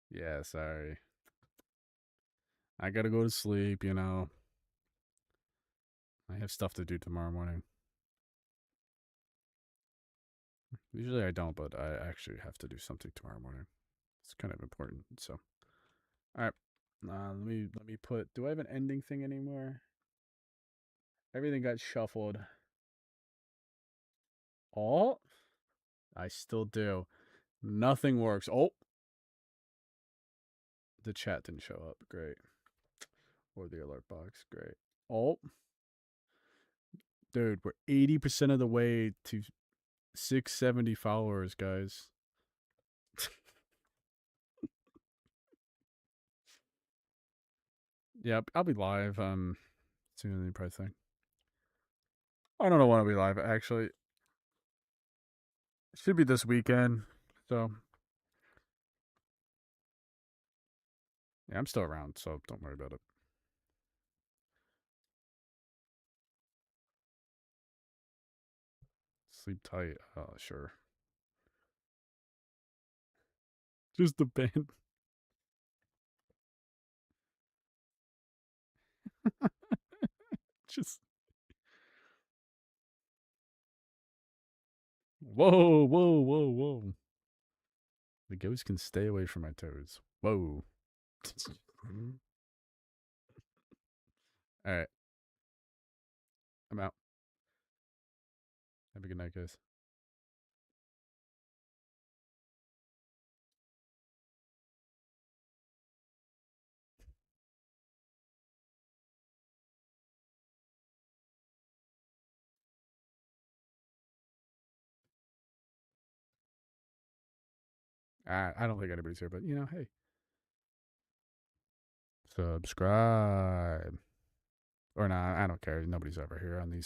Yeah, sorry. I gotta go to sleep, you know. I have stuff to do tomorrow morning. Usually I don't, but I actually have to do something tomorrow morning. It's kind of important. So, all right. Let me put. Do I have an ending thing anymore? Everything got shuffled. Oh, I still do. Nothing works. Oh, the chat didn't show up. Great. Or the alert box. Great. Oh, dude, we're 80% of the way to 670 followers, guys. Yeah, I'll be live sooner than you probably think. I don't know when I'll be live, actually. It should be this weekend. So, yeah, I'm still around, so don't worry about it. Sleep tight. Sure. Just the band. Just whoa, whoa, whoa, whoa. The ghost can stay away from my toes. Whoa. All right, I'm out. Have a good night, guys. I don't think anybody's here, but you know, hey, subscribe. Or not, I don't care. Nobody's ever here on these